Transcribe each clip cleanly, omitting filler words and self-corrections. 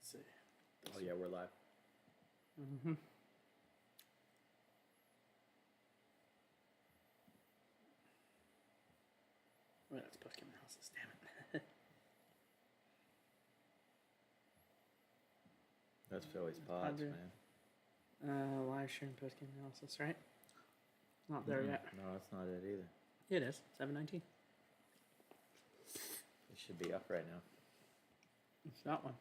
Let's see. Oh, yeah, we're live. Mm-hmm. Well, that's post-game analysis, damn it. That's Phillies pods, Padre. man. Live stream post-game analysis, right? Not there yet. No, that's not it either. It is. 7:19. It should be up right now. It's that one.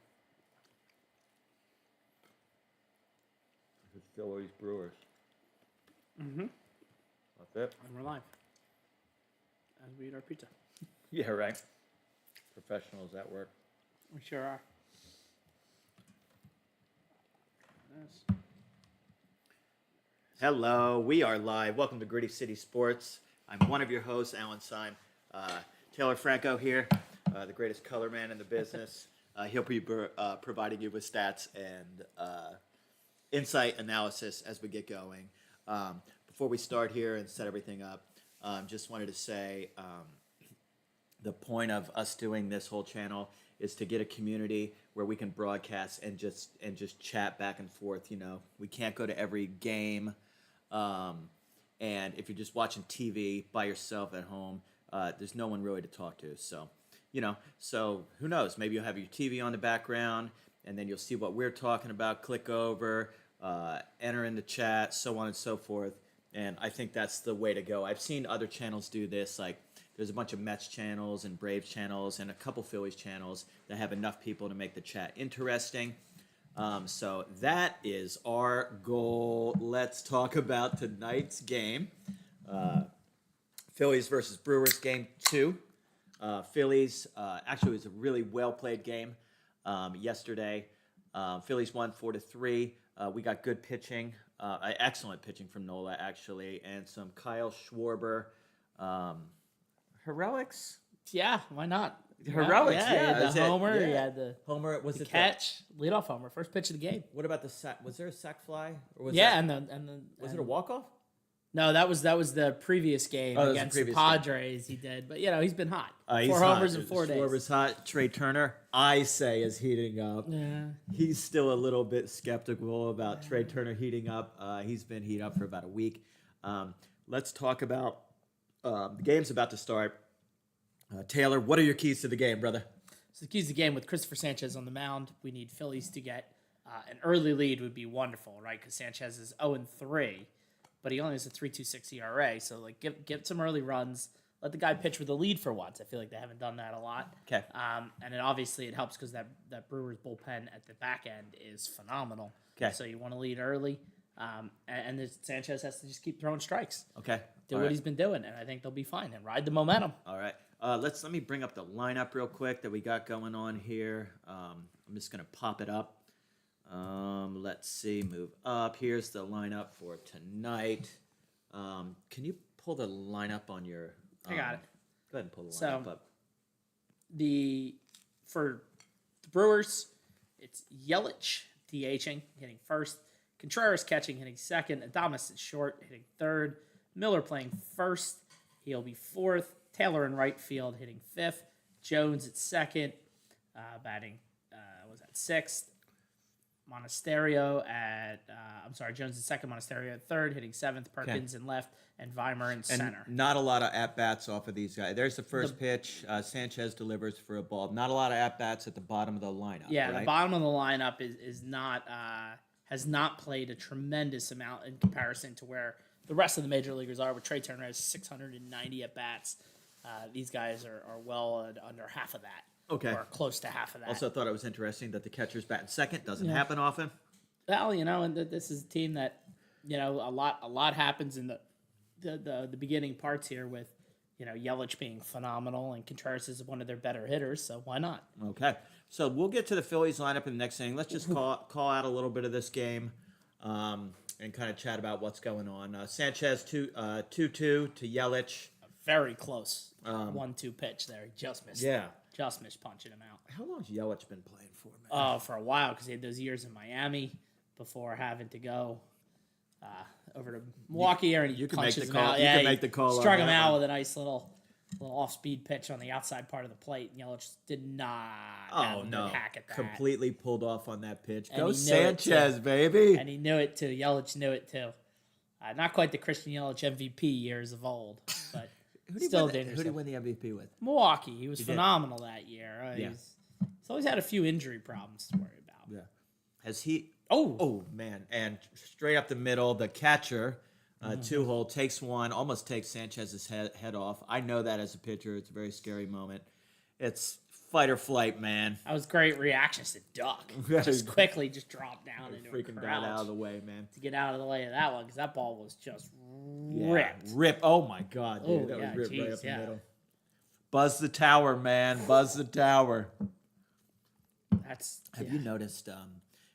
It's Phillies Brewers. Mm-hmm. That's it. And we're live. As we eat our pizza. Yeah, right. Professionals at work. We sure are. Yes. Hello, we are live. Welcome to Gritty City Sports. I'm one of your hosts, Alan Syme. Taylor Franco here, the greatest color man in the business. He'll be providing you with stats and insight analysis as we get going. Before we start here and set everything up, just wanted to say the point of us doing this whole channel is to get a community where we can broadcast and just chat back and forth. You know, we can't go to every game, and if you're just watching TV by yourself at home, there's no one really to talk to. So, so who knows? Maybe you'll have your TV on the background, and then you'll see what we're talking about. Click over, enter in the chat, so on and so forth. And I think that's the way to go. I've seen other channels do this, like there's a bunch of Mets channels and Braves channels and a couple Phillies channels that have enough people to make the chat interesting. So that is our goal. Let's talk about tonight's game. Phillies versus Brewers, game 2. Phillies, actually it was a really well-played game yesterday. Phillies won 4-3. We got good pitching, excellent pitching from Nola, actually, and some Kyle Schwarber heroics. Yeah, why not? Heroics, yeah. yeah. He had the homer, he had the homer. Was it catch, leadoff homer, first pitch of the game. What about the sack? Was there a sack fly? Or was Yeah, that, was it a walk-off? No, that was the previous game against the Padres. Game. He did, but he's been hot. He's 4 hot. homers in 4 days. Schwarber's hot. Trey Turner, I say, is heating up. Yeah, he's still a little bit skeptical about Trey Turner heating up. He's been heating up for about a week. Let's talk about the game's about to start. Taylor, what are your keys to the game, brother? So the keys to the game with Christopher Sanchez on the mound. We need Phillies to get an early lead would be wonderful, right? Because Sanchez is 0-3, but he only has a 3.26 ERA. So give some early runs. Let the guy pitch with a lead for once. I feel like they haven't done that a lot. Okay. And obviously it helps because that Brewers bullpen at the back end is phenomenal. Okay. So you want to lead early, and Sanchez has to just keep throwing strikes. Okay. Do what he's been doing, and I think they'll be fine and ride the momentum. All right. Let me bring up the lineup real quick that we got going on here. I'm just gonna pop it up. Let's see. Move up. Here's the lineup for tonight. Can you pull the lineup on your? I got it. Go ahead and pull the lineup up. For the Brewers, it's Yelich DHing, hitting first. Contreras catching, hitting second. Adames is short, hitting third. Miller playing first. He'll be fourth. Taylor in right field, hitting fifth. Jones at second, batting, sixth. Jones at second, Monasterio at third, hitting seventh. Perkins in left, and Weimer in center. Not a lot of at-bats off of these guys. There's the first pitch. Sanchez delivers for a ball. Not a lot of at-bats at the bottom of the lineup. Yeah, right? The bottom of the lineup is not has not played a tremendous amount in comparison to where the rest of the major leaguers are. With Trey Turner has 690 at-bats. These guys are well under half of that. Okay. Or close to half of that. Also thought it was interesting that the catcher's batting second. Doesn't happen often. Well, and this is a team that, a lot happens in the beginning parts here with, Yelich being phenomenal and Contreras is one of their better hitters, so why not? Okay. So we'll get to the Phillies lineup in the next inning. Let's just call out a little bit of this game and kind of chat about what's going on. Sanchez 2-2 to Yelich. Very close 1-2 pitch there. He just missed. Yeah. Just missed punching him out. How long has Yelich been playing for, man? Oh, for a while, because he had those years in Miami before having to go over to Milwaukee here, and he punches him out. You can make the call. Struck him out with a nice little little off-speed pitch on the outside part of the plate, and Yelich did not have Oh a good no! hack at that. Completely pulled off on that pitch. And Go he knew it, Sanchez, too. baby! And he knew it too. Yelich knew it too. Not quite the Christian Yelich MVP years of old, but still dangerous. Who did he win the MVP with? Milwaukee. He was did. phenomenal that year. Yeah. He's always had a few injury problems to worry about. Yeah. Has he? Oh, Oh man! And straight up the middle, the catcher, two-hole takes one, almost takes Sanchez's head off. I know that as a pitcher, it's a very scary moment. It's fight or flight, man. that was great reactions to duck. Just quickly, just drop down into a Freaking crouch got out of the way, man. to get out of the way of that one because that ball was just Yeah. ripped. Rip! Oh my God, dude, Oh, that yeah, was ripped right geez, up the yeah. middle. Buzz the tower, man. Buzz the tower. Have you noticed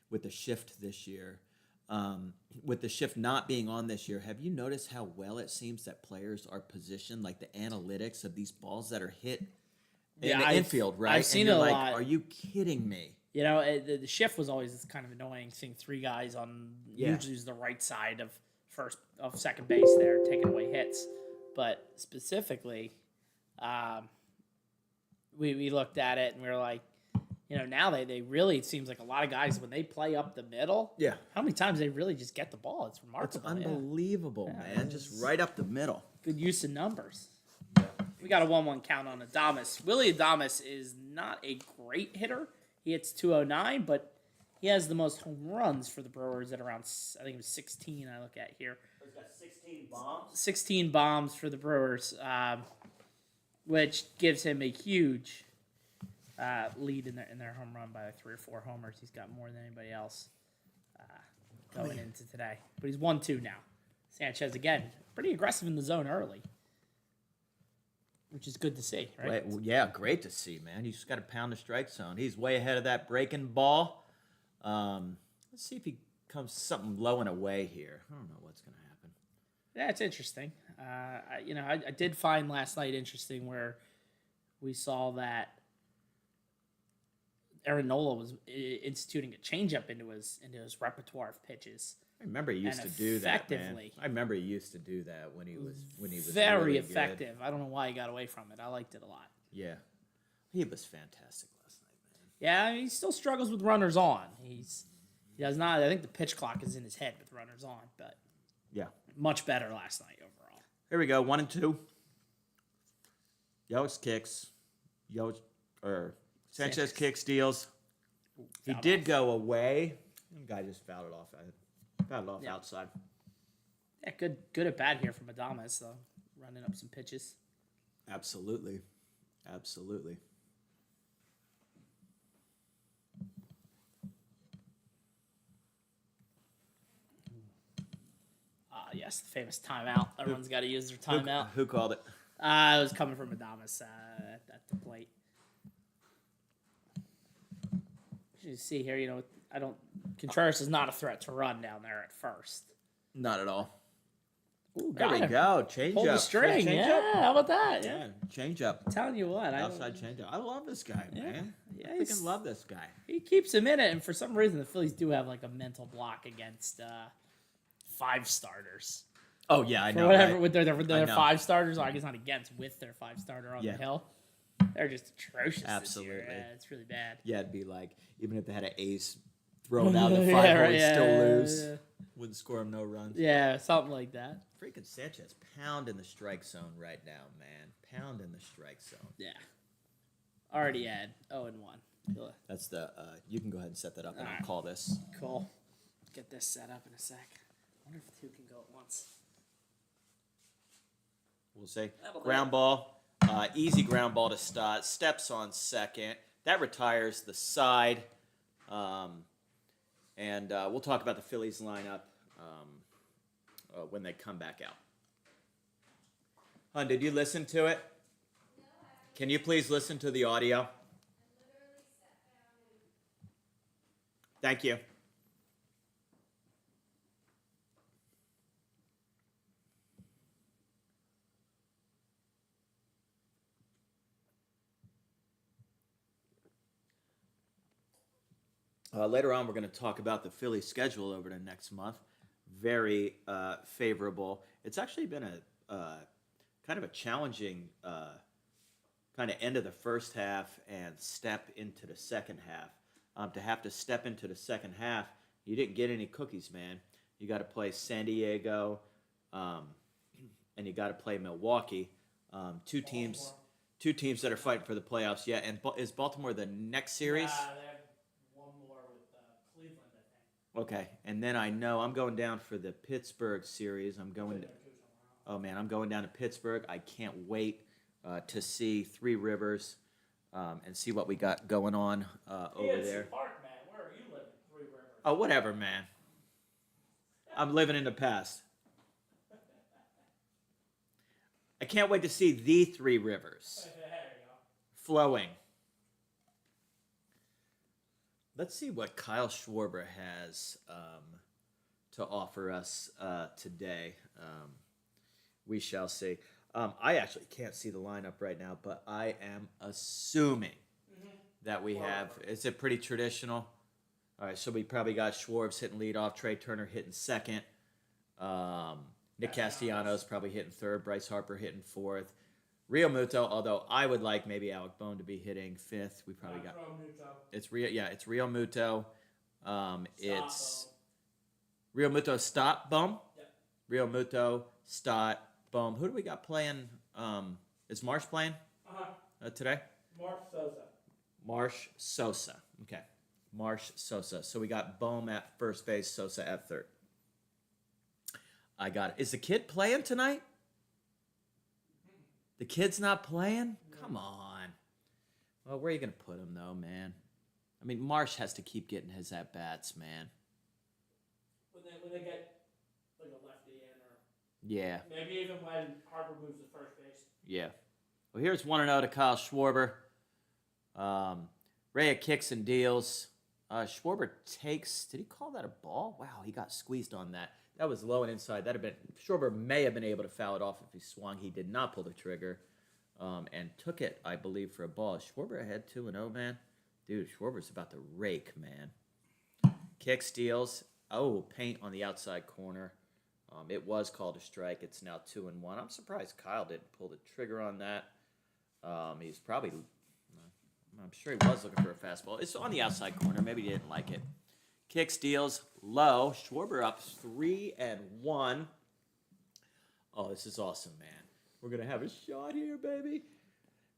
with the shift this year, with the shift not being on this year, have you noticed how well it seems that players are positioned, like the analytics of these balls that are hit in the infield, right? I've seen and it you're a like, lot. Are you kidding me? You know, the shift was always this kind of annoying, seeing three guys on usually the right side of second base there taking away hits, but specifically, we looked at it and we were like, you know, now they really, it seems like a lot of guys when they play up the middle, Yeah. how many times they really just get the ball? It's It's remarkable. unbelievable, man. Just right up the middle. Good use of numbers. We got a 1-1 count on Adames. Willie Adames is not a great hitter. He hits 209, but he has the most home runs for the Brewers at around, I think it was 16 I look at here. He's got 16 bombs. 16 bombs for the Brewers, which gives him a huge lead in their home run by like 3 or 4 homers. He's got more than anybody else going into today. But he's 1-2 now. Sanchez, again, pretty aggressive in the zone early, which is good to see, right? Yeah, great to see, man. You just got to pound the strike zone. He's way ahead of that breaking ball. Let's see if he comes something low and away here. I don't know what's going to happen. Yeah, it's interesting. I did find last night interesting where we saw that Aaron Nola was instituting a changeup into his repertoire of pitches. I remember he used to do that, man. I remember he used to do that when he was very really effective. Good. I don't know why he got away from it. I liked it a lot. Yeah, he was fantastic last night, man. Yeah, I mean, he still struggles with runners on. He does not. I think the pitch clock is in his head with runners on, but yeah, much better last night overall. Here we go, 1-2. Yelich kicks. Sanchez kicks, steals. He did go away. The guy just fouled it off. Outside. Yeah, good at bat here from Adames, though, running up some pitches. Absolutely. Yes, the famous timeout. Everyone's got to use their timeout. Who called it? It was coming from Adames at the plate. You see here, Contreras is not a threat to run down there at first. Not at all. Ooh, There we go. Change Hold up. the string. Change Yeah, up. how about that? Yeah. Yeah, change up. I'm telling you what. Outside change up. I love this guy, man. Yeah, I freaking love this guy. He keeps him in it, and for some reason, the Phillies do have like a mental block against 5 starters. Oh yeah, I know. For whatever, right? with their I know. 5 starters, I guess not against, with their 5 starter on Yeah. the hill. They're just atrocious. Absolutely. This year. Yeah, it's really bad. Yeah, it'd be like even if they had an ace thrown out in the 5 hole, he'd still lose. Yeah. Wouldn't score him no runs. Yeah, something like that. Freaking Sanchez pound in the strike zone right now, man. Pound in the strike zone. Yeah. Already had 0-1. That's the. You can go ahead and set that up, and I'll Alright. call this. Cool. Get this set up in a sec. I wonder if 2 can go at once. We'll say That'll ground ball, easy ground ball to start. Steps on second. That retires the side, and we'll talk about the Phillies lineup when they come back out. Hun, did you listen to it? Can you please listen to the audio? Thank you. Later on, we're going to talk about the Phillies schedule over the next month. Very favorable. It's actually been kind of a challenging kind of end of the first half and step into the second half. To have to step into the second half, you didn't get any cookies, man. You got to play San Diego, and you got to play Milwaukee. Two teams that are fighting for the playoffs. Yeah, and is Baltimore the next series? They have one more with Cleveland, I think. Okay, and then I know I'm going down for the Pittsburgh series. I'm going down to Pittsburgh. I can't wait to see Three Rivers and see what we got going on over there. Park, man. Where are you living? Three Rivers. Oh, whatever, man. I'm living in the past. I can't wait to see the Three Rivers There you go. flowing. Let's see what Kyle Schwarber has to offer us today. We shall see. I actually can't see the lineup right now, but I am assuming that we have. Is it pretty traditional? All right, so we probably got Schwartz hitting leadoff, Trey Turner hitting second, Nick Castellanos probably hitting third, Bryce Harper hitting fourth, Real Muto. Although I would like maybe Alec Bone to be hitting fifth. We probably got. It's Real. Yeah, it's Real Muto. It's Real Muto. Stott Bone. Yep. Real Muto. Stott Bone. Who do we got playing? Is Marsh playing today? Marsh Sosa. Okay. Marsh Sosa. So we got Bohm at first base, Sosa at third. I got it. Is the kid playing tonight? The kid's not playing? Come on. Well, where are you going to put him, though, man? I mean, Marsh has to keep getting his at-bats, man. When they get like a lefty in, or Yeah. maybe even when Harper moves to first base. Yeah. Well, here's 1-0 to Kyle Schwarber. Rea kicks and deals. Schwarber takes. Did he call that a ball? Wow, he got squeezed on that. That was low and inside. Schwarber may have been able to foul it off if he swung. He did not pull the trigger, and took it, I believe, for a ball. Schwarber ahead 2-0, man. Dude, Schwarber's about to rake, man. Kick, steals. Oh, paint on the outside corner. It was called a strike. It's now 2-1. I'm surprised Kyle didn't pull the trigger on that. He's probably. I'm sure he was looking for a fastball. It's on the outside corner. Maybe he didn't like it. Kick, steals, low. Schwarber up 3-1. Oh, this is awesome, man. We're going to have a shot here, baby.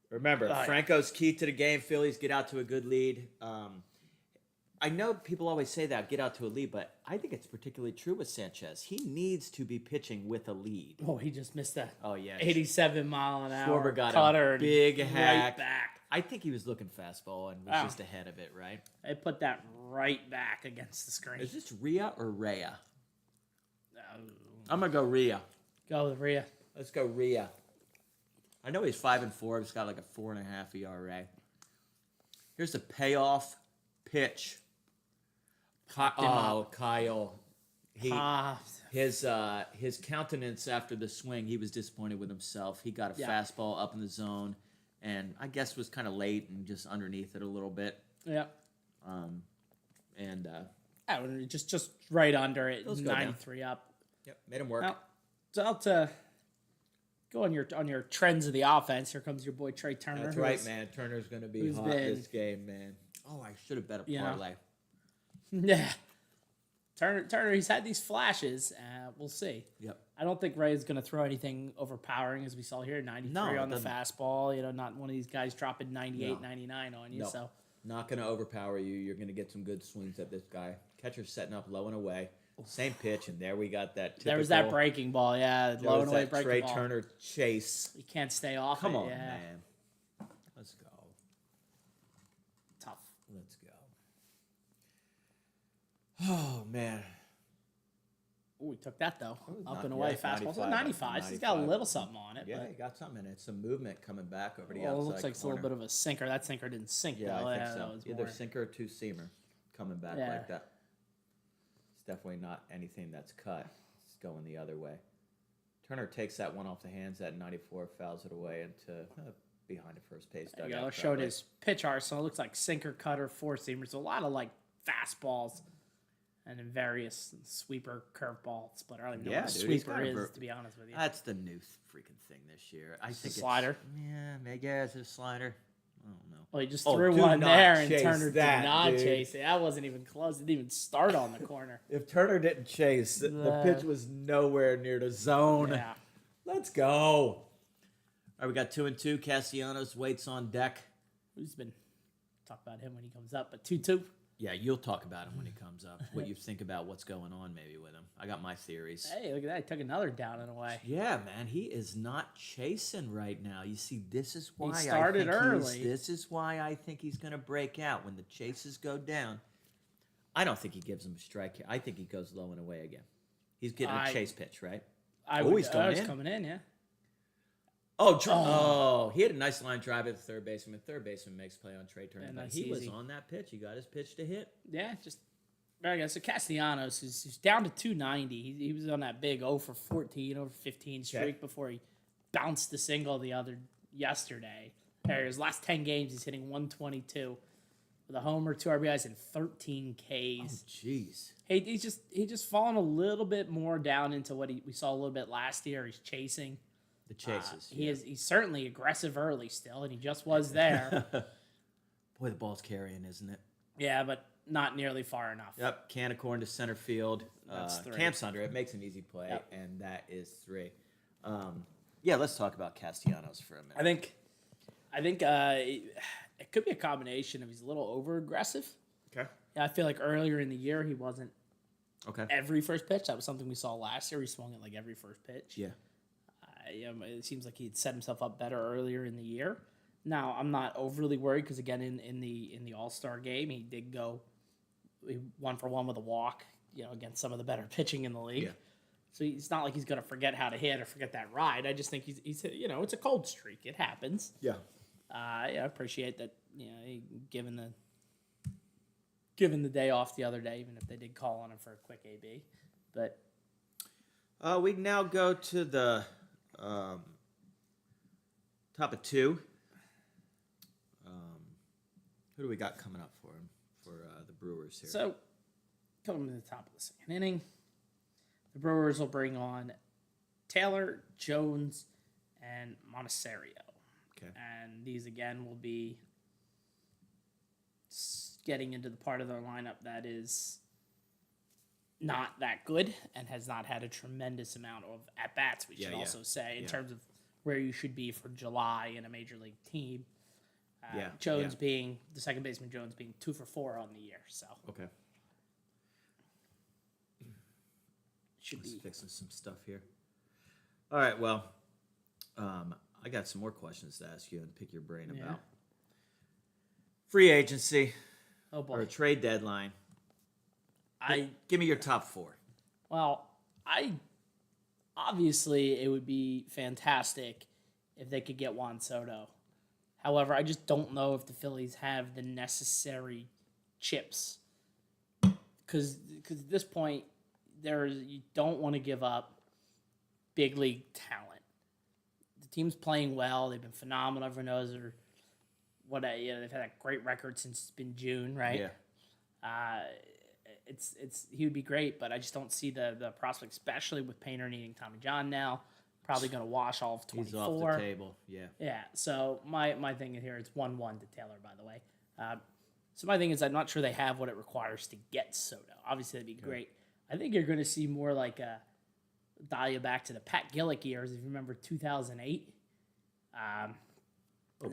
Remember, Franco's key to the game. Phillies get out to a good lead. I know people always say that, get out to a lead, but I think it's particularly true with Sanchez. He needs to be pitching with a lead. Oh, he just missed that. Oh, yeah. 87-mile-an-hour Schwarber got cutter a big right hack. back. I think he was looking fastball and was just ahead of it, right? They put that right back against the screen. Is this Rhea or Rhea? Oh. I'm going to go Rhea. Go with Rhea. Let's go Rhea. I know he's 5-4. He's got like a 4.5 ERA. Here's the payoff pitch. Kyle. His countenance after the swing, he was disappointed with himself. He got a fastball up in the zone, and I guess was kind of late and just underneath it a little bit. Yeah. And just right under it. Let's go 93 up. Yep, made him work. Now, so to go on your trends of the offense, here comes your boy Trey Turner. That's right, man. Turner's going to be hot this game, man. Oh, I should have bet a parlay. Yeah. Turner, he's had these flashes. We'll see. Yep. I don't think Ray is going to throw anything overpowering, as we saw here. 93 on the fastball. Not one of these guys dropping 98, 99 on you. No. So Not going to overpower you. You're going to get some good swings at this guy. Catcher's setting up low and away. Same pitch, and there we got that typical. There was that breaking ball, low and away breaking Trey ball. Turner chase. You can't stay off Come it. on, yeah. man. Let's go. Tough. Let's go. Oh, man. Ooh, he took that, though. Up not- and away yeah, fastball. 95, 95. So he's got a 95. little something on it. Yeah, but, he got something in it. Some movement coming back over the well, outside it looks like it's a corner. little bit of a sinker. That sinker didn't sink, Yeah, though. I think That so. was Either more- sinker or two-seamer coming back Yeah. like that. It's definitely not anything that's cut. It's going the other way. Turner takes that one off the hands at 94, fouls it away into behind the first base There you dugout. go. Showed his pitch arsenal. It looks like sinker, cutter, four-seamer. So a lot of, fastballs. and then various sweeper, curveball, splitter. I don't even know Yeah, what a dude, he's sweeper got a is, to be honest with you. That's the new freaking thing this year. I think a slider? Yeah, maybe it's a slider. I don't know. Well, he just Oh, threw do one not there, and chase Turner that, did not dude. chase it. That wasn't even close. It didn't even start on the corner. If Turner didn't chase, the pitch was nowhere near the zone. Yeah. Let's go. All right, we got 2-2. Castellanos waits on deck. Who's been talk about him when he comes up, but 2-2. Yeah, you'll talk about him when he comes up. What you think about what's going on maybe with him. I got my theories. Hey, look at that. He took another down and away. Yeah, man, he is not chasing right now. You see, this is why started early. This is why I think he's going to break out when the chases go down. I don't think he gives him a strike here. I think he goes low and away again. He's getting a chase pitch, right? He's coming in, yeah. Oh, he had a nice line drive at the third baseman. Third baseman makes play on Trey Turner. Yeah, He was on that pitch. He got his pitch to hit. Yeah, just very good. So Castellanos is down to 290. He was on that big 0 for 14, over 15 streak before he bounced the single yesterday. His last 10 games, he's hitting 122 with a homer, 2 RBIs, and 13 Ks. Oh, jeez. Hey, he's just fallen a little bit more down into what we saw a little bit last year. He's chasing. The chases. He's certainly aggressive early still, and he just was there. Boy, the ball's carrying, isn't it? Yeah, but not nearly far enough. Yep, Canacorn to center field. That's 3. Camp's under it. Makes an easy play, Yep. and that is 3. Yeah, let's talk about Castellanos for a minute. I think it could be a combination of he's a little over aggressive. Okay. Yeah, I feel like earlier in the year he wasn't Okay. every first pitch. That was something we saw last year. He swung at like every first pitch. Yeah. It seems like he'd set himself up better earlier in the year. Now I'm not overly worried because again in the All-Star game he did go 1 for 1 with a walk. Against some of the better pitching in the league. Yeah. So it's not like he's going to forget how to hit or forget that ride. I just think he's it's a cold streak. It happens. Yeah. I appreciate that. Given the day off the other day, even if they did call on him for a quick AB, but We now go to the top of 2. Who do we got coming up for him for the Brewers here? So coming to the top of the second inning, the Brewers will bring on Taylor, Jones, and Monasterio. Okay. And these again will be getting into the part of their lineup that is not that good and has not had a tremendous amount of at-bats, we should also say, in terms of where you should be for July in a major league team. Jones being, the second baseman Jones being 2 for 4 on the year. So Okay. should Just be fixing some stuff here. All right, well, I got some more questions to ask you and pick your brain about. Free agency oh boy. or a trade deadline. Give me your top 4. Well, obviously it would be fantastic if they could get Juan Soto. However, I just don't know if the Phillies have the necessary chips. Because at this point, you don't want to give up big league talent. The team's playing well. They've been phenomenal. Everyone knows they've had a great record since it's been June, right? Yeah. He would be great, but I just don't see the prospect, especially with Painter needing Tommy John now. Probably going to wash all of 24. He's off the table, yeah. Yeah, so my thing here is 1-1 to Taylor, by the way. So my thing is I'm not sure they have what it requires to get Soto. Obviously, that'd be great. I think you're going to see more like a dial you back to the Pat Gillick years, if you remember 2008. Now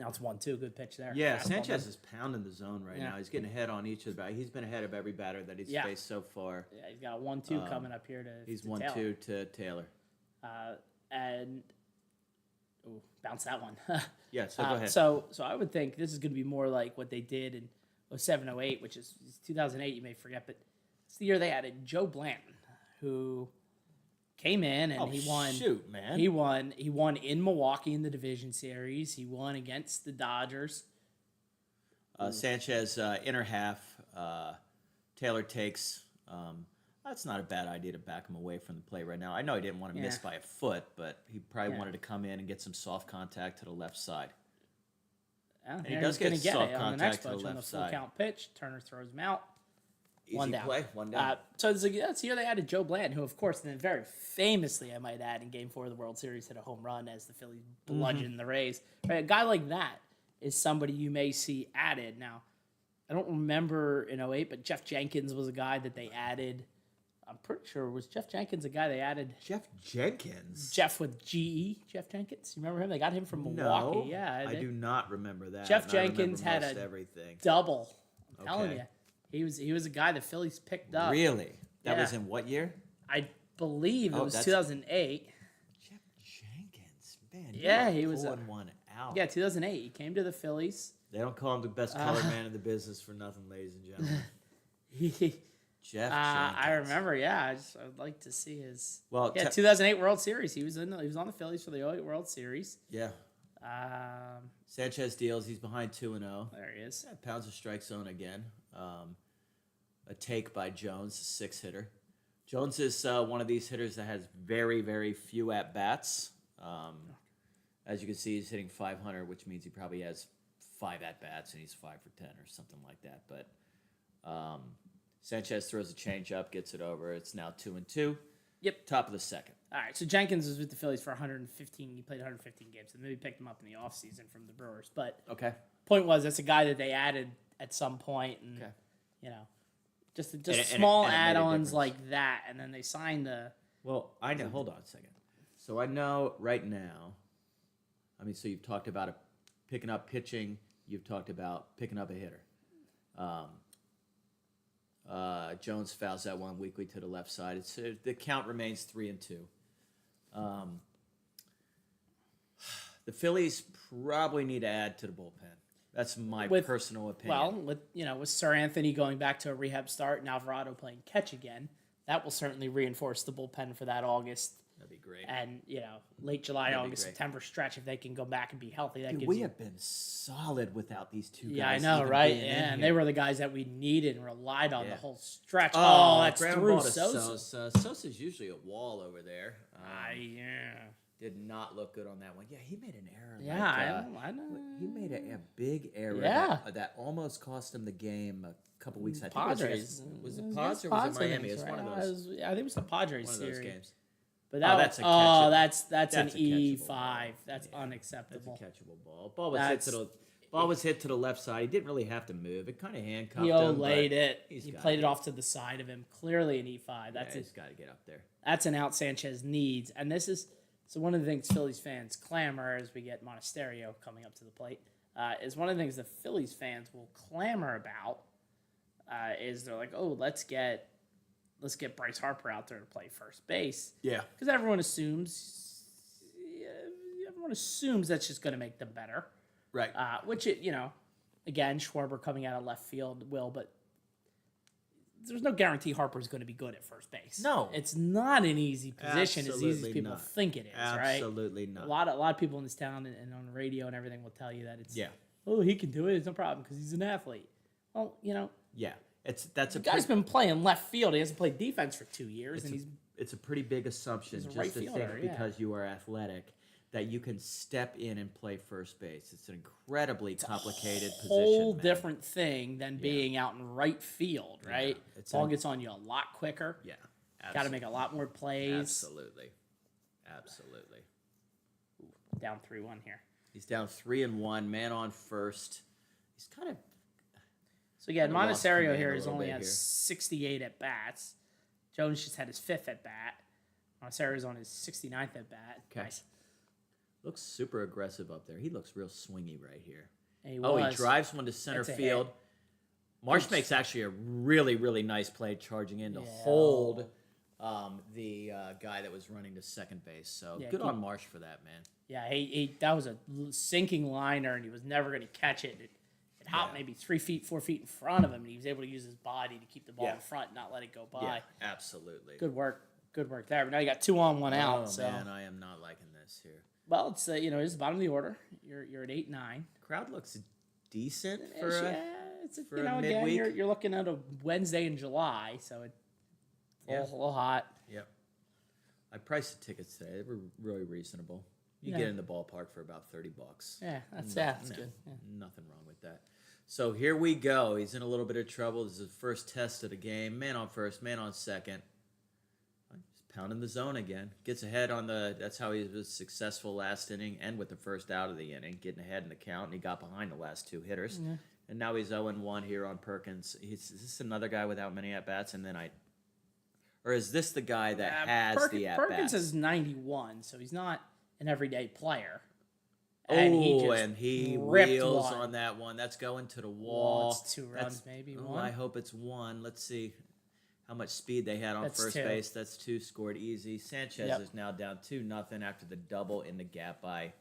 it's 1-2, good pitch there. Yeah, Fastball Sanchez down. is pounding the zone right now. He's getting ahead on each of the batters. He's been ahead of every batter that he's faced so far. Yeah, he's got a 1-2 coming up here to He's to 1-2 Taylor. to Taylor. And bounce that one. Yeah, so go ahead. So I would think this is going to be more like what they did in 07-08, which is 2008. You may forget, but it's the year they added Joe Blanton, who came in and he won. Shoot, man. He won in Milwaukee in the division series. He won against the Dodgers. Sanchez, inner half. Taylor takes. That's not a bad idea to back him away from the plate right now. I know he didn't want to miss by a foot, but he probably wanted to come in and get some soft contact to the left side. And he does get going to get soft it on the next contact to the pitch on the left full side. count pitch. Turner throws him out. Easy one down. play, one down. So that's here they added Joe Bland, who, of course, then very famously, I might add, in Game 4 of the World Series, hit a home run as the Phillies bludgeoned the Rays. Right, a guy like that is somebody you may see added. Now, I don't remember in '08, but Jeff Jenkins was a guy that they added. I'm pretty sure, was Jeff Jenkins a guy they added? Jeff Jenkins? Jeff with GE, Jeff Jenkins. You remember him? They got him from Milwaukee. No, Yeah, I do not remember that. Jeff and I Jenkins remember had most a everything. double. I'm telling Okay. you. He was a guy the Phillies picked up. Really? That Yeah. was in what year? I believe it was that's- 2008. Jeff Jenkins, man. Yeah, you are he was pulling one out. Yeah, 2008. He came to the Phillies. They don't call him the best color man in the business for nothing, ladies and gentlemen. Jeff Jenkins. I remember. Yeah, I'd like to see his. Well, 2008 World Series. He was on the Phillies for the '08 World Series. yeah. Sanchez deals. He's behind 2-0. There he is. Yeah, pounds of strike zone again. A take by Jones, a 6-hitter. Jones is one of these hitters that has very, very few at bats. As you can see, he's hitting .500, which means he probably has 5 at bats and he's 5 for 10 or something like that. But Sanchez throws a changeup, gets it over. It's now 2-2. Yep. Top of the second. All right, so Jenkins was with the Phillies for 115. He played 115 games, and maybe picked him up in the offseason from the Brewers. But Okay. point was, that's a guy that they added at some point, and Okay. you know, just And it small made a add-ons difference. like that, and then they signed the. Well, I know. Hold on a second. So I know right now. I mean, so you've talked about picking up pitching. You've talked about picking up a hitter. Jones fouls that one weakly to the left side. It's the count remains 3-2. The Phillies probably need to add to the bullpen. That's my personal opinion. Well, with Sir Anthony going back to a rehab start and Alvarado playing catch again, that will certainly reinforce the bullpen for that August. That'd be great. And late July, That'd be August, great. September stretch, if they can go back and be healthy, that Dude, gives we you. have been solid without these two guys. Yeah, I know, even right? being in Yeah, and here. they were the guys that we needed and relied on the Yeah. whole stretch. Oh, That's ground through ball to Sosa. Sosa's usually a wall over there. Yeah. Did not look good on that one. Yeah, he made an error. Yeah, like, I know. He made a big error Yeah. that almost cost him the game a couple weeks. I think Padres. Was it Padres or was it Miami? It's one of those. I think it was the Padres One of series. those games. But that that's a oh, catchable- that's that's an a catchable E5. ball. That's Yeah, unacceptable. That's a catchable ball. Ball was hit to the left side. He didn't really have to move. It kind of handcuffed He him. laid but it. he's He gotta played it get- off to the side of him. Clearly an E5. That's He's got to get up there. That's an out Sanchez needs. And this is so one of the things Phillies fans clamor as we get Monasterio coming up to the plate is one of the things the Phillies fans will clamor about is they're like, oh, let's get Bryce Harper out there to play first base. Yeah. Because everyone assumes that's just going to make them better. Right. Which again, Schwarber coming out of left field will, but there's no guarantee Harper's going to be good at first base. No. It's not an easy position as easy as Absolutely people not. think it is, right? Absolutely not. A lot of people in this town and on the radio and everything will tell you that it's Yeah. he can do it, it's no problem because he's an athlete. Well, Yeah. That's a the guy's been playing left field. He hasn't played defense for 2 years, and it's a pretty big assumption He's a just right to fielder, think yeah. because you are athletic that you can step in and play first base. It's an incredibly complicated position. whole man. different thing than being out in right field, right? it's Ball a- gets on you a lot quicker. Yeah. Got to make a lot more plays. Absolutely. Down 3-1 here. He's down 3-1, man on first. He's kind of So again, Kinda lost Monasterio command here a has little only bit had here. 68 at bats. Jones just had his 5th at bat. Monasterio's on his 69th at bat. Okay. Nice. looks super aggressive up there. He looks real swingy right here. And He drives one to center That's a field. hit. Marsh makes actually a really, really nice play charging in to hold the guy that was running to second base. So Yeah, good keep- on Marsh for that, man. Yeah, that was a sinking liner, and he was never going to catch it. It hopped maybe 3 feet, 4 feet in front of him, and he was able to use his body to keep the ball Yeah. in front and not let it go by. Yeah, absolutely. Good work there. But now you got 2 on, 1 out. Oh, So man, I am not liking this here. well, it's it's the bottom of the order. You're at 8-9. Crowd looks decent It's, for a... it's for a again, midweek? you're looking at a Wednesday in July, so it's a little hot. Yep. I priced the tickets today. They were really reasonable. You Yeah. get in the ballpark for about $30. Yeah, that's No, good. Yeah. Nothing wrong with that. So here we go. He's in a little bit of trouble. This is his first test of the game. Man on first, man on second. He's pounding the zone again. Gets ahead on the. That's how he was successful last inning and with the first out of the inning, getting ahead in the count. And he got behind the last two hitters. Yeah. And now he's 0-1 here on Perkins. Is this another guy without many at bats? And then or is this the guy that has the at bats? Perkins is 91, so he's not an everyday player. And he wheels on that one. That's going to the wall. Well, it's 2 runs, maybe one. I hope it's 1. Let's see how much speed they had on first base. That's 2, scored easy. Sanchez is now down 2-0 after the double in the gap by,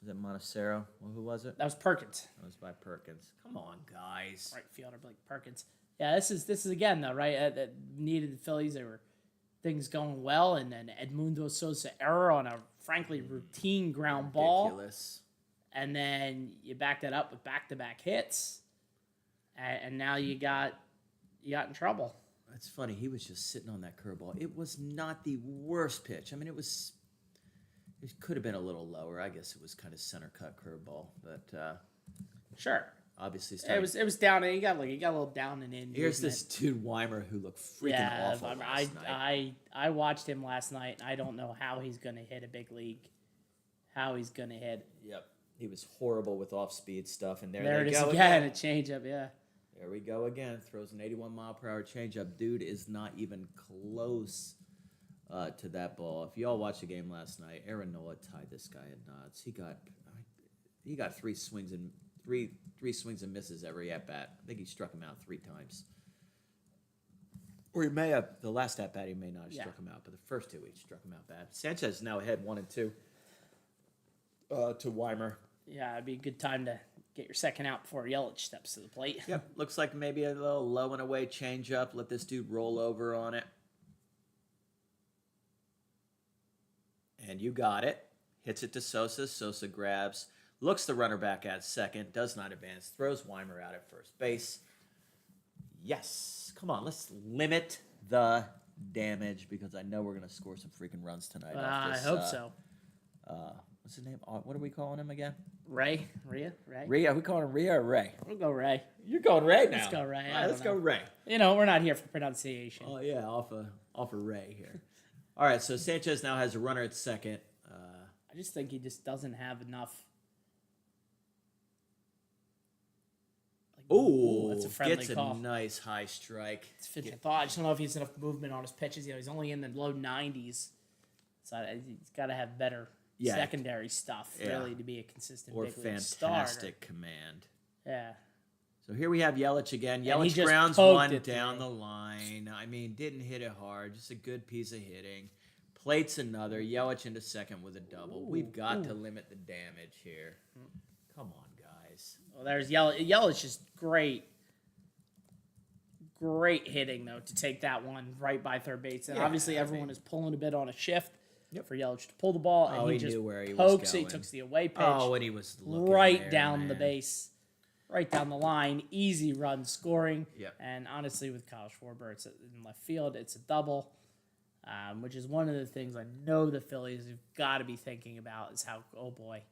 was it Montecero? Well, who was it? That was Perkins. That was by Perkins. Come on, guys. Right fielder Blake Perkins. Yeah, this is again though, right? That needed the Phillies. There were things going well, and then Edmundo Sosa error on a frankly routine ground ball. Ridiculous. And then you back that up with back-to-back hits, and now you got in trouble. That's funny. He was just sitting on that curveball. It was not the worst pitch. I mean, it could have been a little lower. I guess it was kind of center cut curveball, but sure. Obviously, it was down. He got a little down and in. Here's this dude Weimer who looked freaking awful last night. I watched him last night. I don't know how he's going to hit a big league. How he's going to hit. Yep. He was horrible with off-speed stuff, and there it is again. A changeup, yeah. There we go again. Throws an 81-mile-per-hour changeup. Dude is not even close to that ball. If y'all watched the game last night, Aaron Nola tied this guy at knots. He got 3 swings and three swings and misses every at bat. I think he struck him out 3 times. Or he may have the last at bat. He may not have struck him out, but the first 2 he struck him out bad. Sanchez is now ahead 1-2. To Weimer. Yeah, it'd be a good time to get your second out before Yelich steps to the plate. Yep, looks like maybe a little low and away changeup. Let this dude roll over on it. And you got it. Hits it to Sosa. Sosa grabs. Looks the runner back at second. Does not advance. Throws Weimer out at first base. Yes. Come on, let's limit the damage because I know we're going to score some freaking runs tonight. I hope so. What's his name? What are we calling him again? Ray. Ray. Are we calling him Rhea or Ray? We'll go Ray. You're going Ray now. Let's go Ray. All right, let's go Ray. You know, we're not here for pronunciation. Oh, yeah, off of Ray here. All right, so Sanchez now has a runner at second. I just think he just doesn't have enough. That's a friendly gets call. A nice high strike. I just don't know if he has enough movement on his pitches. You know, he's only in the low 90s, so he's got to have better secondary stuff really to be a consistent big league starter. Fantastic command. Yeah. So here we have Yelich again. Yelich grounds one down the line. I mean, didn't hit it hard. Just a good piece of hitting. Plates another. Yelich into second with a double. We've got to limit the damage here. Come on, guys. Well, there's Yelich. Yelich just great hitting, though, to take that one right by third base. And obviously everyone is pulling a bit on a shift for Yelich to pull the ball. And he just knew where he pokes was going. He took the away pitch. Oh, and he was looking right down the base. Right down the line, easy run scoring. Yep. And honestly, with Kyle Schwarber, it's in left field. It's a double, which is one of the things I know the Phillies have got to be thinking about is how, oh boy.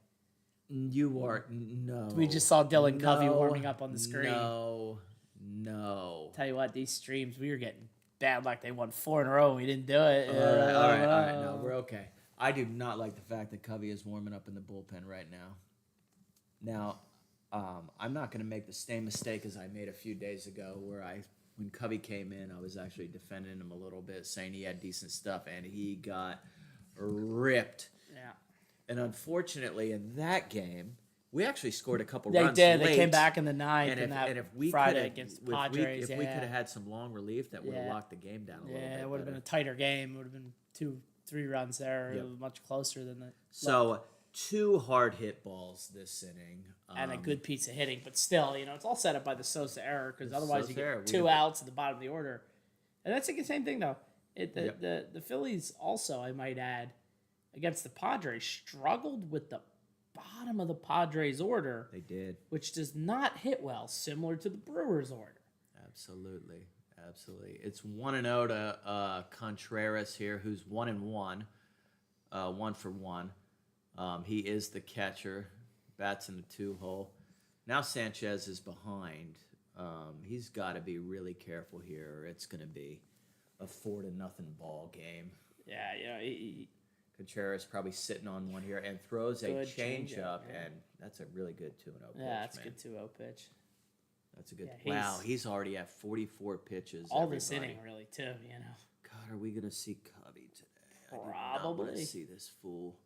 You are, no. We just saw Dylan Covey warming up on the screen. No. Tell you what, these streams, we were getting bad like they won 4 in a row and we didn't do it. All right. No, we're okay. I do not like the fact that Covey is warming up in the bullpen right now. Now, I'm not going to make the same mistake as I made a few days ago where when Covey came in, I was actually defending him a little bit, saying he had decent stuff, and he got ripped. Yeah. And unfortunately, in that game, we actually scored a couple runs. They did. Late. They came back in the ninth Friday against the Padres. If we could have had some long relief, that would have locked the game down a little bit. Yeah, it would have been a tighter game. It would have been 2-3 runs there. It was much closer than that. So 2 hard hit balls this inning. And a good piece of hitting. But still, it's all set up by the Sosa error because otherwise you get 2 outs at the bottom of the order. And that's the same thing, though. The Phillies also, I might add, against the Padres, struggled with the bottom of the Padres order. They did. Which does not hit well, similar to the Brewers order. Absolutely. It's 1-0 to Contreras here, who's 1-1. 1 for 1. He is the catcher. Bats in the 2 hole. Now Sanchez is behind. He's got to be really careful here, or it's going to be a 4-0 ball game. Yeah, Contreras probably sitting on one here and throws a Good changeup, yeah. and that's a really good 2-0 pitch. Yeah, that's a man. good 2-0 pitch. That's a good. Yeah, Wow, he's already at 44 pitches. All everybody. this inning, really, too. You know. God, are we going to see Cubby today? I do not Probably. want to see this fool.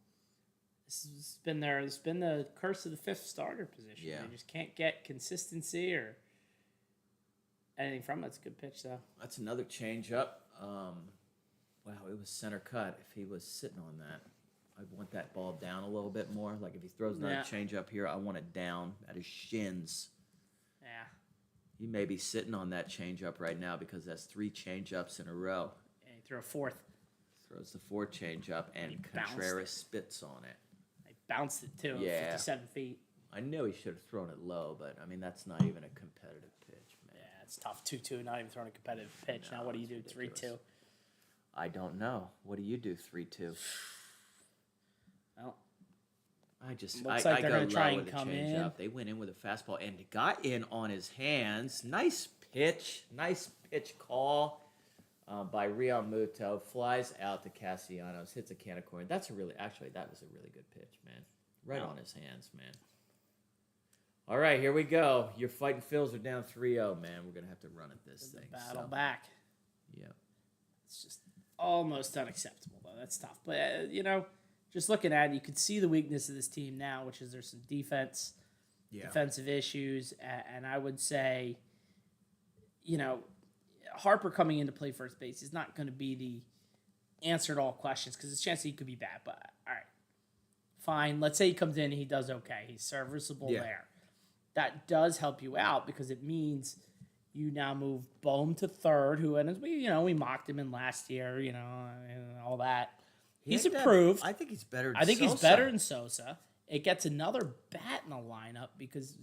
This has been there. It's been the curse of the fifth starter position. Yeah. They just can't get consistency or anything from it. It's a good pitch, though. That's another changeup. Wow, it was center cut. If he was sitting on that, I'd want that ball down a little bit more. Like if he throws another changeup here, I want it down at his shins. Yeah. He may be sitting on that changeup right now because that's 3 changeups in a row. And he threw a fourth. Throws the 4th changeup, and He bounced Contreras spits on it. He bounced it, too, Yeah. 57 feet. I knew he should have thrown it low, but, I mean, that's not even a competitive pitch, man. Yeah, it's tough. 2-2, not even throwing a competitive pitch. No, now, what do you it's do? ridiculous. 3-2. I don't know. What do you do, 3-2? Well, Looks like they're go gonna try low and with a come changeup. in. They went in with a fastball and got in on his hands. Nice pitch call by Real Muto. Flies out to Castellanos, hits a can of corn. That was a really good pitch, man. Right on his hands, man. All right, here we go. Your fighting Phils are down 3-0, man. We're gonna have to run at this thing. battle back. Yeah. It's just almost unacceptable, though. That's tough. But, just looking at it, you could see the weakness of this team now, which is there's some defensive issues. And I would say, Harper coming in to play first base is not going to be the answer to all questions because there's a chance that he could be bad. But, all right, fine. Let's say he comes in and he does okay. He's serviceable there. That does help you out because it means you now move Bohm to third, who, and we mocked him in last year, and all that. He's improved. I think he's better than I think Sosa. he's better than Sosa. It gets another bat in the lineup because,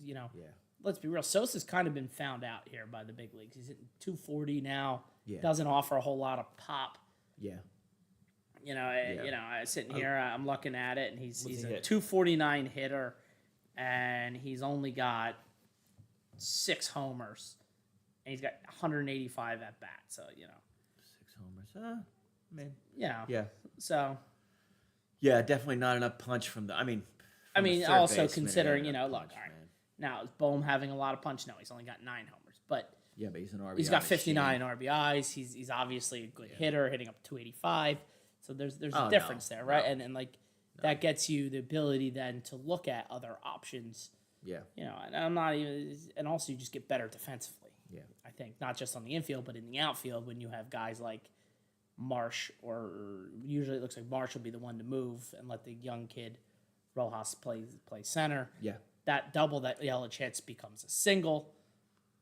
let's be real, Sosa's kind of been found out here by the big leagues. He's hitting 240 now. Yeah. Doesn't offer a whole lot of pop. Yeah. I'm sitting here, I'm looking at it, and he's he a hit? 249 hitter, and he's only got 6 homers, and he's got 185 at bat. So 6 homers. Man. yeah. So. So Yeah, definitely not enough punch from the. Also considering, look, all right. Now, is Bohm having a lot of punch? No, he's only got 9 homers, but Yeah, but he's an RBI. he's got machine. 59 RBIs. He's obviously a good hitter, hitting up 285. So there's a difference there, right? No. And that gets you the ability then to look at other options. Yeah. And I'm not even, and also you just get better defensively. Yeah. I think not just on the infield, but in the outfield when you have guys like Marsh, or usually it looks like Marsh will be the one to move and let the young kid Rojas play center. Yeah. That double that Yelich hits becomes a single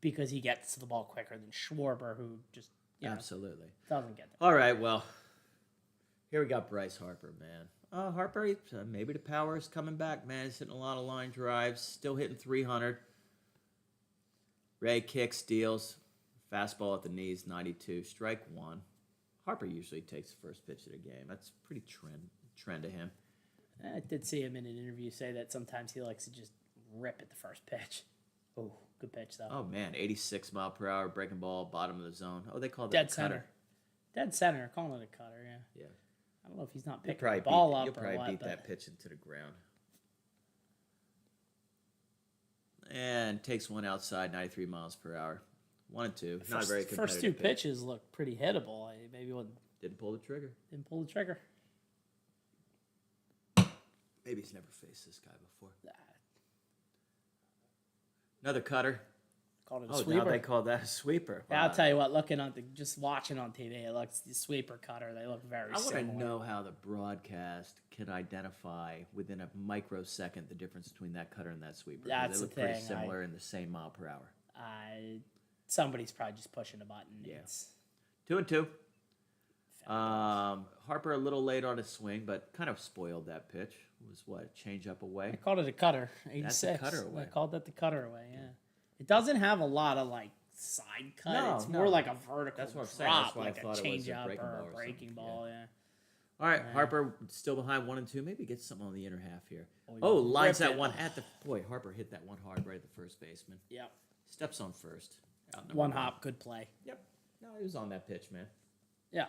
because he gets to the ball quicker than Schwarber, who just Absolutely. doesn't get there. All right, well, here we got Bryce Harper, man. Harper, maybe the power is coming back, man. He's hitting a lot of line drives, still hitting 300. Ray kicks, steals, fastball at the knees, 92, strike 1. Harper usually takes the first pitch of the game. That's pretty trend to him. I did see him in an interview say that sometimes he likes to just rip at the first pitch. Oh, good pitch, though. Oh, man, 86 mile per hour, breaking ball, bottom of the zone. Oh, they call that Dead a center. cutter. Dead center, calling it a cutter, yeah. Yeah. I don't know if he's not You'll picking the ball up You'll or probably what, beat but that pitch into the ground. And takes one outside, 93 miles per hour. 1 and 2. Not a very competitive first 2 pitch. pitches look pretty hittable. Maybe one Didn't pull the trigger. didn't pull the trigger. Maybe he's never faced this guy before. Ah, Another cutter. called it a Oh, sweeper. now they call that a sweeper. Yeah, I'll tell you what. Looking on just watching on TV, it looks the sweeper cutter. They look very I want similar. to know how the broadcast can identify within a microsecond the difference between that cutter and that sweeper. 'Cause That's they look the pretty thing, similar in the same mile per hour. Somebody's probably just pushing a button. Yeah. It's 2 and 2. Harper a little late on his swing, but kind of spoiled that pitch. It was what, a change up I away? called it a cutter. 86. That's a cutter away. I called that the cutter away. Yeah. It doesn't have a lot of side cut. No, it's no. more like a vertical That's what I'm saying. drop, That's why I like a thought it was a change up breaking or ball a or breaking something. ball. Yeah. All right, Yeah. Harper still behind 1-2. Maybe get something on the inner half here. Oh, Oh, you lines ripped that it. one at the boy. Harper hit that one hard right at the first baseman. Yep. Steps on first. Out number One hop, good play. Yep. No, he was on that pitch, man. Yeah.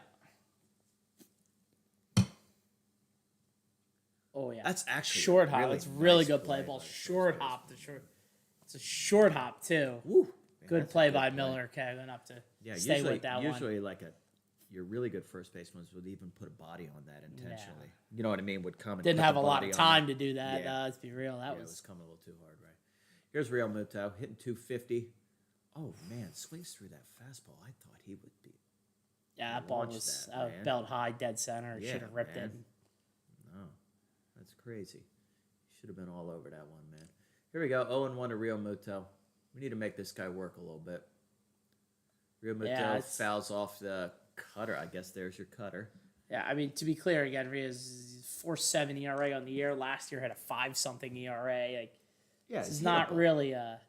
Oh yeah. That's actually short a hop. really It's really nice good play play ball. by the first Short baseman. hop to short. It's a short hop too. Woo. Man, Good that's a play good by play. Miller. Kevin up to Yeah, stay usually, with that one. usually like your really good first baseman would even put a body on that intentionally. You know what I mean? Would come and Didn't put have the a lot body of on time that. to do that. Yeah. Let's be real. That It was was coming a little too hard, right? Here's Real Muto hitting 250. Oh man, swings through that fastball. I thought he would be. yeah. That ball Launch was that, man. belt high, dead center. Yeah, Should have ripped man. it. No, that's crazy. Should have been all over that one, man. Here we go. 0-1 to Real Muto. We need to make this guy work a little bit. Real Muto Yeah, it's- fouls off the cutter. I guess there's your cutter. Yeah, I mean, to be clear, again, Ria's 4.7 ERA on the year. Last year had a 5-something ERA. Like, Yeah, this is it's not hittable. really a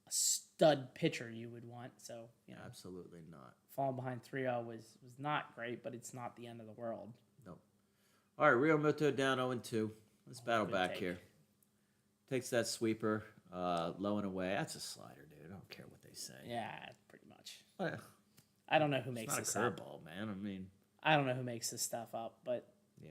stud pitcher you would want. So, you know, Absolutely not. falling behind 3-0 was not great, but it's not the end of the world. Nope. All right, Real Muto down 0-2. Let's battle Good back take. here. Takes that sweeper low and away. That's a slider, dude. I don't care what they say. Yeah, pretty much. Well, I don't know who it's makes not a this up. curveball, man. I mean, I don't know who makes this stuff up, but yeah.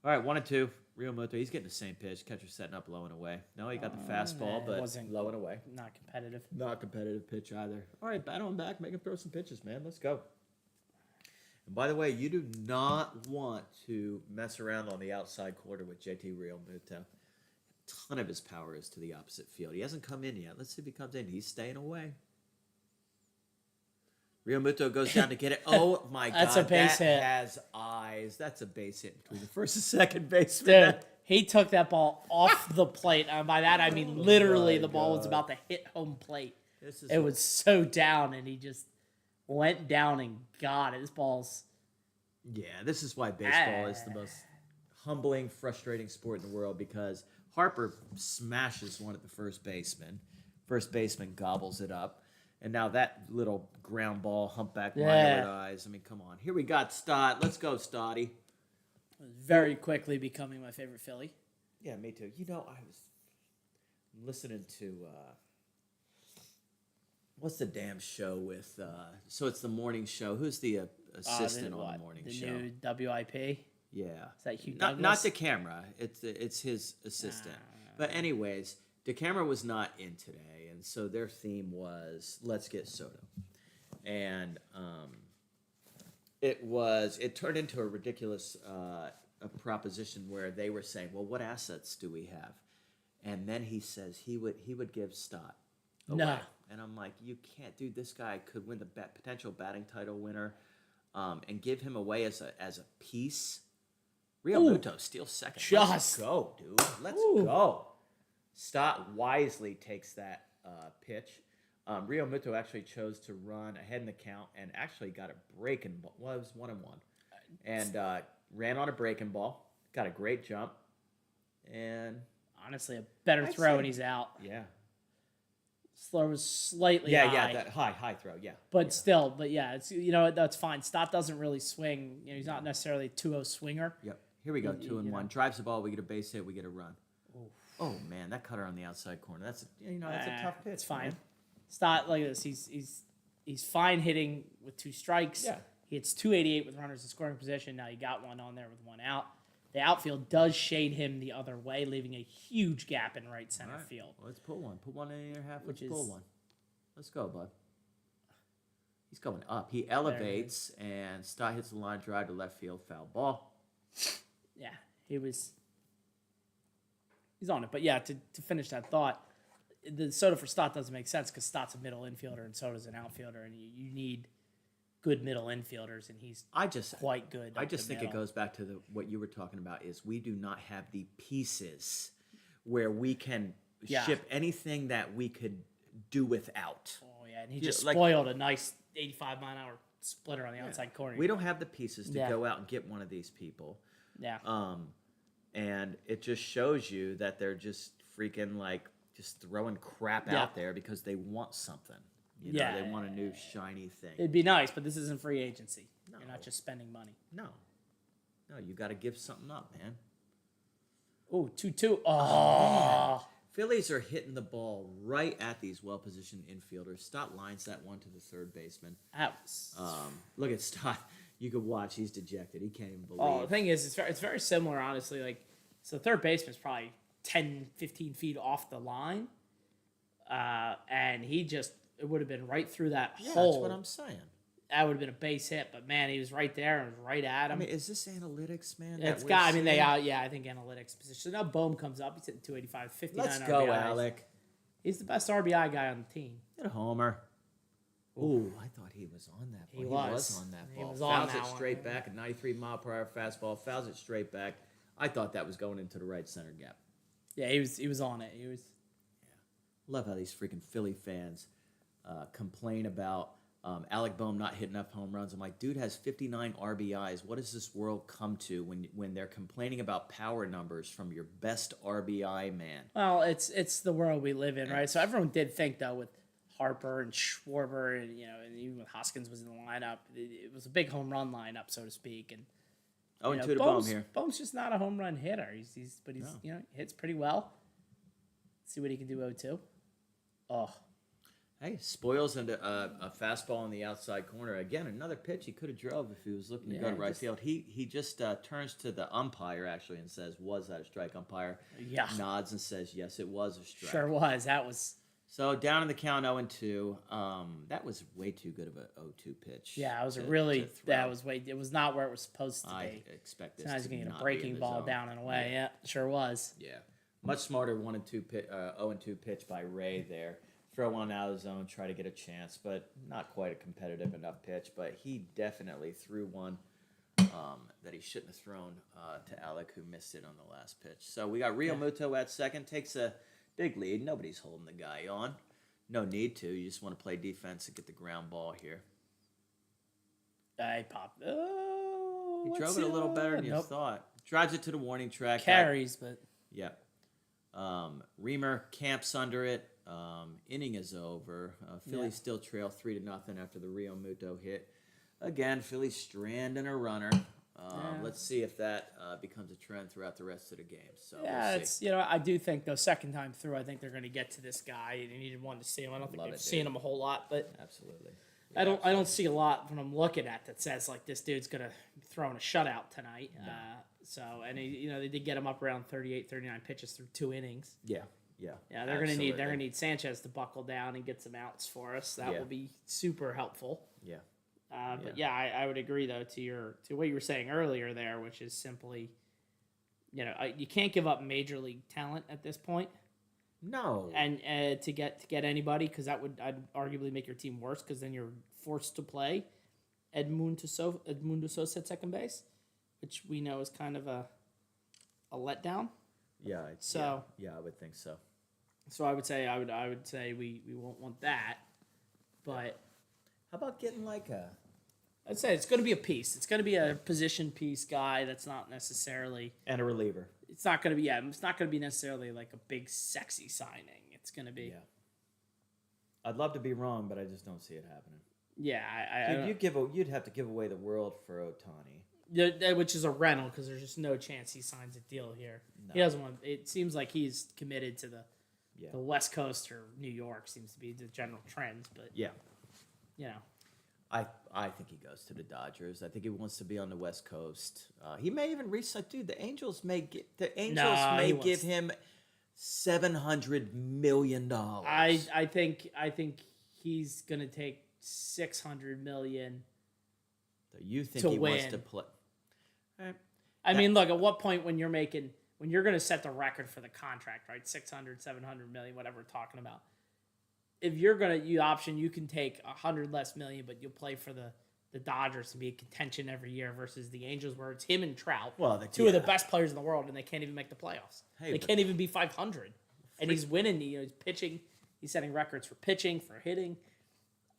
All right, 1-2. Real Muto. He's getting the same pitch. Catcher setting up low and away. No, he got the fastball, it but wasn't- low and away. not competitive. Not competitive pitch either. All right, bat on back. Make him throw some pitches, man. Let's go. And by the way, you do not want to mess around on the outside corner with JT Real Muto. A ton of his power is to the opposite field. He hasn't come in yet. Let's see if he comes in. He's staying away. Real Muto goes down to get it. Oh my That's God! a base that hit. has eyes. That's a base hit between the first and second baseman. Dude, he took that ball off the plate. And by that, I mean literally my the ball was God. about to hit home plate. This is It was so down, and he just went down and got it. This ball's This is why baseball is the most humbling, frustrating sport in the world, because Harper smashes one at the first baseman. First baseman gobbles it up. And now that little ground ball, humpback, Yeah. minor eyes. I mean, come on. Here we got Stott. Let's go, Stotty. very quickly becoming my favorite Philly. Yeah, me too. You know, I was listening to what's the damn show with? So it's the morning show. Who's the assistant on the morning the show? new WIP. Yeah. Is that Hugh Not Douglas? the camera. It's his assistant. But anyways, DeCamera was not in today, and so their theme was "Let's Get Soto," and it turned into a ridiculous a proposition where they were saying, "Well, what assets do we have?" And then he says he would give Stott away. No. And I'm like, you can't, dude. This guy could win the potential batting title winner, and give him away as a piece. Real Ooh. Muto steals second. Let's Just. go, dude. Let's Ooh. go. Stott wisely takes that pitch. Real Muto actually chose to run ahead in the count and actually got a breaking ball. Well, it was 1-1. And ran on a breaking ball. Got a great jump. And Honestly, a better I'd throw say- and he's out. yeah. Slow was slightly Yeah, high. that high throw, yeah. But yeah. still, it's that's fine. Stott doesn't really swing. He's not necessarily a 2-0 swinger. Yep. Here we go, You 2-1. know. Drives the ball, we get a base hit, we get a run. Oh man, that cutter on the outside corner. That's a tough pitch. It's fine. man. Stott like this. He's fine hitting with 2 strikes. Yeah. He hits 288 with runners in scoring position. Now you got one on there with 1 out. The outfield does shade him the other way, leaving a huge gap in right center All right. field. Well, let's pull one. Put one in your half. Which Let's pull is- one. Let's go, bud. He's going up. He elevates, and Stott hits the line drive to left field, foul ball. Yeah, he's on it. But yeah, to finish that thought, the Soto for Stott doesn't make sense because Stott's a middle infielder and Soto's an outfielder, and you need good middle infielders, and he's I just quite good. I up just the think it middle. goes back to what you were talking about is we do not have the pieces where we can Yeah. ship anything that we could do without. Oh yeah, and he Yeah, just like- spoiled a nice 85-mile-an-hour splitter on the outside corner. We don't have the pieces to Yeah. go out and get one of these people. Yeah, And it just shows you that they're just freaking like just throwing crap Yeah. out there because they want something. You know, Yeah. they want a new shiny thing. it'd be nice, but this isn't free agency. No. You're not just spending money. No. No, you got to give something up, man. Oh, 2-2. Oh. Phillies are hitting the ball right at these well-positioned infielders. Stott lines that one to the third baseman. That was... Look at Stott. You could watch. He's dejected. He can't even believe. Oh, the thing is, it's very similar, honestly. Like, so the third baseman's probably 10, 15 feet off the line. And it would have been right through that hole. That's what I'm saying. That would have been a base hit, but man, he was right there and was right at him. I mean, is this analytics, man? It's that got. we're I mean, seeing? I think analytics position. So now Bohm comes up. He's hitting 285, 59 Let's go, RBIs. Alec. He's the best RBI guy on the team. Hit a homer. Ooh, I thought he was on that ball. He was on that He ball. was on Fouls that it one, straight yeah. back, a 93-mile-per-hour fastball. Fouls it straight back. I thought that was going into the right center gap. Yeah, he was on it. He was. Love how these freaking Philly fans complain about Alec Boehm not hitting enough home runs. I'm like, dude has 59 RBIs. What does this world come to when they're complaining about power numbers from your best RBI man? Well, it's the world we live in, right? So everyone did think though with Harper and Schwarber and and even with Hoskins was in the lineup, it was a big home run lineup, so to speak. And Oh, and 2 to Boehm Bohm's, here. Bohm's just not a home run hitter. He's hits pretty well. See what he can do 0-2. Oh. Hey, spoils into a fastball on the outside corner. Again, another pitch he could have drove if he was looking to go to right field. He just turns to the umpire, actually, and says, was that a strike? Umpire nods and says, yes, it was a strike. Sure was. That was... So down in the count 0-2. That was way too good of a 0-2 pitch. Yeah, it was it was not where it was supposed to be. I expect this Sometimes to you can get not a breaking be in the ball zone. down and away. Yeah, sure was. Yeah. Much smarter 0-2 pitch by Ray there. Throw one out of the zone, try to get a chance, but not quite a competitive enough pitch. But he definitely threw one that he shouldn't have thrown to Alec, who missed it on the last pitch. So we got Real Muto at second, takes a big lead. Nobody's holding the guy on. No need to. You just want to play defense and get the ground ball here. I popped. Oh, He drove it a little better than you thought. Drives it to the warning track. Carries, but... Yep. Reamer camps under it. Inning is over. Phillies still trail 3-0 after the Rio Muto hit. Again, Phillies stranding a runner. Let's see if that becomes a trend throughout the rest of the game. So we'll see. I do think though second time through, I think they're going to get to this guy. And you needed one to see him. I don't think they've seen him a whole lot, but Absolutely. I don't see a lot when I'm looking at that says like this dude's going to throw in a shutout tonight. They did get him up around 38, 39 pitches through 2 innings. Yeah. Yeah, they're going to need Sanchez to buckle down and get some outs for us. That will be super helpful. Yeah. I would agree though to what you were saying earlier there, which is simply, you can't give up major league talent at this point. No. And to get anybody, because I'd arguably make your team worse, because then you're forced to play Edmundo Sosa at second base, which we know is kind of a letdown. Yeah. I would think so. So I would say we won't want that, but How about getting I'd say it's going to be a piece. It's going to be a position piece guy that's not necessarily and a reliever? It's not going to be it's not going to be necessarily like a big sexy signing. It's going to be I'd love to be wrong, but I just don't see it happening. Yeah, You'd have to give away the world for Ohtani. Which is a rental because there's just no chance he signs a deal here. No. He doesn't want. It seems like he's committed to the West Coast or New York seems to be the general trend. But I think he goes to the Dodgers. I think he wants to be on the West Coast. He may even resign. Dude, the Angels may give him $700 million. I think he's gonna take $600 million. So you think to he win. wants to play? I mean, look, at what point when you're going to set the record for the contract, right? 600, 700 million, whatever we're talking about. If you're going to, you can take 100 less million, but you'll play for the Dodgers to be in contention every year versus the Angels where it's him and Trout, two of the best players in the world, and they can't even make the playoffs. They can't even be 500. And he's winning, he's pitching, he's setting records for pitching, for hitting.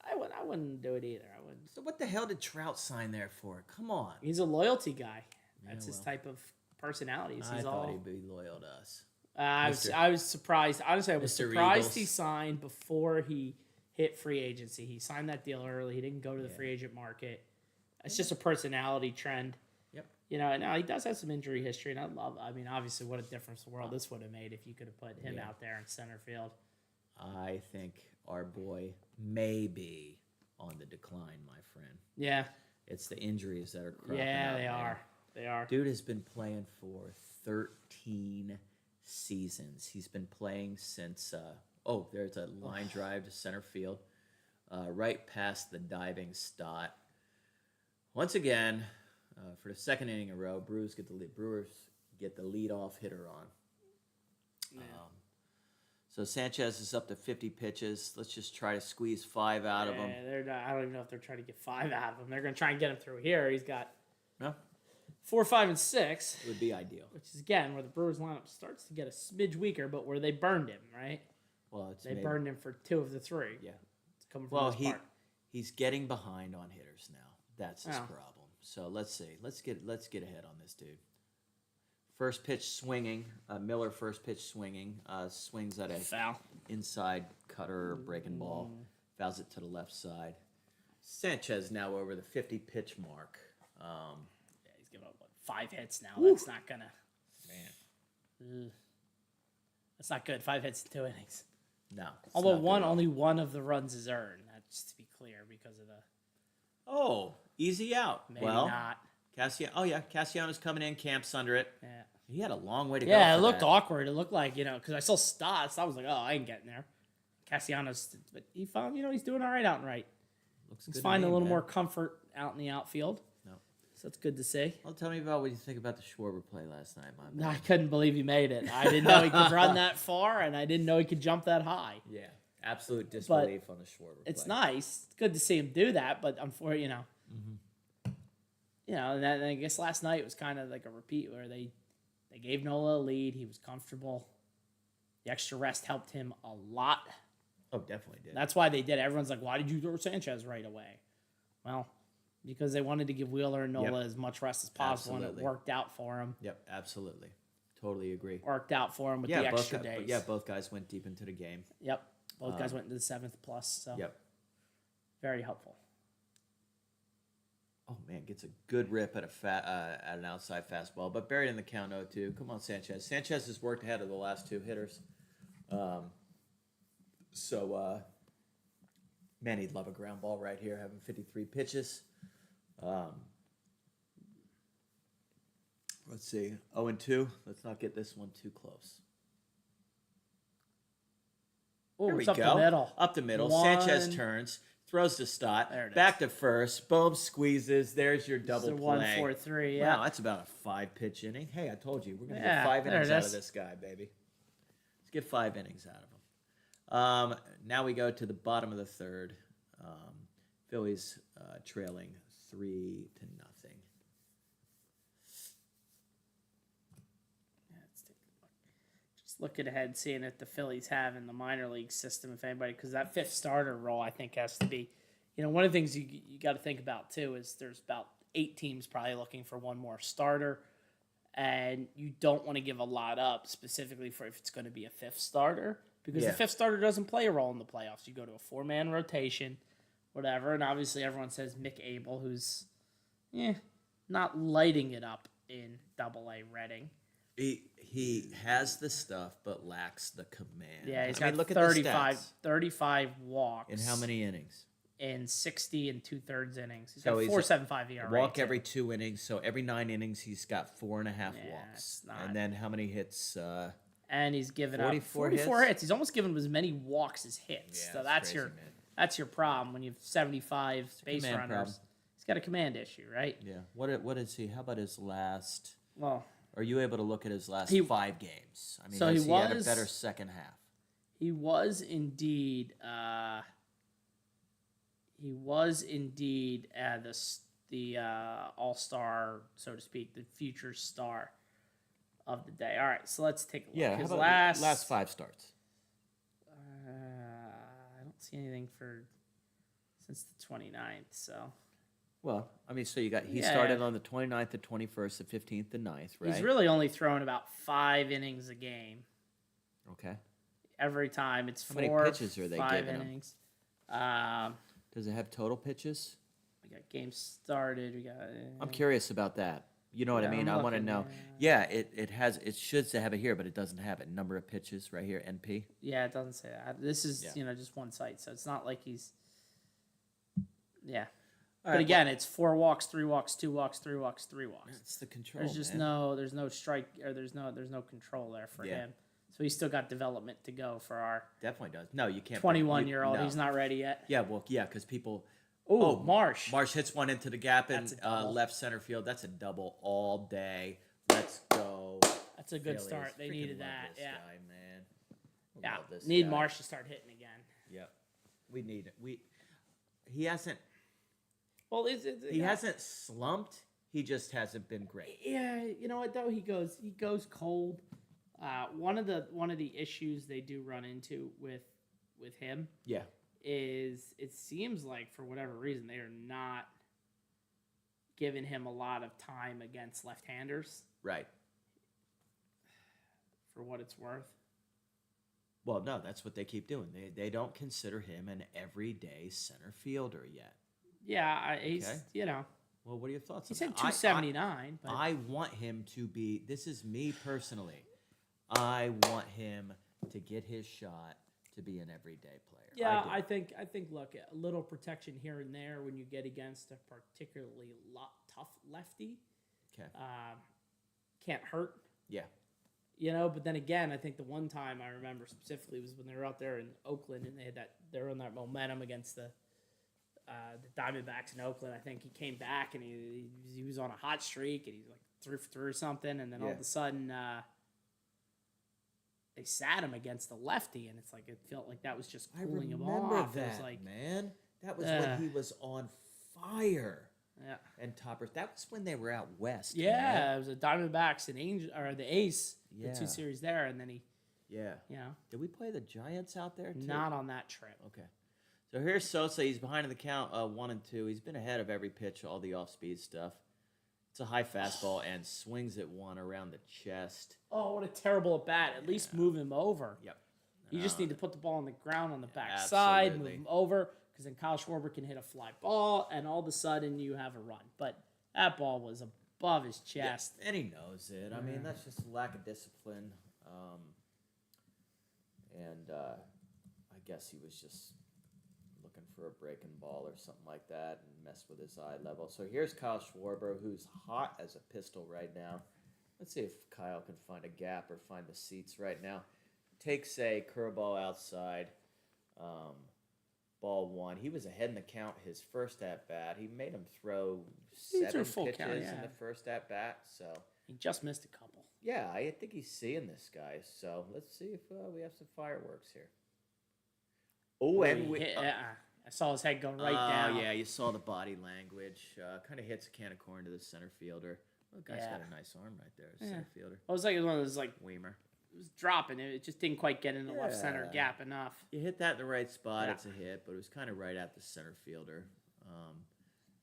I wouldn't do it either. I wouldn't. So what the hell did Trout sign there for? Come on. He's a loyalty guy. That's his type of personality. I thought he'd be loyal to us. I was surprised. Honestly, I was Mr. surprised Eagles. he signed before he hit free agency. He signed that deal early. He didn't go to the free agent market. It's just a personality trend. Yep. You know, now he does have some injury history, and I mean, obviously, what a difference the world this would have made if you could have put him out there in center field. I think our boy may be on the decline, my friend. Yeah. It's the injuries that are cropping Yeah, up, they man. are. They are. Dude has been playing for 13 seasons. He's been playing since, there's a line drive to center field, right past the diving stot. Once again, for the second inning in a row, Brewers get the leadoff hitter on. Yeah. So Sanchez is up to 50 pitches. Let's just try to squeeze 5 out of him. They're not, I don't even know if they're trying to get 5 out of him. They're going to try and get him through here. He's got No, 4, 5, and 6, it would be ideal. which is, again, where the Brewers lineup starts to get a smidge weaker, but where they burned him, right? Well, They burned him for 2 of the 3. Yeah. It's coming from Well, this part. he's getting behind on hitters now. That's his Oh. problem. So let's see. Let's get ahead on this dude. First pitch swinging. Miller first pitch swinging. Swings at a Foul. inside cutter breaking ball. Fouls it to the left side. Sanchez now over the 50 pitch mark. Yeah, he's giving up, 5 hits now. Woo. That's not going to... Man. That's not good. 5 hits in 2 innings. No. it's Although not good at all. only one of the runs is earned. That's just to be clear because of the... Oh, easy out. Maybe well, not. Cassiano's coming in, camps under it. Yeah. He had a long way to go. Yeah, it for looked that. awkward. It looked like, because I saw Stott. I was like, oh, I ain't getting there. Cassiano's, but he found, he's doing all right out and right. Looks He's good to finding me, a little man. more comfort out in the outfield. No. So that's good to see. Well, tell me about what you think about the Schwarber play last night, my man. I couldn't believe he made it. I didn't know he could run that far, and I didn't know he could jump that high. Yeah, absolute disbelief on the Schwarber It's play. nice. It's good to see him do that, but unfortunately, and then I guess last night was kind of like a repeat where they gave Nola a lead. He was comfortable. The extra rest helped him a lot. Oh, definitely did. That's why they did. Everyone's like, why did you throw Sanchez right away? Well, because they wanted to give Wheeler and Nola as much rest as possible, and Absolutely. it worked out for him. Yep, absolutely. Totally agree. Worked out for him with the extra days. Both guys went deep into the game. Yep. Both guys went into the 7th plus, so Yep. very helpful. Oh man, gets a good rip at at an outside fastball, but buried in the count 0-2. Come on, Sanchez. Sanchez has worked ahead of the last 2 hitters. Man, he'd love a ground ball right here, having 53 pitches. Let's see, 0-2. Let's not get this one too close. Oh, There we it's up go. the middle. Up the middle. One. Sanchez turns, throws to Stott, There it back to first. Boom, squeezes. There's your double It's a play. 1-4-3. Yeah. Wow, that's about a 5-pitch inning. Hey, I told you, we're going to Yeah, get 5 there innings it out is. of this guy, baby. Let's get 5 innings out of him. Now we go to the bottom of the 3rd. Phillies trailing 3-0. Let's take a look. Just looking ahead, seeing if the Phillies have in the minor league system, if anybody, because that 5th starter role, I think, has to be, one of the things you got to think about, too, is there's about 8 teams probably looking for one more starter, and you don't want to give a lot up specifically for if it's going to be a 5th starter, because Yeah. the 5th starter doesn't play a role in the playoffs. You go to a 4-man rotation, whatever, and obviously everyone says Mick Abel, who's not lighting it up in Double-A Reading. He has the stuff, but lacks the command. Yeah, he's I mean, got look 35, at the stats. 35 walks. In how many innings? In 60 and 2/3 innings. He's So got he's 4.75 ERA. Walk too. every 2 innings, so every 9 innings he's got 4.5 Yeah, walks. it's not- And then how many hits? And he's given 44 up 44 hits? hits. He's almost given him as many walks as hits. Yeah, so that's that's crazy, man. that's your problem when you have 75 base command runners. problem. He's got a command issue, right? Yeah. What is he? How about his last? Well, Are you able to look at his last He- 5 games? I mean, so has he he had a was- better second half? he was indeed the all-star, so to speak, the future star of the day. All right, so let's take a look. Yeah. How His about last 5 starts? I don't see anything for since the 29th, so Well, I mean, so he Yeah. started on the 29th, the 21st, the 15th, the 9th, right? he's really only throwing about 5 innings a game. Okay. Every time it's How many 4, pitches are they 5 giving him? innings. Does it have total pitches? We got games started. We got. I'm curious about that. You know what I Yeah, mean? I'm I want to looking, know. Yeah, it should have it here, but it doesn't have it. Number of pitches right here, NP. Yeah, it doesn't say that. This is Yeah. just one site, so it's not like he's. Yeah, All but right, again, it's 4 walks, 3 walks, 2 walks, 3 walks, 3 walks. it's the control. There's just man. there's no strike or there's no control there for Yeah. him. So he's still got development to go for our Definitely does. No, you can't. 21-year-old. No. He's not ready yet. Yeah, well, yeah, because people. Oh, Marsh. Marsh hits one into the gap in That's a double. left center field. That's a double all day. Let's go. That's a good Phillies. start. They Freaking needed love that. this Yeah. guy, man. Yeah. Love this Need guy. Marsh to start hitting again. Yep. We need it. He hasn't Well, he hasn't slumped. He just hasn't been great. Yeah, you know what though? He goes cold. One of the issues they do run into with him Yeah. is it seems like for whatever reason they are not giving him a lot of time against left-handers Right. for what it's worth. Well, no, that's what they keep doing. They don't consider him an everyday center fielder yet. Yeah, he's Okay. Well, what are your thoughts? he on said that? 279, but I want him to be. This is me personally. I want him to get his shot to be an everyday player. yeah, do. I think look, a little protection here and there when you get against a particularly tough lefty Okay. can't hurt. Yeah. But then again, I think the one time I remember specifically was when they were out there in Oakland and they were on that momentum against the Diamondbacks in Oakland. I think he came back and he was on a hot streak and he's like 3 for 3 or something, and then all of a sudden they sat him against the lefty, and it's like it felt like that was just cooling him off. That, It was like, man. That was when he was on fire. yeah, And toppers. That was when they were out west. yeah, man. it was the Diamondbacks and the Ace, Yeah. the 2 series there, and then he, Yeah. Did we play the Giants out there too? not on that trip. Okay. So here's Sosa. He's behind in the count 1-2. He's been ahead of every pitch, all the off-speed stuff. It's a high fastball and swings at one around the chest. Oh, what a terrible at bat! At least move him over. Yep. You just need to put the ball on the ground on the back side, move him over, because then Kyle Schwarber can hit a fly ball, and all of a sudden you have a run. But that ball was above his chest. Yeah, and he knows it. I mean, that's just lack of discipline. I guess he was just looking for a breaking ball or something like that and messed with his eye level. So here's Kyle Schwarber, who's hot as a pistol right now. Let's see if Kyle can find a gap or find the seats right now. Takes a curveball outside. Ball 1. He was ahead in the count his first at-bat. He made him throw He 7 threw full pitches count, in yeah. the first at-bat. So, He just missed a couple. yeah, I think he's seeing this guy. So, let's see if we have some fireworks here. Oh, and we... I saw his head go right down. Oh, yeah, you saw the body language. Kind of hits a can of corn to the center fielder. Well, the guy's got a nice arm right there, center fielder. I was like, it was one of those, like, Weimer. it was dropping. It just didn't quite get in the left center Yeah. gap enough. You hit that in the right spot, Yeah. it's a hit, but it was kind of right at the center fielder.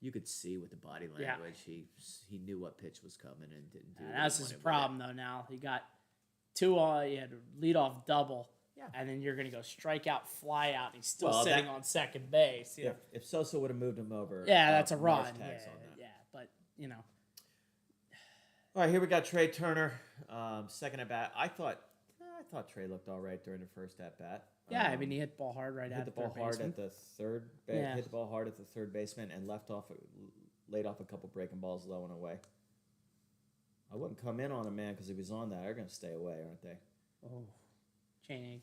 You could see with the body Yeah. language, he knew what pitch was coming and didn't do it. That's his problem, though, now. He got 2 he had a leadoff double. Yeah. And then you're going to go strike out, fly out, and he's still Well, sitting on second base. You know? If Sosa would have moved him over, Yeah, that's a Marsh run. tags Yeah, on that. yeah, but, you know. All right, here we got Trey Turner, second at bat. I thought Trey looked all right during the first at bat. Yeah, I mean, he hit the ball hard right hit at the the ball third hard baseman. at the third. Yeah. Hit the ball hard at the third baseman and laid off a couple breaking balls low and away. I wouldn't come in on him, man, because he was on that. They're going to stay away, aren't they? Oh, Channing.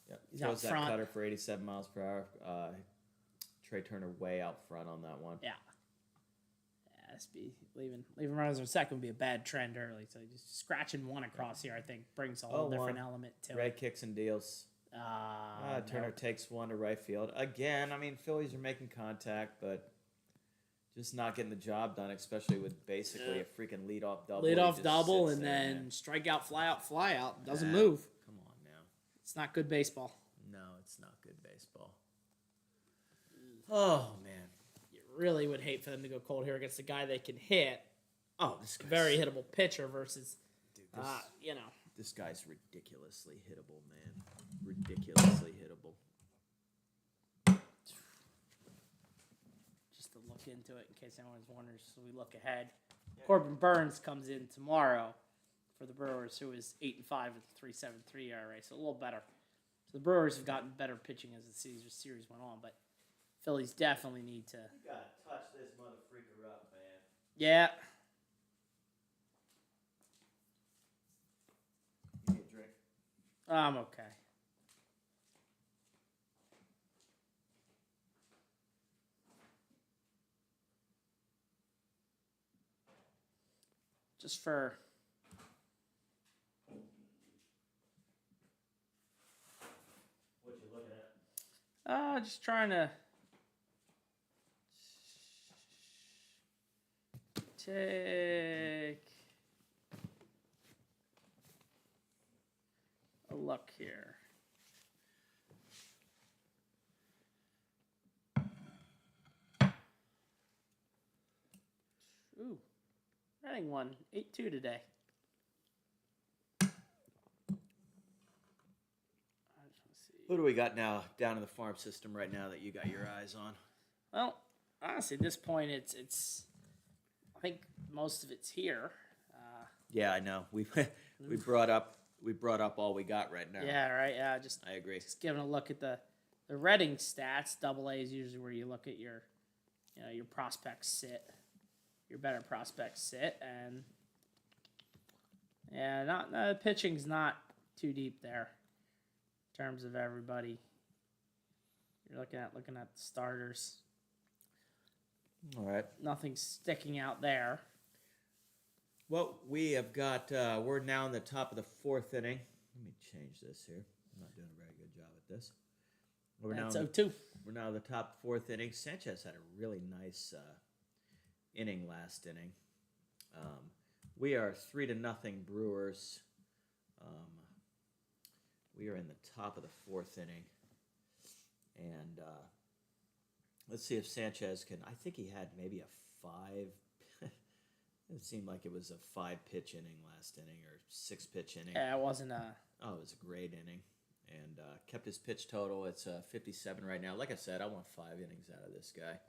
Yep. He's Throws out that front. cutter for 87 miles per hour. Trey Turner way out front on that one. Yeah. Leaving runners on second would be a bad trend early. So just scratching one across here, I think, brings a whole different element to Ray it. kicks and deals. Turner Nope. takes one to right field. Again, I mean, Phillies are making contact, but just not getting the job done, especially with basically a freaking leadoff double. He Leadoff just double sits and there, then man. strike out, fly out. Doesn't Nah, move. Come on now. It's not good baseball. No, it's not good baseball. Oh, man. You really would hate for them to go cold here against a guy they can hit. Oh, this guy's Very hittable pitcher versus, Dude, this guy's ridiculously hittable, man. Ridiculously hittable. just to look into it in case anyone's wondering. So we look ahead. Corbin Burns comes in tomorrow for the Brewers, who is 8-5 with a 3.73 ERA, so a little better. So the Brewers have gotten better pitching as the series went on, but Phillies definitely need to. You gotta touch this mother freaker up, man. Yeah. You need a drink? I'm okay. Just for What you looking at? just trying to take a look here. Ooh, Reading won 8-2 today. Who do we got now down in the farm system right now that you got your eyes on? Well, honestly, at this point, it's. I think most of it's here. Yeah, I know. We brought up all we got right now. Yeah, right. Yeah, I agree. just giving a look at the Reading stats. Double A is usually where you look at your prospects sit, your better prospects sit, and the pitching's not too deep there in terms of everybody. You're looking at the starters. All right. Nothing's sticking out there. Well, we have got. We're now in the top of the fourth inning. Let me change this here. I'm not doing a very good job at this. That's 0-2. We're now in the top fourth inning. Sanchez had a really nice inning last inning. We are 3-0 Brewers. We are in the top of the fourth inning, and let's see if Sanchez can. I think he had maybe a 5. It seemed like it was a 5-pitch inning last inning or 6-pitch inning. Yeah, it wasn't a. Oh, it was a great inning, and kept his pitch total. It's 57 right now. Like I said, I want 5 innings out of this guy.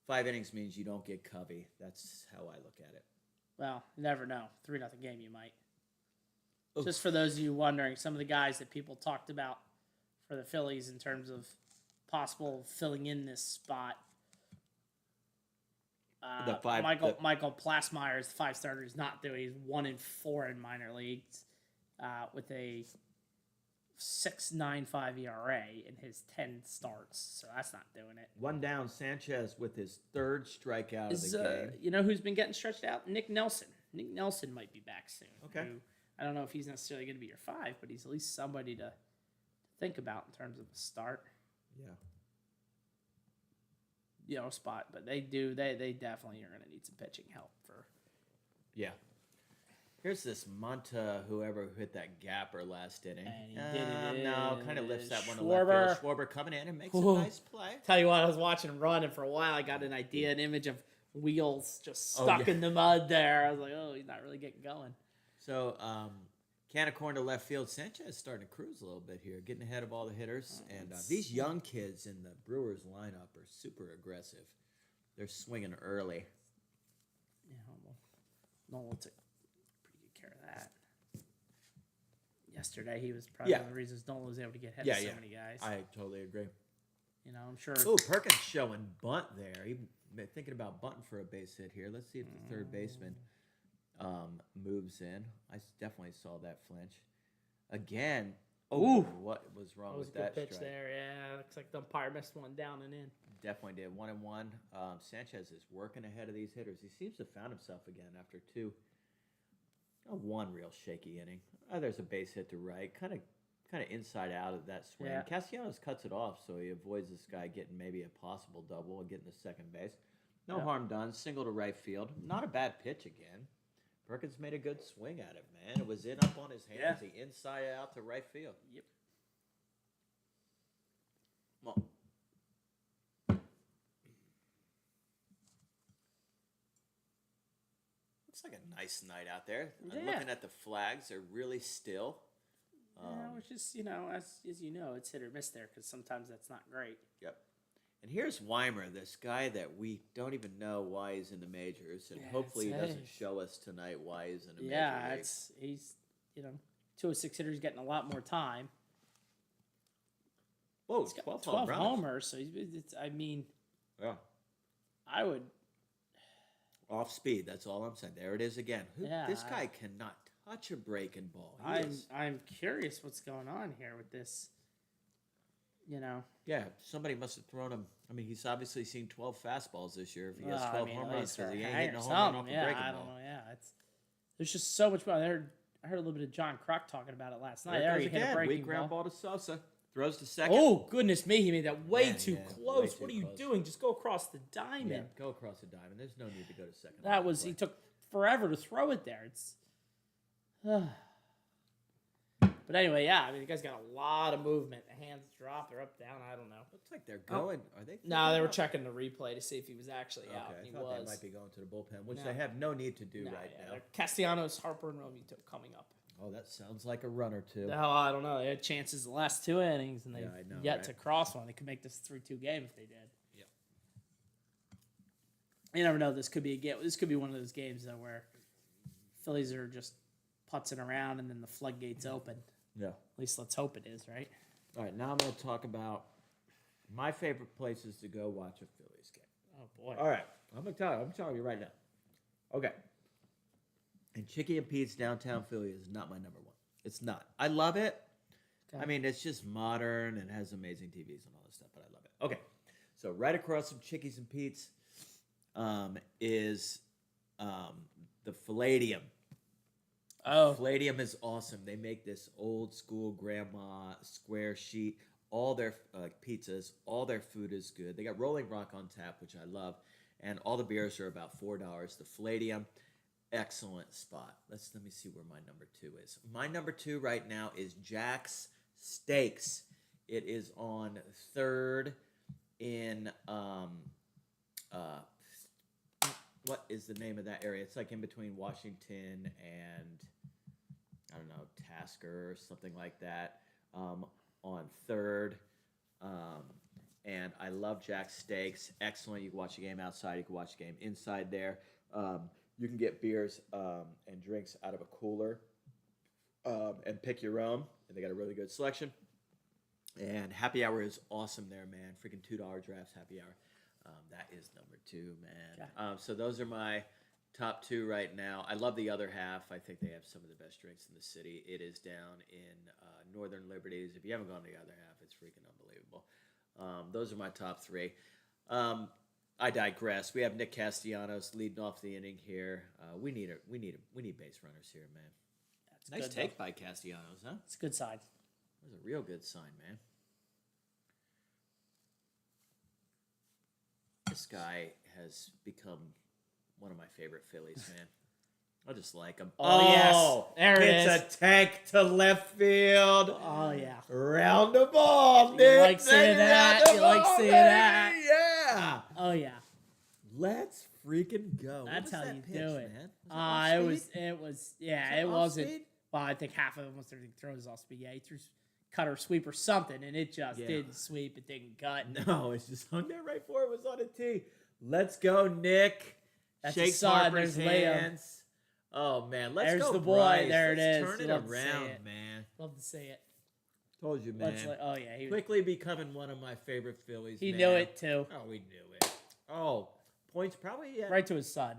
5 innings means you don't get Covey. That's how I look at it. Well, you never know. 3-0 game, you might. Oof. Just for those of you wondering, some of the guys that people talked about for the Phillies in terms of possible filling in this spot. Michael Plasmeyer's 5 starter is not doing. He's 1-4 in minor leagues with a 6.95 ERA in his 10 starts. So that's not doing it. One down, Sanchez with his 3rd strikeout of the game. You know who's been getting stretched out? Nick Nelson. Nick Nelson might be back soon. Okay. I don't know if he's necessarily going to be your 5, but he's at least somebody to think about in terms of a start. Yeah. Spot, but they definitely are going to need some pitching help for. Yeah. Here's this Monta, whoever hit that gapper last inning. And he did it. No, kind of lifts that one to Schwarber. left field. Schwarber coming in and makes a nice play. Tell you what, I was watching him run, and for a while I got an image of wheels just stuck in the mud there. I was like, oh, he's not really getting going. So, can of corn to left field. Sanchez starting to cruise a little bit here, getting ahead of all the hitters. And these young kids in the Brewers lineup are super aggressive. They're swinging early. Yeah, well, Nolan took pretty good care of that. Yesterday, he was probably one of the reasons Nolan was able to get ahead of so many guys. I totally agree. I'm sure. Oh, Perkins showing bunt there. He been thinking about bunting for a base hit here. Let's see if the third baseman moves in. I definitely saw that flinch. Again. Oh, what was wrong with that good pitch strike? there. Yeah, looks like the umpire missed one down and in. Definitely did. 1-1. Sanchez is working ahead of these hitters. He seems to have found himself again after one real shaky inning. There's a base hit to right, kind of inside out of that swing. Yeah. Castellanos cuts it off, so he avoids this guy getting maybe a possible double and getting to second base. No harm done. Single to right field. Not a bad pitch again. Perkins made a good swing at it, man. It was in up on his hands. Yeah. The inside out to right field. Yep. Well, looks like a nice night out there. I'm looking at the flags. They're really still. Which is, as you know, it's hit or miss there because sometimes that's not great. Yep. And here's Weimer, this guy that we don't even know why he's in the majors, and Yeah, hopefully he it's doesn't show us tonight why he's in the major Yeah, league. he's 206 hitters getting a lot more time. Whoa, He's got 12 12 home runs. homers, so I mean, Yeah. I would. Off speed, that's all I'm saying. There it is again. Yeah, This guy cannot touch a breaking ball. I'm curious what's going on here with this. Yeah, somebody must have thrown him. I mean, he's obviously seen 12 fastballs this year. If he has Well, 12 at home least runs, for because he ain't hang hitting or a home run off something. a Yeah, breaking I ball. don't know. Yeah, there's just so much. I heard a little bit of John Kruk talking about it last night. There He it goes hit a again. breaking Weak ground ball. ball to Sosa. Throws to second. Oh goodness me! He made that way Yeah, too yeah, close. way too What are you close. doing? Just go across the diamond. Yeah, go across the diamond. There's no need to go to second. That was he took forever to throw it there. It's. But anyway, yeah. I mean, the guy's got a lot of movement. The hands drop. They're up, down. I don't know. Looks like they're going. Are they? No, they were out? checking the replay to see if he was actually Okay, out. I He thought was. they might be going to the bullpen, which No. they have no need to do No, right yeah, now. they're Castellanos, Harper, and Romito coming up. Oh, that sounds like a run or two. Hell, I don't know. They had chances the last 2 innings, and they've Yeah, I know, yet right? to cross one. They could make this a 3-2 game if they did. Yep. You never know. This could be a game. This could be one of those games though where Phillies are just putzing around, and then the floodgates open. Yeah. At least let's hope it is, right? All right, now I'm going to talk about my favorite places to go watch a Phillies game. Oh boy. All right, I'm telling you right now. Okay. And Chicky and Pete's downtown Philly is not my number one. It's not. I love it. Okay. I mean, it's just modern and has amazing TVs and all this stuff, but I love it. Okay. So right across from Chickies and Pete's is the Palladium. Oh, Palladium is awesome. They make this old school grandma square sheet. All their pizzas, all their food is good. They got Rolling Rock on tap, which I love, and all the beers are about $4. The Palladium, excellent spot. Let me see where my number 2 is. My number 2 right now is Jack's Steaks. It is on 3rd in what is the name of that area? It's like in between Washington and I don't know, Tasker or something like that. On 3rd. And I love Jack's Steaks. Excellent. You can watch the game outside. You can watch the game inside there. You can get beers and drinks out of a cooler and pick your own. And they got a really good selection. And happy hour is awesome there, man. Freaking $2 drafts happy hour. That is number 2, man. Okay. So those are my top 2 right now. I love the other half. I think they have some of the best drinks in the city. It is down in Northern Liberties. If you haven't gone to the other half, it's freaking unbelievable. Those are my top 3. I digress. We have Nick Castellanos leading off the inning here. We need base runners here, man. that's Nice good, take though. by Castellanos, huh? It's a good side. That was a real good sign, man. This guy has become one of my favorite Phillies, man. I just like him. Oh, yes. There it It's a tank to left field. Oh yeah. Round the ball, You Nick. like seeing that? Round the You like ball, seeing baby. that? Yeah. Oh yeah. Let's freaking go. What That's was how that you pitch, do it. man? It was yeah. Was it It off wasn't. speed? Well, I think half of almost everything throws off speed. Yeah, he threw cutter sweep or something, and it just Yeah. didn't sweep. It didn't cut. No, it's just hung there right before it was on a tee. Let's go, Nick. That's Shakes his son. Harper's There's Liam. hands. Oh man, let's There's go, the boy. Bryce. There it Let's is. Turn You it love to see around, it. man. Love to see it. Told you, man. Oh yeah, he Quickly becoming one of my favorite Phillies. he man. knew it too. Oh, we knew it. Oh, points probably. Yeah. Right to his son.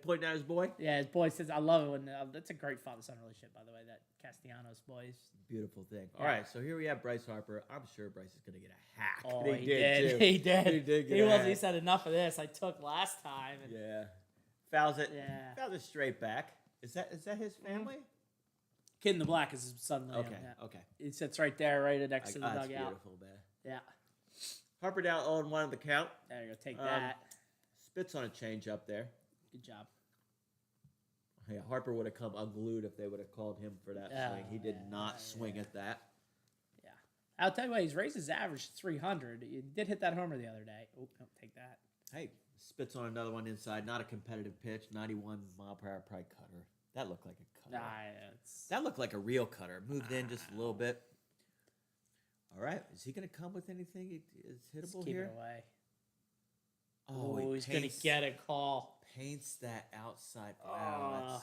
Pointing at his boy. Yeah, his boy says, "I love it when." That's a great father-son relationship, by the way. That Castellanos boys. Beautiful thing. Yeah. All right, so here we have Bryce Harper. I'm sure Bryce is going to get a hack. Oh, And he did. too. He did. He did get He a was. hack. He said enough of this. I took last time. And Yeah. Fouls it. Yeah. Fouls it straight back. Is that his family? Kid in the black is his son. Liam. Okay. Yeah. Okay. He sits right there, right next to the That's dugout. beautiful, man. Yeah. Harper down 0-1 on the count. There you go. Take Um, that. Spits on a change up there. Good job. Yeah, Harper would have come unglued if they would have called him for that Yeah, swing. He did yeah, not swing at that. Yeah. I'll tell you what. He's raised his average to 300. He did hit that homer the other day. Oh, don't take that. Hey, spits on another one inside. Not a competitive pitch. 91 mile per hour, probably cutter. That looked like a cutter. It's That looked like a real cutter. Moved in just a little bit. All right. Is he going to come with anything? Is just hittable keep here? it away. Oh, he's going to paints- get a call. Paints that outside. Wow,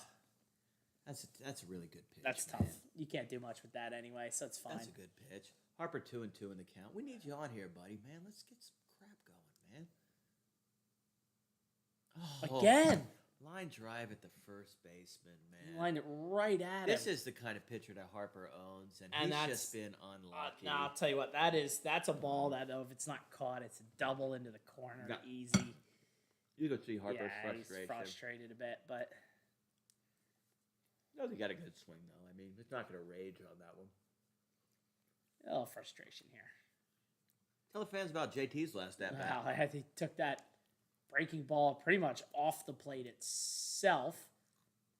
that's a really good pitch. That's man. tough. You can't do much with that anyway, so it's fine. That's a good pitch. Harper 2-2 in the count. We need you on here, buddy. Man, let's get some crap going, man. Oh, Again, line drive at the first baseman, man. line it right at This him. is the kind of pitcher that Harper owns, and And he's that's- just been unlucky. Nah, I'll tell you what, that's a ball that if it's not caught, it's a double into the corner, Yeah. easy. You can see Harper's Yeah, frustration. he's frustrated a bit, but No, he got a good swing though. I mean, he's not going to rage on that one. a little frustration here. Tell the fans about JT's last at bat. Wow, he took that breaking ball pretty much off the plate itself,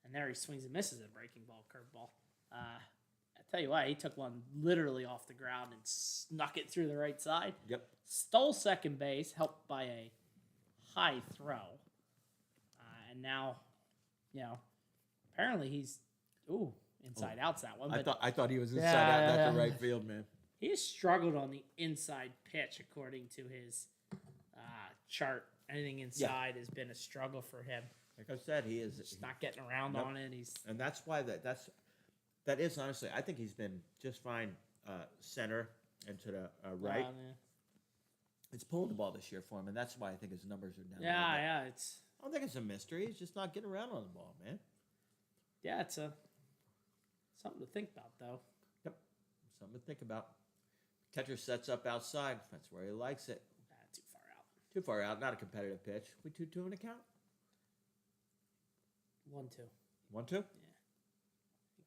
and there he swings and misses a breaking ball, curveball. I tell you what, he took one literally off the ground and snuck it through the right side. Yep. Stole second base, helped by a high throw, and now, apparently he's inside out's that one. But I thought he was inside out. That's the right field, man. he has struggled on the inside pitch, according to his chart. Anything inside has been a struggle for him. Like I said, he is. Just not getting around Nope. on it. And that's why that is honestly, I think he's been just fine center and to the right. It's pulling the ball this year for him, and that's why I think his numbers are down. a little bit. Yeah. It's I don't think it's a mystery. He's just not getting around on the ball, man. it's something to think about though. Yep. Something to think about. Catcher sets up outside. That's where he likes it. Too far out. Too far out. Not a competitive pitch. We 2-2 in the count. 1-2. 1-2. I think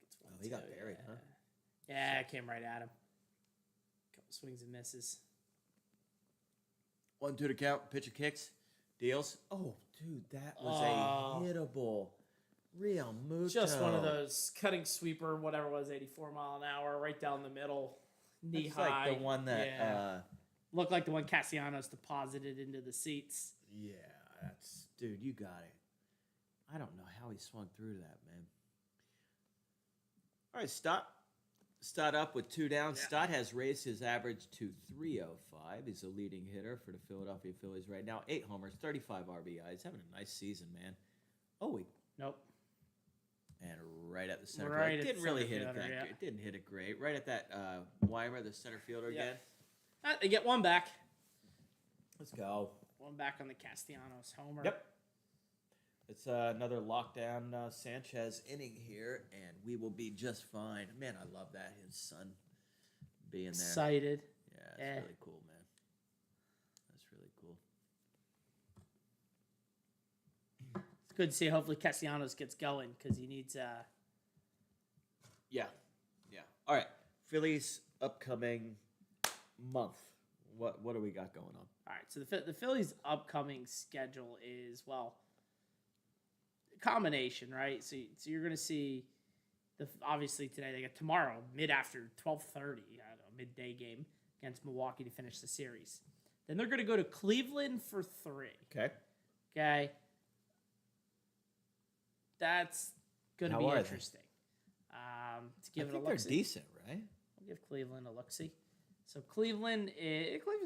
it's 1-2. Oh, he got buried, huh? Yeah, it came right at him. Couple swings and misses. 1-2 to count. Pitcher kicks. Deals. Oh, dude, that was Oh. a hittable. Real Muto. Just one of those cutting sweeper, whatever it was, 84 mile an hour, right down the middle, knee It's high. like the one that. Looked like the one Castellanos deposited into the seats. Yeah, that's dude. You got it. I don't know how he swung through that, man. All right, Stott up with 2 down. Yeah. Stott has raised his average to 305. He's a leading hitter for the Philadelphia Phillies right now. 8 homers, 35 RBIs. Having a nice season, man. Oh, he Nope. and right at the center Right field. at Didn't the really center hit it fielder, that yeah. good. Didn't hit it great. Right at that Weimer, the center fielder Yeah. again. They get one back. Let's go. One back on the Castellanos homer. Yep. It's another lockdown Sanchez inning here, and we will be just fine. Man, I love that. His son being there. Excited. Yeah, it's Yeah. really cool, man. That's really cool. It's good to see. Hopefully Castellanos gets going because he needs. Yeah. All right, Phillies upcoming month. What do we got going on? All right, so the Phillies' upcoming schedule is a combination, right? So you're going to see obviously today they got tomorrow mid after 12:30, midday game against Milwaukee to finish the series. Then they're going to go to Cleveland for 3. Okay. Okay, that's going to How be are they? interesting. To give I it a think look. they're decent, right? I'll give Cleveland a look-see. So Cleveland's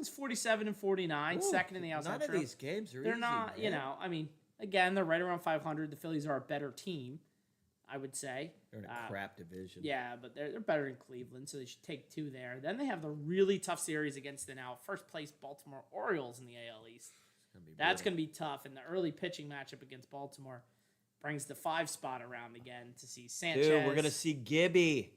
47-49, Ooh, second in the None outside. of these games are They're easy, not, man. I mean, again, they're right around 500. The Phillies are a better team, I would say. They're in a crap division. Yeah, but they're better than Cleveland, so they should take 2 there. Then they have the really tough series against the now first place Baltimore Orioles in the AL East. That's going to be tough, and the early pitching matchup against Baltimore brings the 5 spot around again to see Sanchez. Dude, we're gonna see Gibson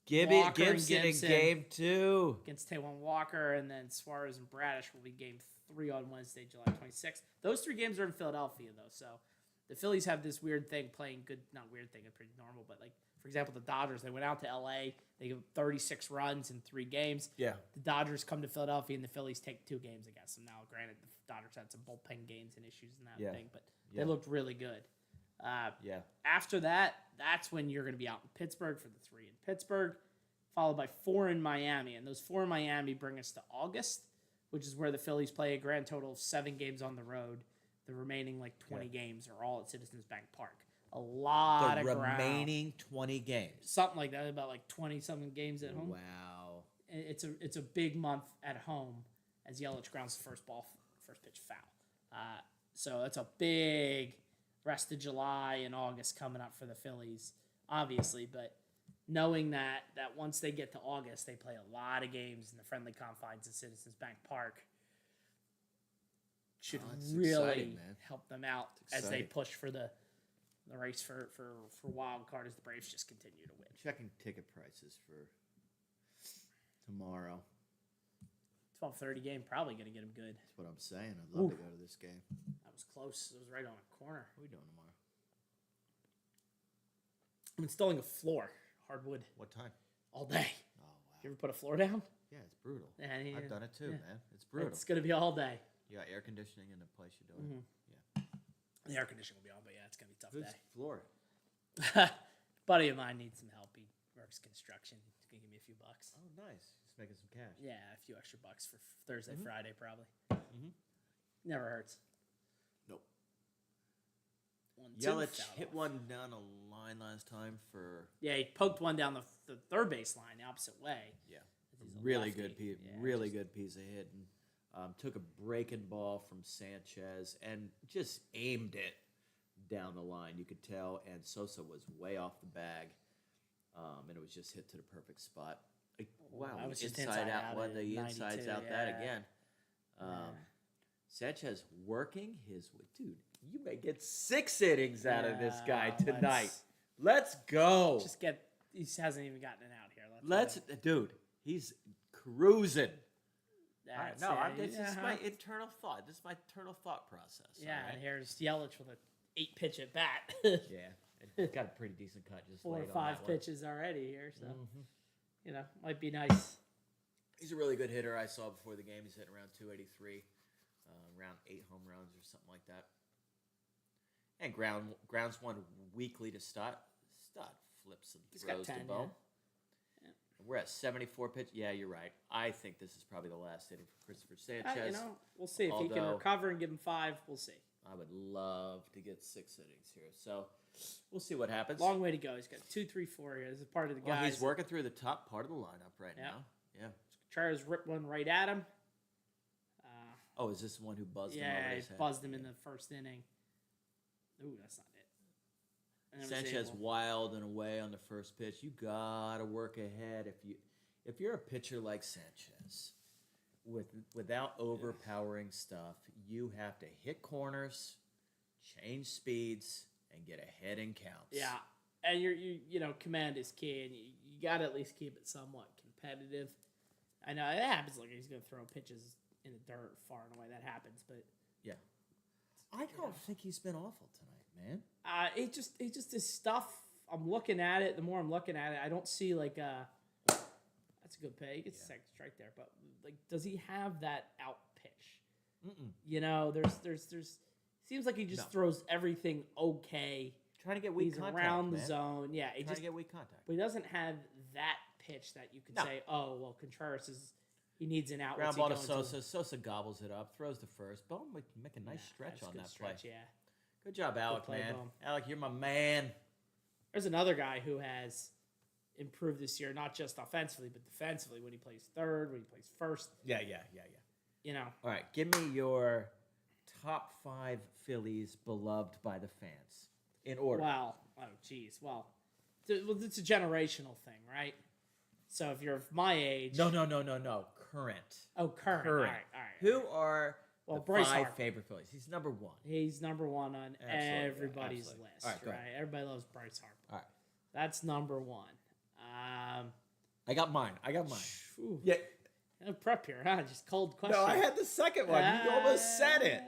Walker and Gibson in Gibson. game 2. Against Taijuan Walker, and then Suarez and Bradish will be game 3 on Wednesday, July 26th. Those 3 games are in Philadelphia, though, so the Phillies have this weird thing playing good, not weird thing, it's pretty normal, but like, for example, the Dodgers, they went out to LA, they give 36 runs in 3 games. Yeah. The Dodgers come to Philadelphia, and the Phillies take 2 games against them. Now, granted, the Dodgers had some bullpen gains and issues in that Yeah. thing, but Yeah. they looked really good. Yeah. After that, that's when you're going to be out in Pittsburgh for the 3 in Pittsburgh, followed by 4 in Miami. And those 4 in Miami bring us to August, which is where the Phillies play a grand total of 7 games on the road. The remaining 20 games are all at Citizens Bank Park. A lot The of ground. remaining 20 games. Something like that, about 20-something games at home. Wow. It's a big month at home as Yelich grounds the first pitch foul. So it's a big rest of July and August coming up for the Phillies, obviously. But knowing that once they get to August, they play a lot of games in the friendly confines of Citizens Bank Park, should it's really exciting, man. help them out It's as they exciting. push for the race for wild card as the Braves just continue to win. Checking ticket prices for tomorrow. 12:30 game, probably going to get them good. That's what I'm saying. I'd love to go to this game. That was close. It was right on a corner. What are we doing tomorrow? I'm installing a floor, hardwood, What time? all day. Oh, wow. You ever put a floor down? Yeah, it's brutal. Yeah, I've done it too, yeah. man. It's brutal. It's going to be all day. You got air conditioning in the place you're doing. The air conditioning will be on, but yeah, it's going to be a tough Who's day. floor? Buddy of mine needs some help. He works construction. He's going to give me a few bucks. Oh, nice. Just making some cash. Yeah, a few extra bucks for Thursday, Friday, probably. Mhm. Never hurts. Nope. 1-2, Yelich foul hit off. one down a line last time for Yeah, he poked one down the third base line the opposite way. yeah, He's a really lefty. good piece, Yeah, really just- good piece of hitting. Took a breaking ball from Sanchez and just aimed it down the line. You could tell, and Sosa was way off the bag, and it was just hit to the perfect spot. Like, wow, I was just inside inside out. out What at the insides 92, out that yeah. again. Yeah. Sanchez working his way. Dude, you may get 6 innings out of this guy Yeah, tonight. Let's go. Just get. He hasn't even gotten it out here. Let's, dude. He's cruising. That's No, it. this is Yeah, my internal thought. This is my internal thought process. Yeah, all right? and here's Yelich with a 8 pitch at bat. Yeah, and got a pretty decent cut. Just 4 or late on 5 that one. pitches already here, so Mhm. might be nice. He's a really good hitter. I saw before the game. He's hitting around 283, around 8 home runs or something like that. And grounds one weekly to Stott. Stott flips and He's got throws 10, to Bo. yeah. We're at 74 pitch. Yeah, you're right. I think this is probably the last inning for Christopher Sanchez. We'll see if he can Although- recover and give him 5. We'll see. I would love to get 6 innings here. So we'll see what happens. Long way to go. He's got 2, 3, 4 here. This is part of the Well, guys. he's working through the top part of the lineup right Yeah. now. Yeah. Contreras ripped one right at him. Oh, is this the one who buzzed him over Yeah, his he head? buzzed him in the first inning. Ooh, that's not it. And then was Sanchez able- wild and away on the first pitch. You gotta work ahead if you're a pitcher like Sanchez, without overpowering stuff. You have to hit corners, change speeds, and get ahead in counts. Yeah, and command is key, and you got to at least keep it somewhat competitive. I know it happens. Like he's going to throw pitches in the dirt far and away. That happens, but yeah. I don't think he's been awful tonight, man. it just is stuff. I'm looking at it. The more I'm looking at it, I don't see like that's a good pay. He gets a second strike there, but like, does he have that out pitch? There's seems like he just No. throws everything okay. Trying to get weak He's contact, around the man. zone. Yeah, he Trying just to get weak contact. but he doesn't have that pitch that you could No. say, oh well, Contreras he needs an out. Ground What's he ball to going Sosa. Sosa gobbles it up, throws to first. Bohm make a nice stretch That's a on good that stretch, play. Yeah. Good job, Alec, play, man. Bohm. Alec, you're my man. There's another guy who has improved this year, not just offensively but defensively. When he plays third, when he plays first, Yeah. All right, give me your top 5 Phillies beloved by the fans in order. Well, oh geez, well, it's a generational thing, right? So if you're of my age, No. Current. Oh, current. All right. Who are Well, the Bryce 5 Harper. favorite Phillies? He's number 1. He's number 1 on Absolutely, everybody's absolutely. list, All right, go right? ahead. Everybody loves Bryce Harper. All right. That's number 1. I got mine. Ooh, Yeah. no prep here, huh? Just cold question. No, I had the second one. You almost said it.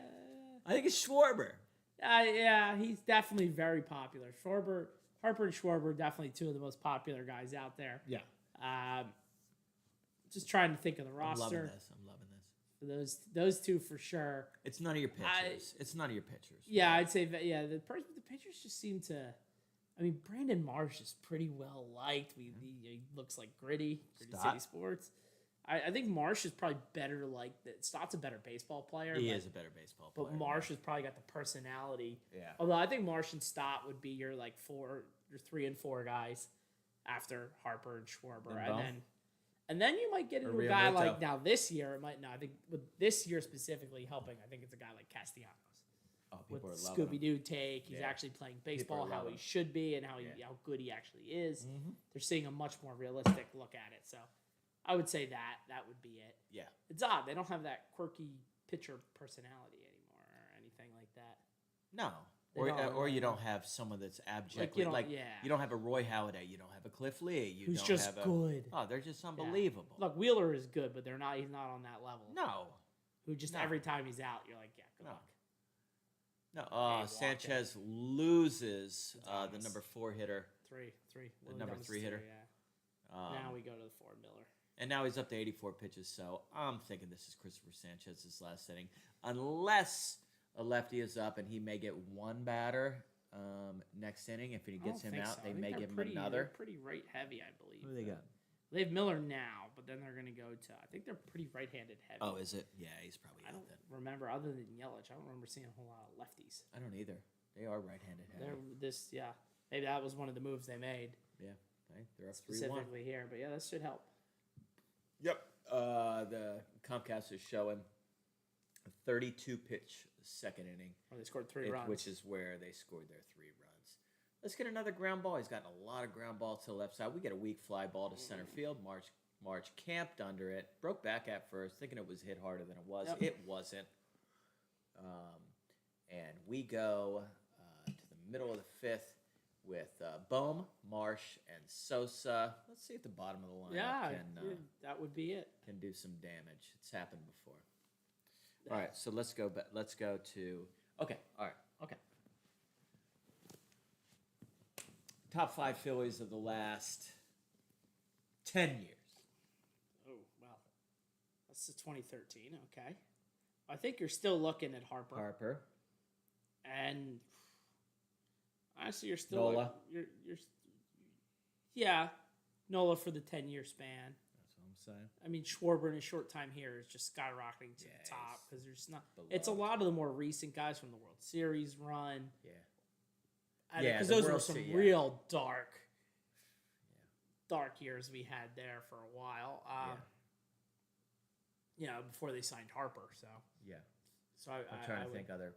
I think it's Schwarber. Yeah, he's definitely very popular. Harper and Schwarber, definitely 2 of the most popular guys out there. Yeah. Just trying to think of the I'm roster. loving this. For those 2 for sure. It's none of your pitchers. It's none of your pitchers. Yeah, I'd say that. Yeah, the pitchers just seem to. I mean, Brandon Marsh is pretty well liked. He looks like Gritty Stott. City Sports. I think Marsh is probably better. Like that, Stott's a better baseball player. He but, is a better baseball player. but Marsh has probably got the personality. Yeah. Although I think Marsh and Stott would be your 3 and 4 guys after Harper and Schwarber, And Bohm? and then you might get Or into a guy Realmuto. like now this year. It might not. I think with this year specifically helping, I think it's a guy like Castellanos. people with are loving him. Scooby Doo take. He's Yeah. actually playing baseball are how loving he him. should be and how Yeah. how good he actually is. Mhm. They're seeing a much more realistic look at it. So I would say that would be it. Yeah. It's odd they don't have that quirky pitcher personality anymore or anything like that. No. They Or, don't, or you no. don't have someone that's abjectly don't- like yeah. you don't have a Roy Halladay, you don't have a Cliff Lee, you Who's don't just have a good. oh, they're just unbelievable. Look, Wheeler is good, but he's not on that level. No, Who just No. every time he's out, you're like, yeah, good No. luck. no. walked Sanchez loses the Adames. number 4 hitter, Three. The number Adames 3 is hitter. Yeah. Now we go to the Ford Miller. And now he's up to 84 pitches. So I'm thinking this is Christopher Sanchez's last inning, unless a lefty is up and he may get one batter next inning. If he I gets don't him think out, so. I they think may they're give him pretty, another. They're pretty right heavy, I believe. Who do they got? They have Miller now, but then they're going to go to. I think they're pretty right-handed heavy. Oh, is it? Yeah, he's probably I out don't then. remember other than Yelich. I don't remember seeing a whole lot of lefties. I don't either. They are right-handed heavy. Maybe that was one of the moves they made Yeah, okay. They're up 3-1. specifically here. But yeah, this should help. Yep. The Comcast is showing a 32-pitch second inning, Or they scored 3 runs. which is where they scored their 3 runs. Let's get another ground ball. He's gotten a lot of ground ball to the left side. We get a weak fly ball to center field. March camped under it. Broke back at first, thinking it was hit harder than it was. Yep. It wasn't. And we go to the middle of the 5th with Bohm, Marsh, and Sosa. Let's see if the bottom of the lineup that would be it. can do some damage. It's happened before. All right, so let's go. Let's go to. Okay. All right. Okay. Top 5 Phillies of the last 10 years. Oh, well. That's the 2013. Okay. I think you're still looking at Harper. And honestly, you're still Nola. Yeah, Nola for the 10-year span. That's what I'm saying. I mean, Schwarber in a short time here is just skyrocketing to the top because there's not. It's a lot of the more recent guys from the World Series run. Yeah. Because the those were World some Series, real dark years we had there for a while. Before they signed Harper. So Yeah. So I'm trying to think other.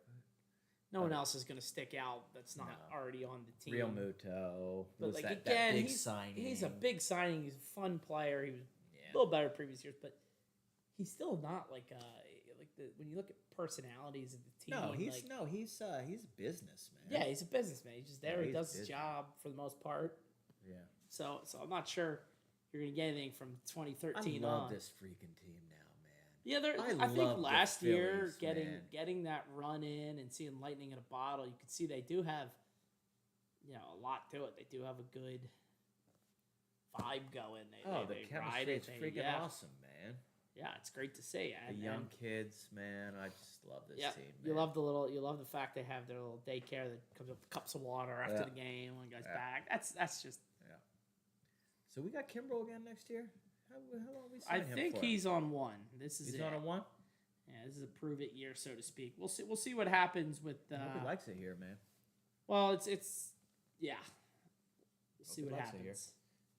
No one else is going to stick out that's not No. already on the team. Real Muto. But Was like that again, big he's signing. he's a big signing. He's a fun player. He was Yeah. a little better previous years, but he's still not like when you look at personalities of the team. No, he's like, he's a businessman. yeah, he's a businessman. He's just there. Yeah, he he's does his busy. job for the most part. Yeah. So I'm not sure you're going to get anything from 2013 I love on. this freaking team now, man. Yeah, I I think love the last year Phillies, man. getting that run in and seeing lightning in a bottle, you could see they do have a lot to it. They do have a good vibe going. The they chemistry ride is it. freaking awesome, man. Yeah, it's great to see. The young kids, man, I just love this team. Man. You love the fact they have their little daycare that comes up with cups of water after the game when it goes back. That's just. Yeah. So we got Kimbrel again next year. How long we I sign him think for? he's on one. This is He's it. on a 1. Yeah, this is a prove it year, so to speak. We'll see what happens with. I hope he likes it here, man. Well, it's yeah. We'll see he what likes it here. happens.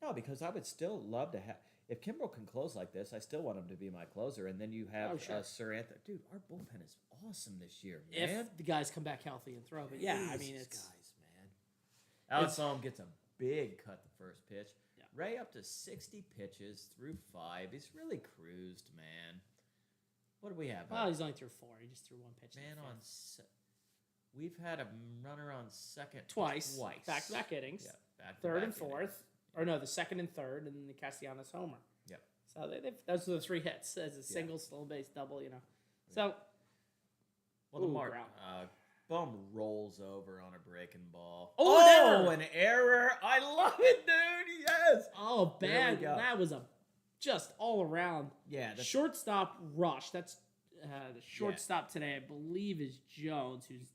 No, because I would still love to have. If Kimbrel can close like this, I still want him to be my closer. And then you have sure. Sir Anthony. Dude, our bullpen is awesome this year, man. If the guys come back healthy and throw, but yeah, I mean Jesus, it's guys, man. Alex Holm gets a big cut the first pitch. Yeah. Ray up to 60 pitches through 5. He's really cruised, man. What do we have? well, he's only through 4. He just threw one pitch. in Man the on. fifth. We've had a runner on second twice, back-to-back innings. Yeah, back-to-back Third and innings. fourth, or no, the second and third, and then the Castellanos homer. Yep. So those are the 3 hits as a single, stolen base, double. So Well, the Ooh, mark. ground. Bum rolls over on a breaking ball. Oh, an error! I love it, dude. Yes. oh There bad. we go. That was a just all around Yeah. shortstop rush. That's the shortstop today, I believe, is Jones, who's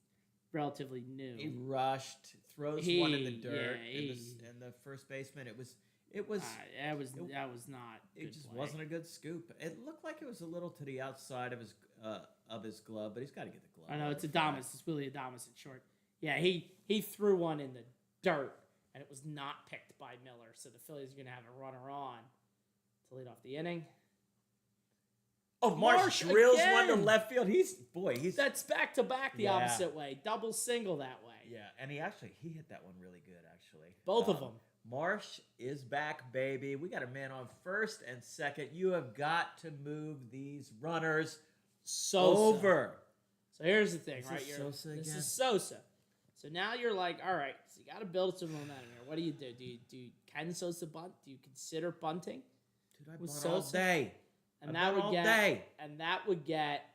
relatively new. He rushed, throws one in the dirt, and the first baseman. It was. that was not. It good just play. wasn't a good scoop. It looked like it was a little to the outside of his glove, but he's got to get the glove. I know over it's the Adames. It's Willie Adames in short. Yeah, he threw one in the dirt, and it was not picked by Miller. So the Phillies are going to have a runner on to lead off the inning. Oh, Marsh drills one to again. left field. He's That's back to back the Yeah. opposite way. Double single that way. yeah, and he hit that one really good actually. Both of them. Marsh is back, baby. We got a man on first and second. You have got to move these runners Sosa. over. So here's the thing, Is right? this You're- Sosa This again? is Sosa. So now you're like, all right, so you got to build some momentum here. What do you do? Can Sosa bunt? Do you consider bunting? Dude, I With bunt all Sosa? day. And I that bunt would all get, day. and that would get,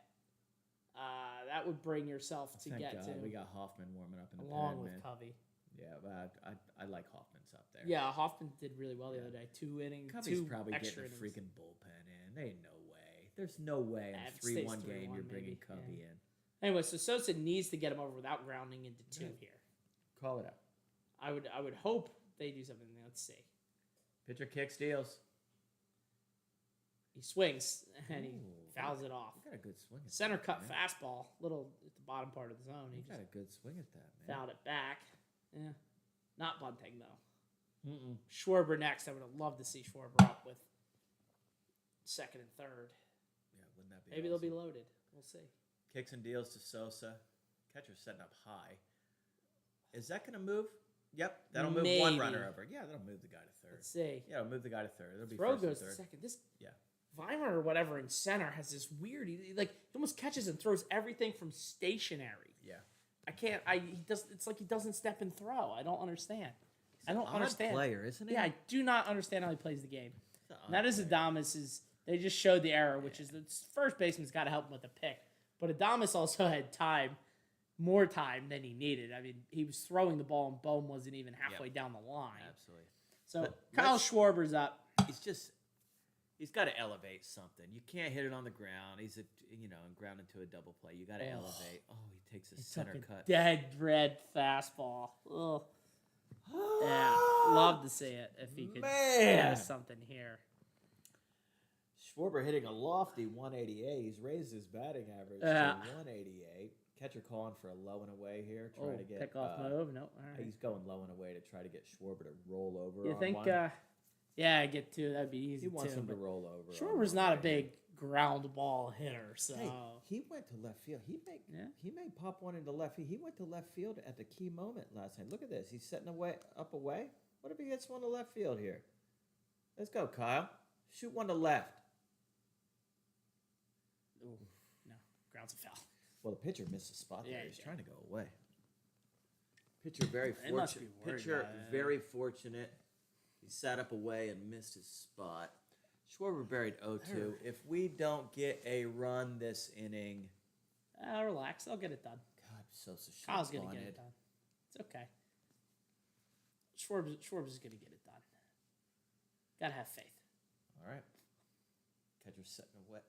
that would bring yourself to Thank get God to we got Hoffman warming up in the along pen, with man. Covey. Yeah, but I like Hoffman's up there. Yeah, Hoffman did really well the other day. 2 innings, Covey's 2 probably extra getting a innings. freaking bullpen in. There ain't no way. There's no way in Yeah, a if it stays 3-1 game 3-1 you're bringing maybe, Covey yeah. in. Anyway, so Sosa needs to get him over without grounding into 2 Yeah. here. Call it out. I would hope they do something. Let's see. Pitcher kick steals. He swings and he Ooh, fouls it off. You got a good swing at Center that, cut man. fastball, little at the bottom part of the zone. He You got just a good swing at that, man. fouled it back. Yeah, not bunting though. Mm-mm. Schwarber next. I would have loved to see Schwarber up with second and third. Yeah, wouldn't that be Maybe awesome? they'll be loaded. We'll see. Kicks and deals to Sosa. Catcher's setting up high. Is that going to move? Yep, that'll move one Maybe. runner over. Yeah, that'll move the guy to third. Let's see. Yeah, it'll move the guy to third. It'll be Throw first and goes to third. second. This Yeah. Weimer or whatever in center has this weird. He almost catches and throws everything from stationary. Yeah. I can't. He does. It's like he doesn't step and throw. I don't understand. I don't Odd understand. player, isn't he? Yeah, I do not understand how he plays the game. He's an And that odd is player. Adames. They just showed the error, which is the first baseman's got to help him with the pick. But Adames also had more time than he needed. I mean, he was throwing the ball and Bohm wasn't even halfway down the line. Absolutely. So But Kyle let's- Schwarber's up. He's got to elevate something. You can't hit it on the ground. He's ground into a double play. You got to elevate. Oh, he takes a center Took a cut. dead red fastball. Ugh. Yeah, love to see it if he could Man. do something here. Schwarber hitting a lofty 188. He's raised his batting average Yeah. to 188. Catcher calling for a low and away here, trying to get pick off move. No, all right. He's going low and away to try to get Schwarber to roll over. You on think? one. Yeah, get two. That'd be easy He wants too. him to but roll over. on Schwarber's one not a right big ground ball hitter, so Hey, he went to left field. Yeah. He may pop one into left field. He went to left field at the key moment last time. Look at this. He's setting away. What if he hits one to left field here? Let's go, Kyle. Shoot one to left. ooh, no, ground's a foul. Well, the pitcher missed a spot Yeah, there. he He's did. trying to go away. Pitcher very They must fortunate. be worried Pitcher about it. very fortunate. He sat up away and missed his spot. Schwarber buried 0-2. If we don't get a run this inning, Relax, I'll get it done. God, Sosa should Kyle's have gonna get it done. It's okay. Schwarber's gonna get it done. Gotta have faith. All right. Catcher's setting away.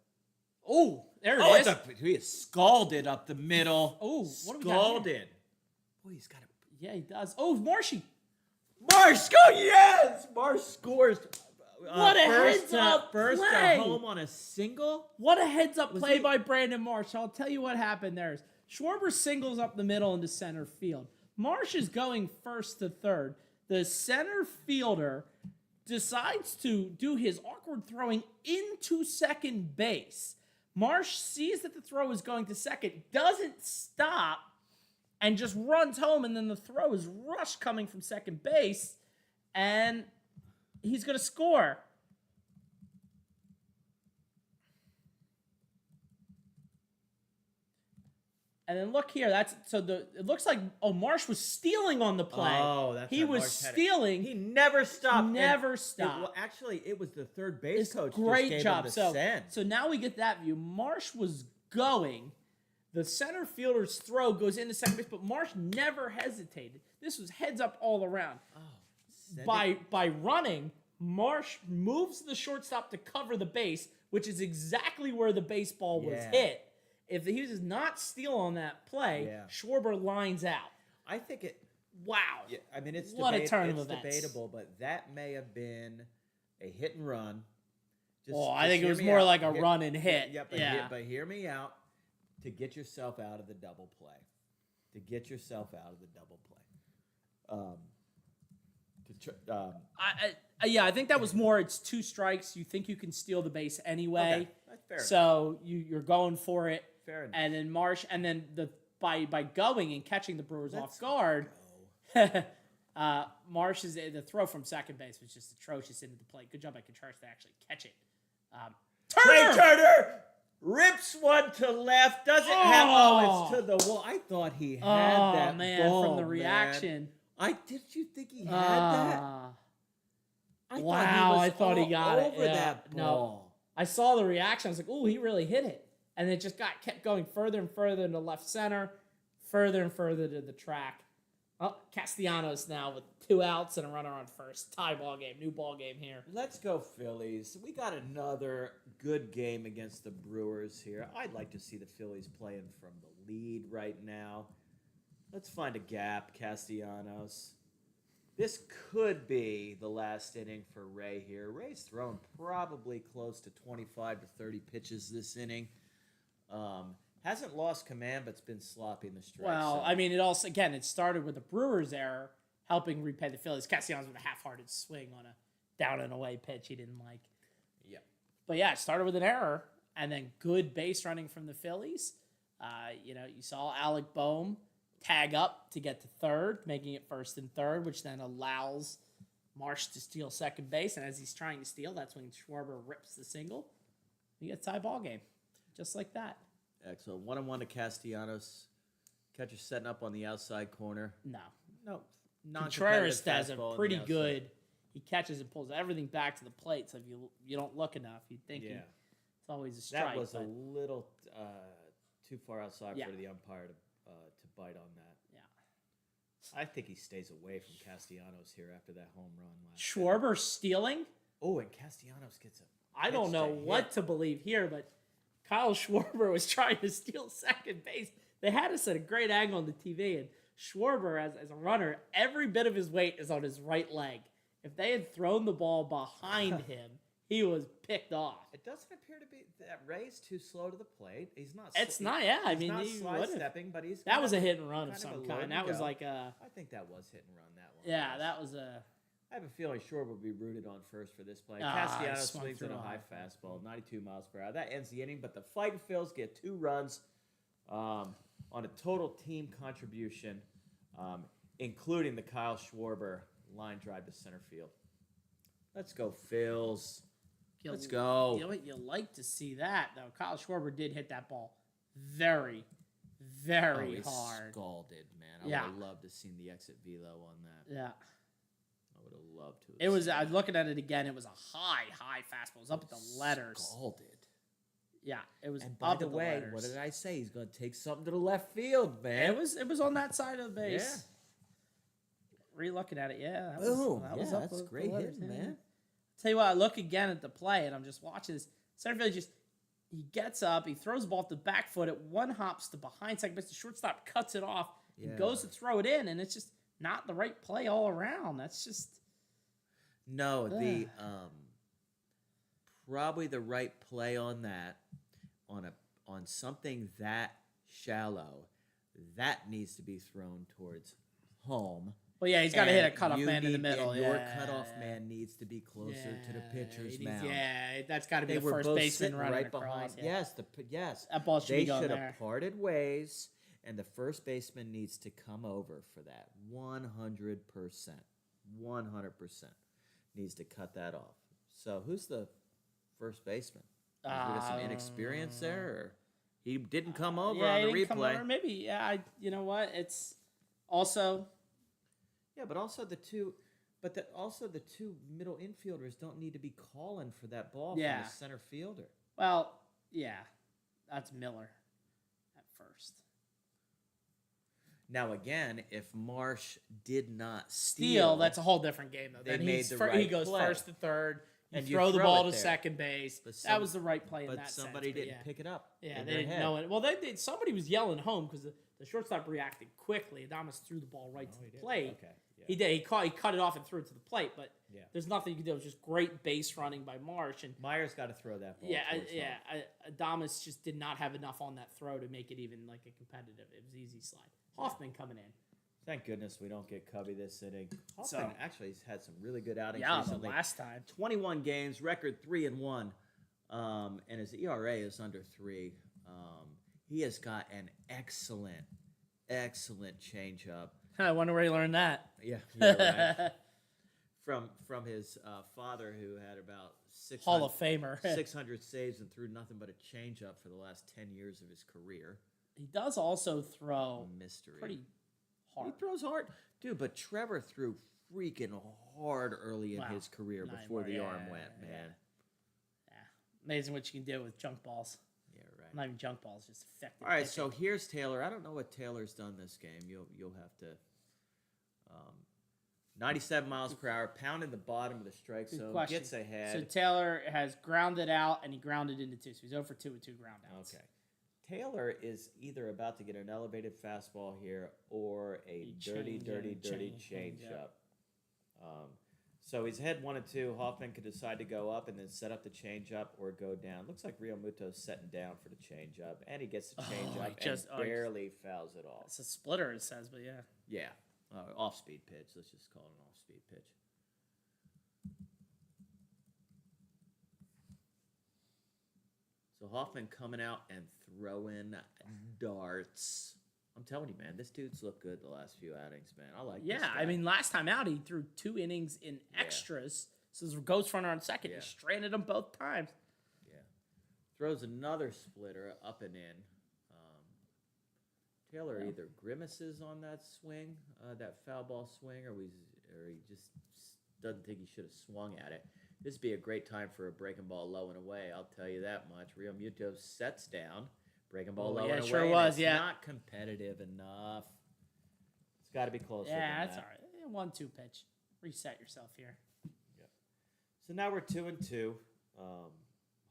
Oh, there it is. He is scalded up the middle. Oh, what do we got here? Scalded. Boy, he's got a Yeah, he does. Oh, Marshy. Marsh score! Yes, Marsh scores. What a heads-up first play! to home on a single. What a heads-up Was play he- by Brandon Marsh. I'll tell you what happened there. Schwarber singles up the middle into center field. Marsh is going first to third. The center fielder decides to do his awkward throwing into second base. Marsh sees that the throw is going to second, doesn't stop, and just runs home, and then the throw is rushed coming from second base, and he's going to score. And then look here. It looks like Marsh was stealing on the play. Oh, that's he how was Marsh had it. stealing. He never stopped. Never stopped. Well, actually, it was the third base It's coach. great just gave job. Him the So, send. so now we get that view. Marsh was going. The center fielder's throw goes into second base, but Marsh never hesitated. This was heads up all around. Send it. By running, Marsh moves the shortstop to cover the base, which is exactly where the baseball was Yeah. hit. If he does not steal on that play, Yeah. Schwarber lines out. I think it. Wow. Yeah, I mean, it's What a turn of it's events. debatable, but that may have been a hit and run. I think it hear was me more out. like a run and hit. Yeah, but hear me out. To get yourself out of the double play. To get yourself out of the double play. I think that was more. It's 2 strikes. You think you can steal the base anyway. Okay, That's fair. So you're going for it, Fair enough. and then Marsh, and then by going and catching the Brewers off guard, Marsh's the throw from second base was just atrocious into the plate. Good job by Contreras to actually catch it. Trey Turner rips one to left. Doesn't have. Oh, it's to the wall. I thought he had that ball, from the reaction. Did you think he had that? I thought he got over it. that ball. No. I saw the reaction. I was like, "Oh, he really hit it," and it just kept going further and further into left center, further and further to the track. Oh, Castellanos now with 2 outs and a runner on first. Tie ball game, new ball game here. Let's go Phillies. We got another good game against the Brewers here. I'd like to see the Phillies playing from the lead right now. Let's find a gap, Castellanos. This could be the last inning for Ray here. Ray's thrown probably close to 25 to 30 pitches this inning. Hasn't lost command, but's been sloppy in the stretch. Well, I mean, it started with the Brewers' error, helping repay the Phillies. Castellanos with a half-hearted swing on a down and away pitch he didn't like. Yeah. But yeah, it started with an error, and then good base running from the Phillies. You saw Alec Boehm tag up to get to third, making it first and third, which then allows Marsh to steal second base. And as he's trying to steal, that's when Schwarber rips the single. You get a tie ball game, just like that. Excellent. 1-1 to Castellanos. Catcher setting up on the outside corner. No. Non-competitive Contreras does a fastball on pretty the outside. good. He catches and pulls everything back to the plate. So if you don't look enough, you'd think it's always a strike. That was a little too far outside for the umpire to bite on that. Yeah. I think he stays away from Castellanos here after that home run last Schwarber stealing. Oh, and Castellanos gets a I don't know what to believe here, but Kyle Schwarber was trying to steal second base. They had us at a great angle on the TV, and Schwarber, as a runner, every bit of his weight is on his right leg. If they had thrown the ball behind him, he was picked off. It doesn't appear to be that Ray's too slow to the plate. He's not. It's not. Yeah, I mean, not he slide stepping, but he's that was a hit and run of kind some of a kind. load That to was go. like a. I think that was hit and run. That one. Yeah, that was a. I have a feeling Schwarber will be rooted on first for this play. He Castellanos swung swings through at a a high high fastball, 92 miles per hour. That ends the inning, but the Fighting Phils get 2 runs on a total team contribution, including the Kyle Schwarber line drive to center field. Let's go, Phils. Let's go. You know what? You like to see that, though. Kyle Schwarber did hit that ball very, very hard. Scalded, man. I would have loved to have seen the exit velo on that. Yeah. I would have loved to have It was. seen I was looking at it again. It was a high fastball. It was up at the letters. Scalded. Yeah, it was. And by up the at the way, letters. what did I say? He's going to take something to the left field, man. It was on that side of the base. Yeah. Re-looking at it, yeah. That Boom. was up That's at great the letters, hitting, man. Tell you what, I look again at the play, and I'm just watching this. Center field he gets up, he throws the ball at the back foot, it one hops to behind second base. The shortstop cuts it off, and goes to throw it in, and it's just not the right play all around. That's just No, probably the right play on that, on something that shallow, that needs to be thrown towards home. Well, yeah, he's got to hit a And cutoff you man in the need- middle. and Yeah, your cutoff man needs to be closer to the pitcher's mound. Yeah, that's got to be They the were first both baseman sitting running right across. behind. Yeah. Yes, That ball should they be going should there. have parted ways, and the first baseman needs to come over for that. 100%. 100% needs to cut that off. So who's the first baseman? Is there some inexperience there, or he didn't come over on the he didn't come replay? over. Maybe, yeah. You know what? It's also. Yeah, but also the two middle infielders don't need to be calling for that ball from the center fielder. Well, yeah, that's Miller at first. Now again, if Marsh did not Steal, that's a whole different game though. They Then made he's the he right goes play. first to third. You And you throw the throw ball it to there. second base. But That was the right play in but that somebody sense. didn't pick it up. Yeah, in they their didn't head. know it. Well, they did. Somebody was yelling home because the shortstop reacted quickly. Adames threw the ball right to he the did? plate. Okay, yeah. He did. He cut it off and threw it to the plate. But Yeah. there's nothing you could do. It was just great base running by Marsh. And Myers got to throw that ball. yeah, towards home. Adames just did not have enough on that throw to make it even like a competitive. It was easy slide. Hoffman coming in. Thank goodness we don't get Cubby this inning. So- Hoffman actually has had some really good outings Yeah, the recently. last time. 21 games, record 3-1. and his ERA is under 3. He has got an excellent changeup. I wonder where he learned that. Yeah, right. From his father, who had about Hall of Famer. 600 saves and threw nothing but a changeup for the last 10 years of his career. He does also throw Mystery. pretty hard. He throws hard, dude. But Trevor threw freaking hard early in Wow. his career Not before the anymore. arm Yeah, went, yeah. man. Yeah. Amazing what you can do with junk balls. Yeah, right. Not even junk balls, just effective. All right, pitching. so here's Taylor. I don't know what Taylor's done this game. You'll have to. 97 miles per hour, pounding the bottom of the strike Good zone, question. gets ahead. So Taylor has grounded out, and he grounded into 2. So he's 0 for 2 with 2 ground outs. Okay. Taylor is either about to get an elevated fastball here or a dirty change-up. So he's ahead 1 and 2. Hoffman could decide to go up and then set up the change-up or go down. Looks like Real Muto's setting down for the change-up, and he gets the change-up and barely fouls it off. It's a splitter, it says, but yeah. Yeah, off-speed pitch. Let's just call it an off-speed pitch. So Hoffman coming out and throwing darts. I'm telling you, man, this dude's looked good the last few outings, man. I like this Yeah, guy. I mean, last time out, he threw 2 innings in extras. So there's a ghost runner on second. Yeah. He stranded him both times. Yeah. Throws another splitter up and in. Taylor either grimaces on that swing, that foul ball swing, or he just doesn't think he should have swung at it. This would be a great time for a breaking ball low and away. I'll tell you that much. Real Muto sets down, breaking ball low and away. Sure and was, it's not competitive enough. It's got to be closer. Yeah, than that's that. all right. 1-2 pitch. Reset yourself here. Yep. So now we're 2 and 2.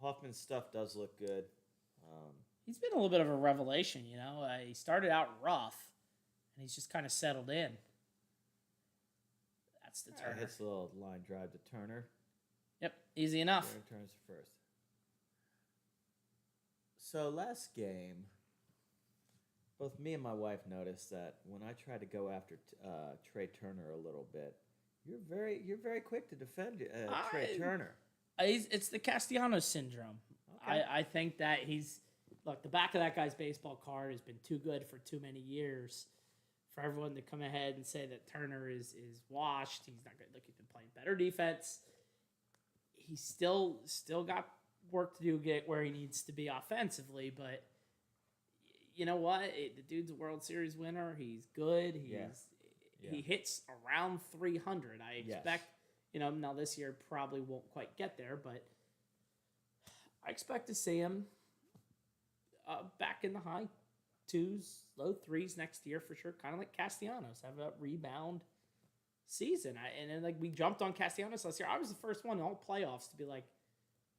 Hoffman's stuff does look good. He's been a little bit of a revelation, you know. He started out rough, and he's just kind of settled in. That's the Turner. Hits a little line drive to Turner. Yep, easy enough. Turner turns to first. So last game, both me and my wife noticed that when I tried to go after Trey Turner a little bit, you're very quick to defend Trey Turner. It's the Castellanos syndrome. Okay. I think that look, the back of that guy's baseball card has been too good for too many years for everyone to come ahead and say that Turner is washed. He's not good. Look, he's been playing better defense. He's still got work to do to get where he needs to be offensively, but you know what? The dude's a World Series winner. He's good. He hits around 300. I expect, now this year probably won't quite get there, but I expect to see him back in the high 2s, low 3s next year for sure. Kind of like Castellanos, have a rebound season. And then we jumped on Castellanos last year. I was the first one in all playoffs to be like,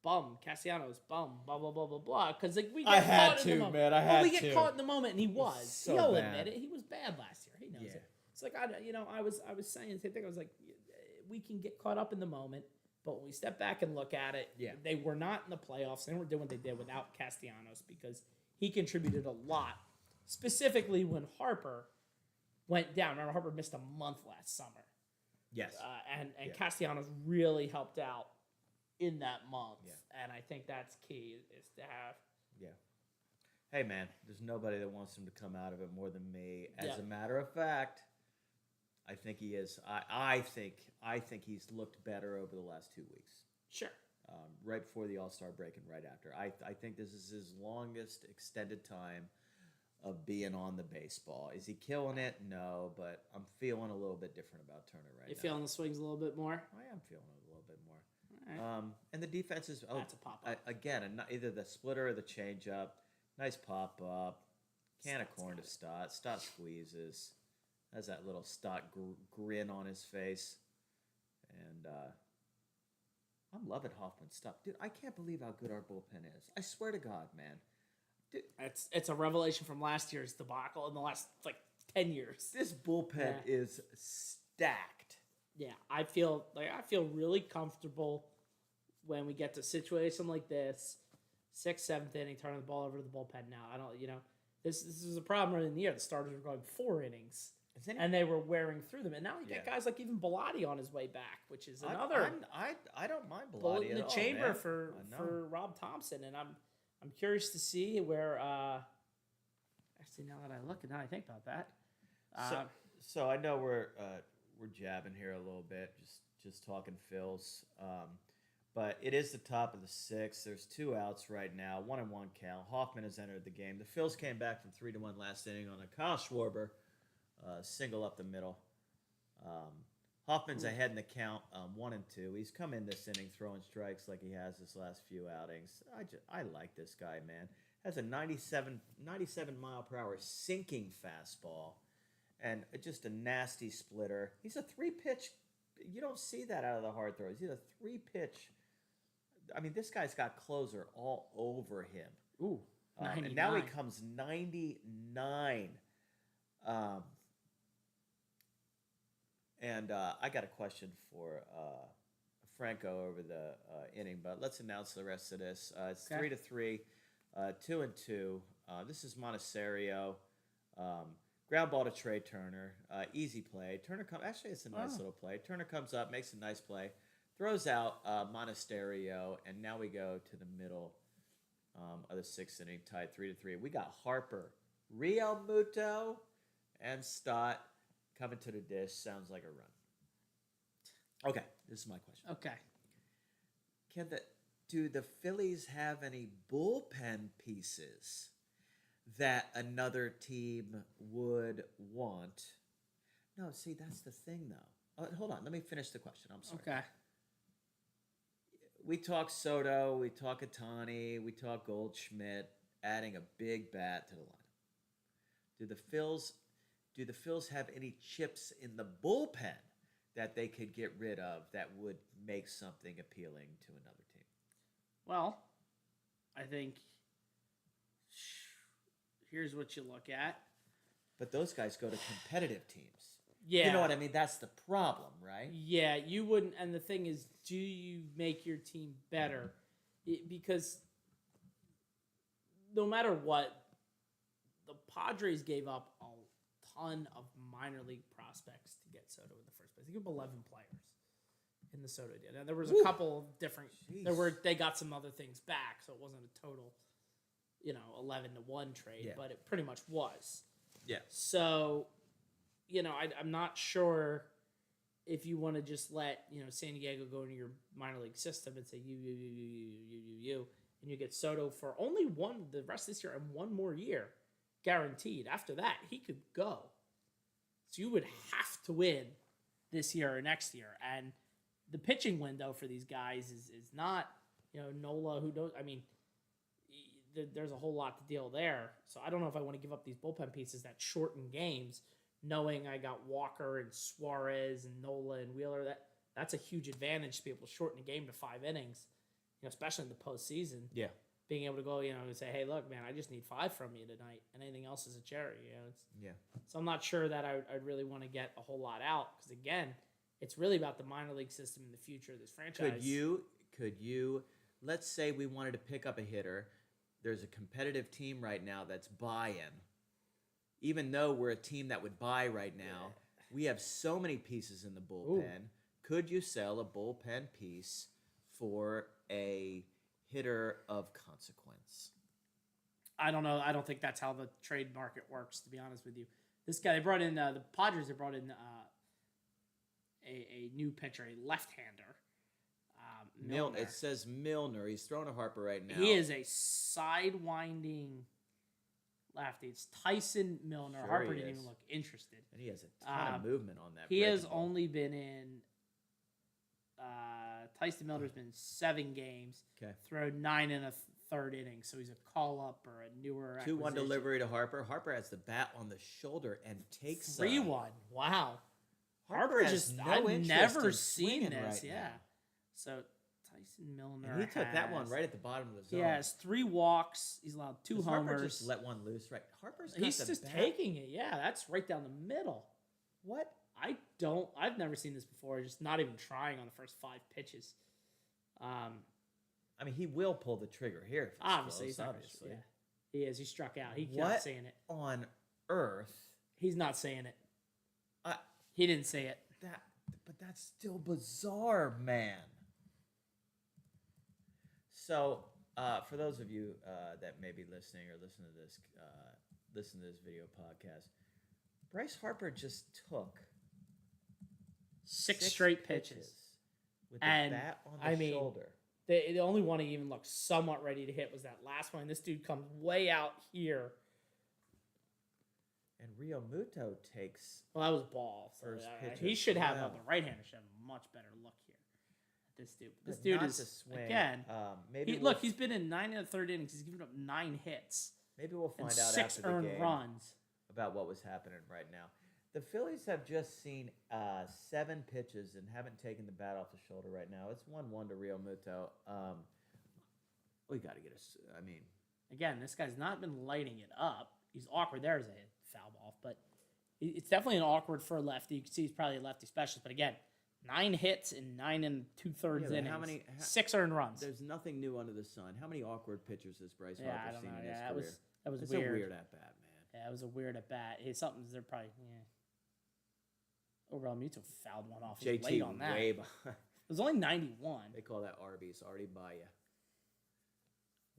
bum, Castellanos, bum, blah, blah, blah, blah, blah. Because we get caught in the moment. We get caught in the moment, and he was. So He'll bad. admit it. He was bad last year. He knows it. It's like, I was saying the same thing. I was like, we can get caught up in the moment, but when we step back and look at it, they were not in the playoffs. They weren't doing what they did without Castellanos because he contributed a lot, specifically when Harper went down. Remember, Harper missed a month last summer. Yes. And Castellanos really helped out in that month. Yeah. And I think that's key is to have. Yeah. Hey, man, there's nobody that wants him to come out of it more than me. As a matter of fact, I think he is. I think he's looked better over the last 2 weeks. Sure. Right before the All-Star break and right after. I think this is his longest extended time of being on the baseball. Is he killing it? No, but I'm feeling a little bit different about Turner right now. You feeling the swings a little bit more? I am feeling it a little bit more. All right. And the defense is That's a pop-up. Again, either the splitter or the changeup. Nice pop-up. Can of corn to Stott. Stott squeezes. Has that little Stott grin on his face. And I'm loving Hoffman's stuff. Dude, I can't believe how good our bullpen is. I swear to God, man. Dude, it's a revelation from last year's debacle in the last 10 years. this bullpen is stacked. Yeah, I feel really comfortable when we get to a situation like this, 6th, 7th inning, turning the ball over to the bullpen. Now I don't, this is a problem early in the year. The starters were going 4 innings and they were wearing through them. And now you get Yeah. guys like even Bellotti on his way back, which is another I don't mind Bellotti bullet in the at all, chamber man. for I know. Rob Thompson. And I'm curious to see where. Actually, now that I look and now I think about that. So I know we're jabbing here a little bit, just talking Phils. But it is the top of the sixth. There's 2 outs right now, 1-1 count. Hoffman has entered the game. The Phils came back from 3-1 last inning on a Kyle Schwarber single up the middle. Hoffman's ahead in the count, 1-2. He's come in this inning throwing strikes like he has his last few outings. I like this guy, man. Has a 97 mile per hour sinking fastball, and just a nasty splitter. He's a 3-pitch. You don't see that out of the hard throws. He's a 3-pitch. I mean, this guy's got closer all over him. Ooh, and now he comes 99. And I got a question for Franco over the inning, but let's announce the rest of this. It's 3-3, 2-2. This is Monasterio. Ground ball to Trey Turner. Easy play. Turner actually, it's a nice little play. Turner comes up, makes a nice play, throws out Monasterio, and now we go to the middle of the 6th inning, tied 3-3. We got Harper, Real Muto, and Stott coming to the dish. Sounds like a run. Okay, this is my question. Okay. Do the Phillies have any bullpen pieces that another team would want? No, see, that's the thing, though. Hold on, let me finish the question. I'm sorry. Okay. We talk Soto, we talk Atani, we talk Goldschmidt, adding a big bat to the lineup. Do the Phils have any chips in the bullpen that they could get rid of that would make something appealing to another team? Well, I think here's what you look at. But those guys go to competitive teams. Yeah. You know what I mean? That's the problem, right? Yeah, you wouldn't. And the thing is, do you make your team better? Because no matter what, the Padres gave up a ton of minor league prospects to get Soto in the first place. They gave up 11 players in the Soto deal. Now, there was a couple of different. Jeez. They got some other things back, so it wasn't a total, 11-1 trade, Yeah. but it pretty much was. Yeah. So, I'm not sure if you want to just let, San Diego go into your minor league system and say you, and you get Soto for only the rest of this year and one more year guaranteed. After that, he could go. So you would have to win this year or next year. And the pitching window for these guys is not, Nola, who knows. I mean, there's a whole lot to deal there. So I don't know if I want to give up these bullpen pieces that shorten games, knowing I got Walker and Suarez and Nola and Wheeler. That's a huge advantage to be able to shorten a game to 5 innings, especially in the postseason. Yeah. Being able to go, and say, hey, look, man, I just need 5 from you tonight, and anything else is a cherry. Yeah. So I'm not sure that I'd really want to get a whole lot out because, again, it's really about the minor league system in the future of this franchise. Could you, let's say we wanted to pick up a hitter. There's a competitive team right now that's buying. Even though we're a team that would buy right now, we have so many pieces in the bullpen. Ooh. Could you sell a bullpen piece for a hitter of consequence? I don't know. I don't think that's how the trade market works, to be honest with you. This guy, they brought in, the Padres, they brought in a new pitcher, a left-hander. Milner. It says Milner. He's throwing a Harper right now. He is a sidewinding lefty. It's Tyson Milner. Sure Harper he didn't is. even look interested. And he has a ton of movement on that. He has breaking ball. only been in Tyson Milner's been 7 games. Okay. Thrown 9 in a third inning, so he's a call-up or a newer 2-1 acquisition. delivery to Harper. Harper has the bat on the shoulder and takes 3-1. Wow. Harper has just, no I've interest never in seen swinging this. right Yeah. now. So Tyson Milner. And he took that one right at the bottom of the zone. He has 3 walks. He's allowed 2 Does homers. Harper just let one loose, right? Harper's got He's the just bat. taking it. Yeah, that's right down the middle. What? I've never seen this before. Just not even trying on the first 5 pitches. I mean, he will pull the trigger here. If it's Obviously, close, he's not obviously. Yeah, he is. He struck out. He's What not saying it. on earth? He's not saying it. He didn't say it. But that's still bizarre, man. So, for those of you that may be listening or listen to this video podcast, Bryce Harper just took Six straight pitches. with the And, bat on the shoulder. The only one he even looked somewhat ready to hit was that last one. This dude comes way out here. And Rio Muto takes Well, that was ball. So first pitch. he should have Wow. the right-hander should have a much better look here. This dude. This But dude not is to swing. again. Maybe Look, he's been in 9 and a third innings. He's given up 9 hits maybe we'll and find out 6 after the earned game runs. about what was happening right now. The Phillies have just seen 7 pitches and haven't taken the bat off the shoulder right now. It's 1-1 to Rio Muto. We got to get us. I mean, Again, this guy's not been lighting it up. He's awkward. There's a foul ball, but it's definitely an awkward for a lefty. You can see he's probably a lefty specialist. But again, 9 hits in 9 and 2/3 Yeah, but innings. how many- 6 earned runs. there's nothing new under the sun. How many awkward pitchers has Bryce Yeah, I Harper don't seen know. in his Yeah, career? that was It's weird. a weird at bat, man. Yeah, it was a weird at bat. It's something they're probably Overall, Muto fouled one off. He was JT late on that. way It behind. was only 91. They call that Arby's, already by you.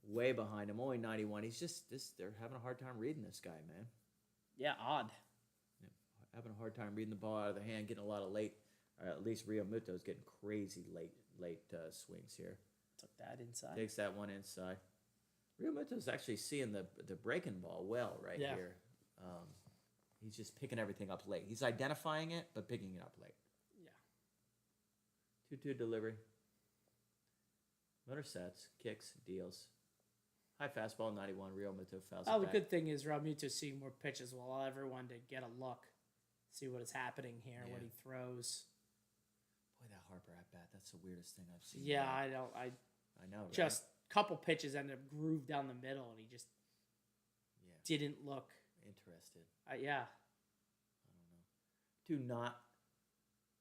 Way behind him, only 91. He's just they're having a hard time reading this guy, man. Yeah, odd. Having a hard time reading the ball out of the hand, getting a lot of late. At least Rio Muto's getting crazy late swings here. Took that inside. Takes that one inside. Rio Muto's actually seeing the breaking ball well right Yeah. here. He's just picking everything up late. He's identifying it, but picking it up late. Yeah. 2-2 delivery. Motor sets, kicks, deals. High fastball, 91. Rio Muto fouls it Oh, the back. good thing is Muto's seeing more pitches will allow everyone to get a look, see what is happening here, what Yeah. he throws. Boy, that Harper at bat, that's the weirdest thing I've seen. Yeah, man. I I know. Right? just couple pitches ended up grooved down the middle, and he just yeah, didn't look. interested. Yeah. I don't know. Do not.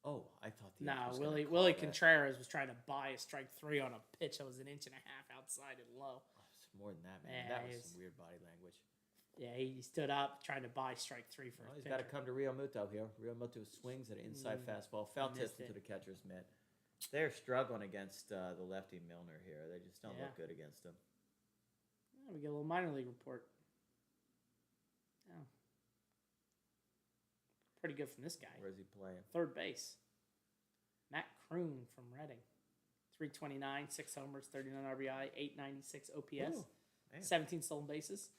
Oh, I thought the. No, ump was gonna Willie call that. Contreras was trying to buy a strike 3 on a pitch that was 1.5 inches outside and low. Oh, it's more than that, man. Yeah, that he was was- some weird body language. Yeah, he stood up trying to buy strike 3 for Well, a he's pitcher. got to come to Rio Muto here. Rio Muto swings at an inside fastball, foul missed tipped into it. the catcher's mitt. They're struggling against the lefty Milner here. They just don't Yeah. look good against him. Yeah, we get a little minor league report. Yeah. Pretty good from this guy. Where's he playing? Third base. Matt Kroon from Reading. 329, 6 homers, 39 RBI, 896 OPS, Ooh, man. 17 stolen bases.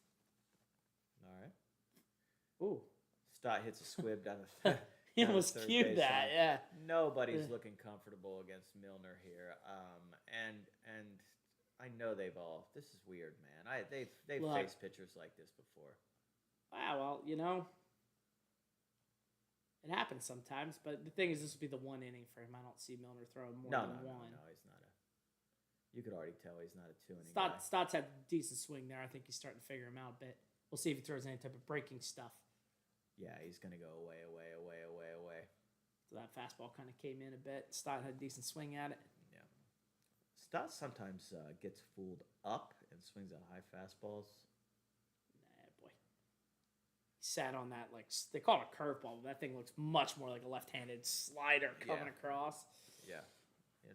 All right. Ooh. Stott hits a squib down the. He down the almost third cued base that, line. yeah. Nobody's Yeah. looking comfortable against Milner here, and I know they've all. This is weird, man. They've Look. faced pitchers like this before. Wow, well, it happens sometimes, but the thing is, this will be the one inning for him. I don't see Milner throwing more No, than no, one. he's not a. You could already tell he's not a 2-inning Stott, guy. Stott's had a decent swing there. I think he's starting to figure him out a bit. We'll see if he throws any type of breaking stuff. Yeah, he's gonna go away. So that fastball kind of came in a bit. Stott had a decent swing at it. Yeah. Stott sometimes gets fooled up and swings at high fastballs. Nah, boy. He sat on that, they call it a curveball, but that thing looks much more like a left-handed slider coming Yeah. across. Yeah.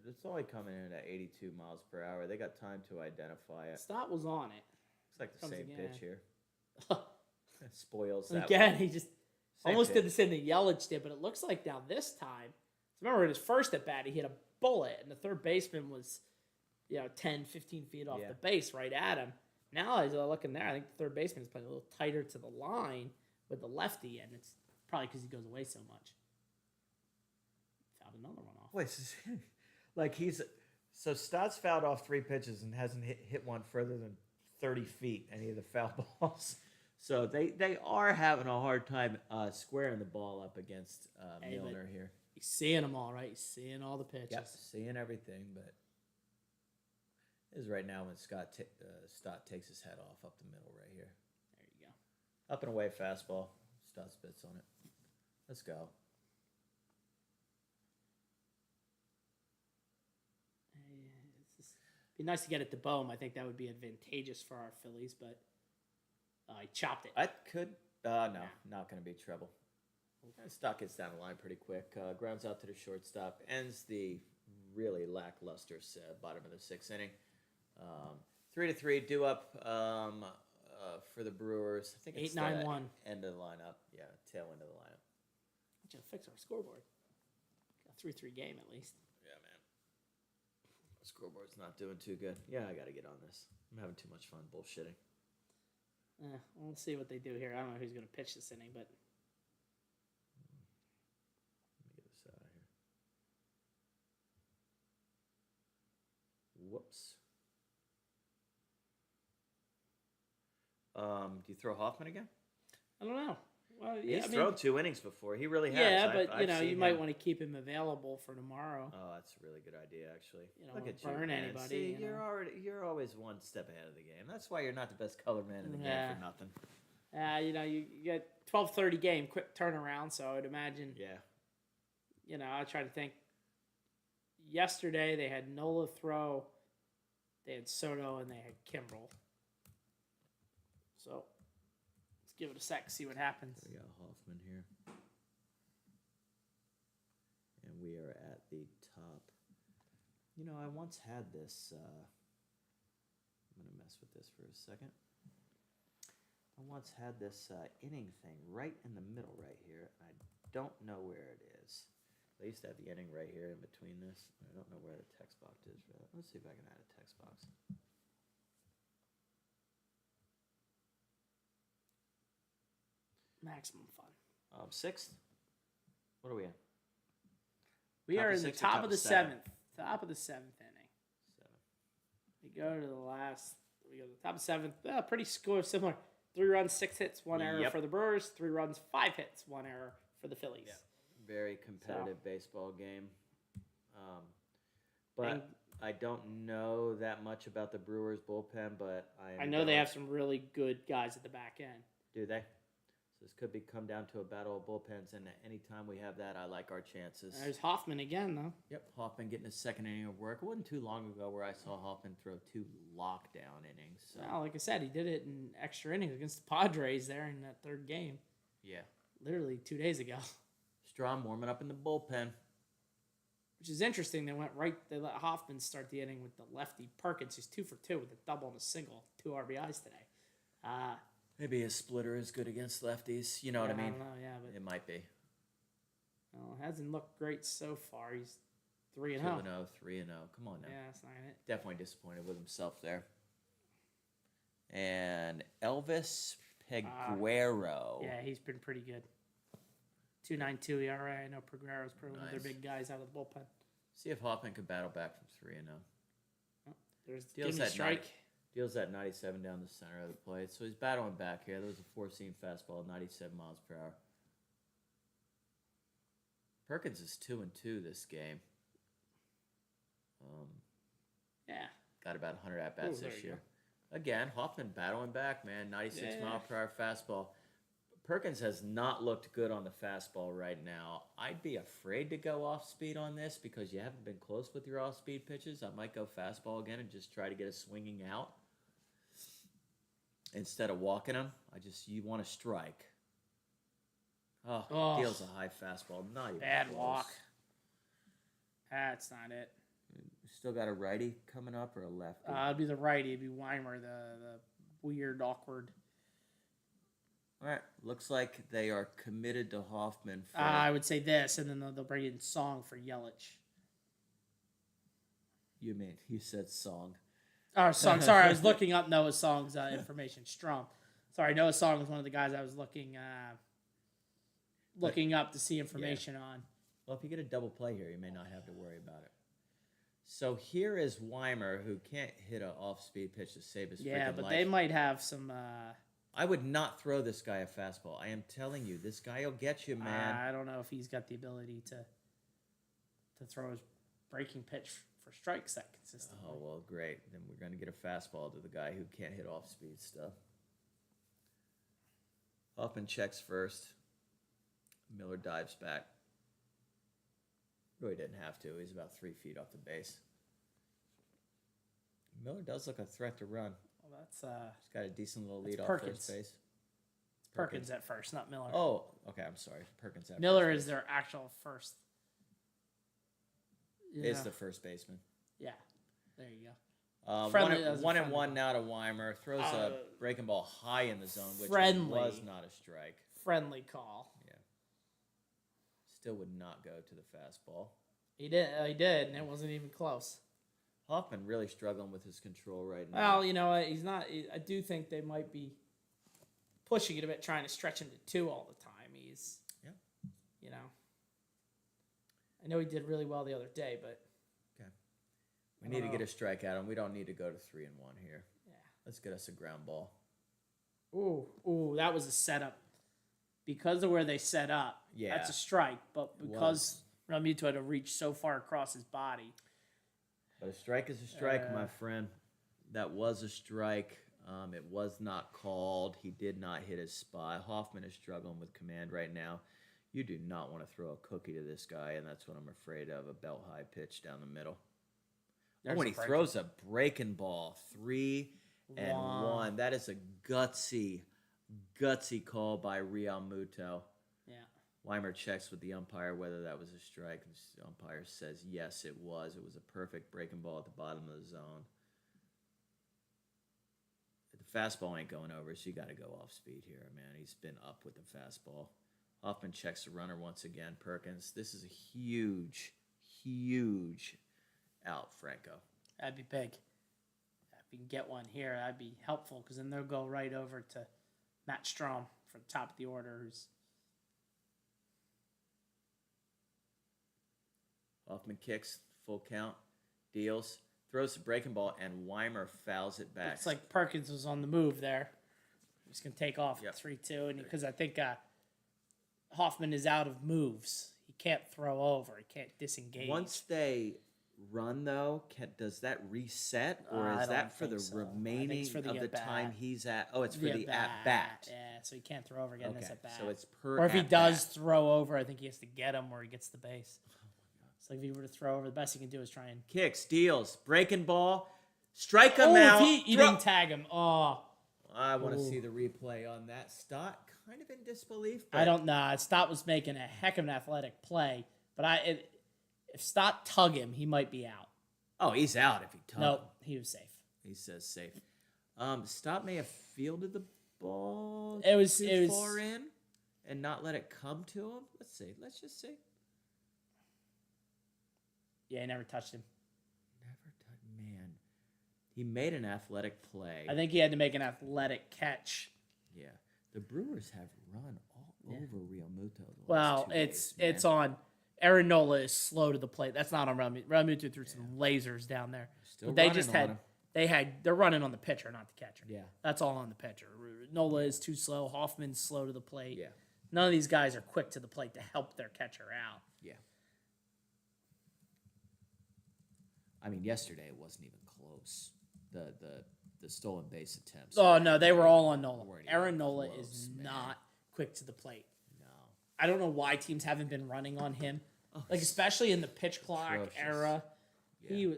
It's only coming in at 82 miles per hour. They got time to identify it. Stott was on it. It's like the Comes same again. pitch here. Spoils that Again, one. he just Same almost did pitch. the same that Yelich did, but it looks like now this time. So remember, in his first at bat, he hit a bullet, and the third baseman was, 10, 15 feet off Yeah. the base right at him. Now, as I look in there, I think the third baseman is playing a little tighter to the line with the lefty, and it's probably because he goes away so much. Fouled another one off. Wait, so Stott's fouled off 3 pitches and hasn't hit one further than 30 feet, any of the foul balls. So they are having a hard time squaring the ball up against Hey, but- Milner here. He's seeing them all, right? He's seeing all the pitches. Yep, seeing everything, but this is right now when Stott takes his head off up the middle right here. There you go. Up and away fastball. Stott spits on it. Let's go. Be nice to get it to Bohm. I think that would be advantageous for our Phillies, but he chopped it. I could. No, not going to be trouble. Stock gets down the line pretty quick. Grounds out to the shortstop. Ends the really lackluster bottom of the sixth inning. 3-3. Due up for the Brewers. I think it's 8-9-1. End of the lineup. Yeah, tail end of the lineup. We should fix our scoreboard. Got a 3-3 game at least. Yeah, man. The scoreboard's not doing too good. Yeah, I got to get on this. I'm having too much fun bullshitting. We'll see what they do here. I don't know who's going to pitch this inning, but Let me get this out of here. Whoops. Do you throw Hoffman again? I don't know. Well, yeah, He's thrown 2 innings before. He really has. Yeah, but I've you seen might him. want to keep him available for tomorrow. Oh, that's a really good idea, actually. You don't Look wanna at you, burn man. anybody, See, you know. you're always one step ahead of the game. That's why you're not the best color man in the Yeah. game for nothing. You get 12:30 game, quick turnaround. So I would imagine. Yeah. I try to think. Yesterday they had Nola throw, they had Soto, and they had Kimbrel. So let's give it a sec, see what happens. We got Hoffman here. And we are at the top. I once had this. I'm going to mess with this for a second. I once had this inning thing right in the middle right here. I don't know where it is. They used to have the inning right here in between this. I don't know where the text box is for that. Let's see if I can add a text box. Maximum fun. 6th? What are we at? We Top are of in the sixth or top top of the of seventh? seventh. Top of the seventh inning. 7. We go to the last. We go to the top of seventh. Pretty score similar. 3 runs, 6 hits, 1 error Yep. for the Brewers. 3 runs, 5 hits, 1 error for the Phillies. Yeah. Very competitive baseball game. But And- I don't know that much about the Brewers bullpen, but I know they have some really good guys at the back end. Do they? So this could come down to a battle of bullpens, and anytime we have that, I like our chances. There's Hoffman again, though. Yep, Hoffman getting his second inning of work. It wasn't too long ago where I saw Hoffman throw 2 lockdown innings. So Well, like I said, he did it in extra innings against the Padres there in that third game, yeah, literally 2 days ago. Strom warming up in the bullpen. Which is interesting. They let Hoffman start the inning with the lefty Perkins, who's 2 for 2 with a double and a single, 2 RBIs today. Maybe his splitter is good against lefties. You know what I mean? don't know, yeah, but It might be. it hasn't looked great so far. He's 3-0. 2-0, 3-0. Come on now. Yeah, that's not it. Definitely disappointed with himself there. And Elvis Peguero. Yeah, he's been pretty good. 2.92 ERA. I know Peguero's probably one of their Nice. big guys out of the bullpen. See if Hoffman can battle back from 3-0. There's the Deals gimme that strike. Deals that 97 down the center of the plate. So he's battling back here. There was a 4-seam fastball, 97 miles per hour. Perkins is 2-2 this game. Yeah. Got about 100 at-bats there this you year. Again, Hoffman battling back, man. 96 mile per hour fastball. Perkins has not looked good on the fastball right now. I'd be afraid to go off speed on this because you haven't been close with your off speed pitches. I might go fastball again and just try to get a swinging out instead of walking him. You want to strike. Oh. Deals a high fastball. Not even Bad close. walk. That's not it. Still got a righty coming up or a lefty? It'd be the righty. It'd be Weimer, the weird, awkward. All right. Looks like they are committed to Hoffman. For, I would say this, and then they'll bring in Song for Yelich. You said Song. Oh, Song. Sorry, I was looking up Noah Song's information. Strom. Sorry, Noah Song was one of the guys I was looking up to see information on. Well, if you get a double play here, you may not have to worry about it. So here is Weimer, who can't hit an off-speed pitch to save his Yeah, freaking but life. they might have some. I would not throw this guy a fastball. I am telling you, this guy will get you, man. I don't know if he's got the ability to throw his breaking pitch for strikes that consistently. Oh, well, great. Then we're going to get a fastball to the guy who can't hit off-speed stuff. Hoffman checks first. Miller dives back. Really didn't have to. He's about 3 feet off the base. Miller does look a threat to run. Well, that's He's got a decent little That's lead off Perkins. first base. Perkins at first, not Miller. Oh, okay. I'm sorry. Perkins at Miller first is their actual first. base. Is the first baseman. Yeah. There you go. Friendly, That was a one and friendly one ball. now to Weimer. Throws a breaking ball high in the zone, which Friendly. was not a strike. Friendly call. Yeah. Still would not go to the fastball. He did, and it wasn't even close. Hoffman really struggling with his control right now. Well, he's not. I do think they might be pushing it a bit, trying to stretch him to 2 all the time. He's, I know he did really well the other day, but we need to get a strike at him. We don't need to go to 3-1 here. yeah. Let's get us a ground ball. Ooh, that was a setup. Because of where they set up, Yeah. that's a strike. But because Realmuto had to reach so far across his body, But a strike is a strike, my friend. That was a strike. It was not called. He did not hit his spot. Hoffman is struggling with command right now. You do not want to throw a cookie to this guy, and that's what I'm afraid of, a belt-high pitch down the middle. When he throws a breaking ball, 3-1. That is a gutsy call by Realmuto. yeah. Weimer checks with the umpire whether that was a strike. The umpire says yes, it was. It was a perfect breaking ball at the bottom of the zone. The fastball ain't going over, so you got to go off speed here, man. He's been up with the fastball. Hoffman checks the runner once again. Perkins. This is a huge out, Franco. That'd be big. If we can get one here, that'd be helpful because then they'll go right over to Matt Strom for the top of the order. Hoffman kicks, full count, deals, throws the breaking ball, and Weimer fouls it back. It's like Perkins was on the move there. He's going to take off Yep. 3-2, and because I think Hoffman is out of moves. He can't throw over. He can't disengage. Once they run, though, does that reset, or I is don't that for the think so. I think remaining it's for the of the at-bat. time he's at? Oh, it's for the at-bat. Yeah, so he can't throw over again this Okay, at bat. so it's per Or if he at-bat. does throw over, I think he has to get him or he gets the base. So if he were to throw over, the best he can do is try and Kicks, deals, breaking ball, strike him out. If he didn't tag him. Oh, I want to Ooh. see the replay on that. Stott kind of in disbelief. But I don't know. Stott was making a heck of an athletic play, but if Stott tug him, he might be out. Oh, he's out if he tugged. Nope, he was safe. He says safe. Stott may have fielded the ball It was far in and not let it come to him. Let's see. Let's just see. Yeah, he never touched him. Man. He made an athletic play. I think he had to make an athletic catch. Yeah. The Brewers have run all over Realmuto. Well, it's on. Aaron Nola is slow to the plate. That's not on Realmuto. Realmuto threw some lasers down there. Still But they running just on had him. they're running on the pitcher, not the catcher. Yeah. That's all on the pitcher. Nola is too slow. Hoffman's slow to the plate. Yeah. None of these guys are quick to the plate to help their catcher out. Yeah. I mean, yesterday it wasn't even close. The stolen base attempts. Oh no, they were all on Nola. Weren't Aaron even Nola close, is man. not quick to the plate. No. I don't know why teams haven't been running on him. Like especially in the pitch clock atrocious. era. Yeah. He was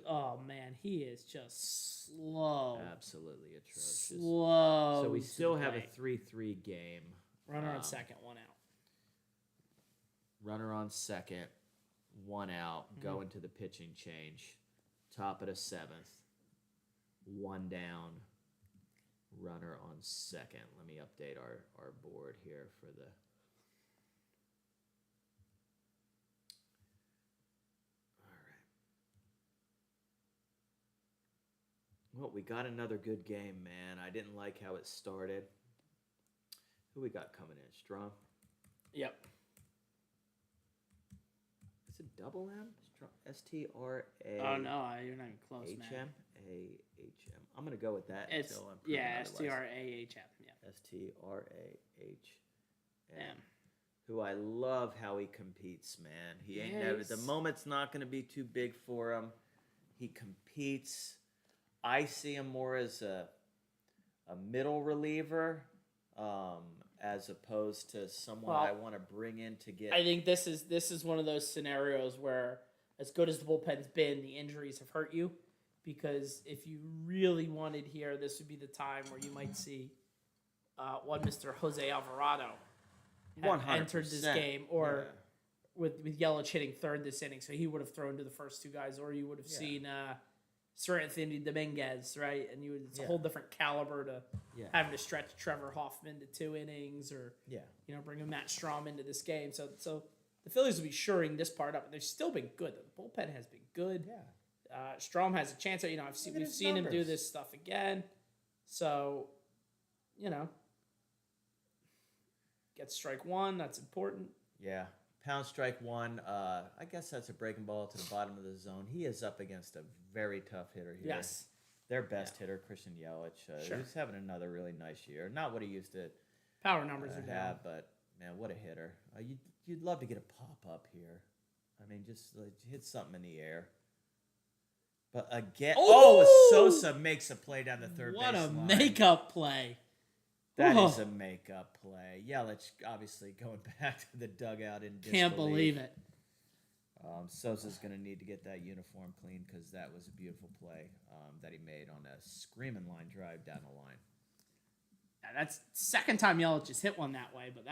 he is just slow. Absolutely atrocious. Slow. So we to still the have a plate. 3-3 game. Runner on second, 1 out. Runner on second, 1 out, Mm-hmm. going to the pitching change. Top of the 7th, 1 down, runner on second. Let me update our board here for the... All right. Well, we got another good game, man. I didn't like how it started. Who we got coming in? Strom? Yep. Is it double M? S-T-R-A... Oh no, you're not even close, H-M? man. A-H-M. I'm going to go with that It's until I'm proven otherwise. S-T-R-A-H-M. Yeah. S-T-R-A-H-M. M. Who I love how he competes, man. He ain't never... The Yes. moment's not going to be too big for him. He competes. I see him more as a middle reliever as opposed to someone Well, I want to bring in to get... I think this is one of those scenarios where, as good as the bullpen's been, the injuries have hurt you. Because if you really wanted here, this would be the time where you might see one Mr. Jose Alvarado had 100%. entered this game, or Yeah. with Yelich hitting third this inning, so he would have thrown to the first two guys, or you would have seen Sir Anthony Dominguez, right? And it's a whole different caliber to having to stretch Trevor Hoffman to 2 innings, or bringing Matt Strahm into this game. So the Phillies will be shoring this part up, and they've still been good. The bullpen has been good. Yeah. Strahm has a chance. We've seen him do this stuff again. So, get strike one. That's important. Yeah. Pound strike one. I guess that's a breaking ball to the bottom of the zone. He is up against a very tough hitter here. Yes. Their best hitter, Christian Yelich. Sure. He's having another really nice year. Not what he used to Power numbers are down. have, but man, what a hitter! You'd love to get a pop up here. I mean, just hit something in the air. But again, Sosa makes a play down the third What base a line. makeup play. That Whoa. is a makeup play. Yelich obviously going back to the dugout in disbelief. Can't believe it. Sosa's going to need to get that uniform clean because that was a beautiful play that he made on a screaming line drive down the line. Yeah, that's second time Yelich has hit one that way, but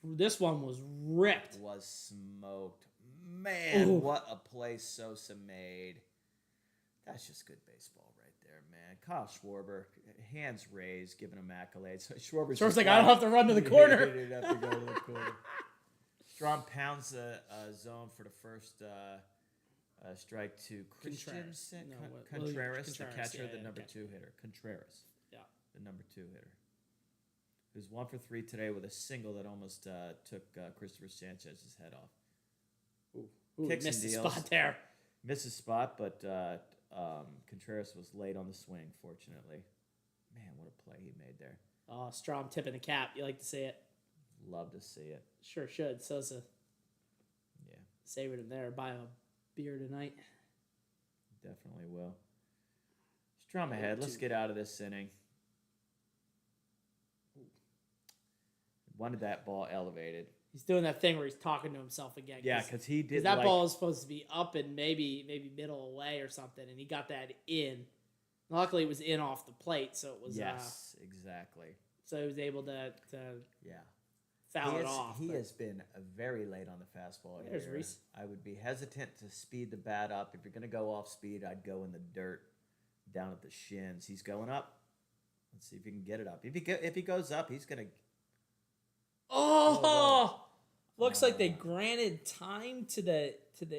this one was ripped. Was smoked. Man, what a play Sosa made. That's just good baseball right there, man. Kyle Schwarber, hands raised, giving him accolades. Schwarber's like, I don't have to run to the corner. He didn't have to go to the corner. Strahm pounds the zone for the first strike to Contreras. Contreras, the Contreras, catcher, the yeah, number okay. 2 hitter. Contreras. Yeah. The number 2 hitter. Who's 1 for 3 today with a single that almost took Christopher Sanchez's head off. Ooh, Kicks missed and the deals. spot there. Missed a spot, but Contreras was late on the swing, fortunately. Man, what a play he made there. Oh, Strahm tipping the cap. You like to see it? Love to see it. Sure should. Sosa Yeah, savored him there. Buy a beer tonight. definitely will. Strahm ahead. Let's get out of this inning. Wanted that ball elevated. He's doing that thing where he's talking to himself again. Yeah, because he did. That ball was supposed to be up and maybe middle away or something, and he got that in. Luckily, it was in off the plate, so it was. Yes, exactly. So he was able to Yeah. foul it off. He has been very late on the fastball There's here. Reese. I would be hesitant to speed the bat up. If you're going to go off speed, I'd go in the dirt down at the shins. He's going up. Let's see if he can get it up. If he goes up, he's going to. Oh, looks like they granted time to the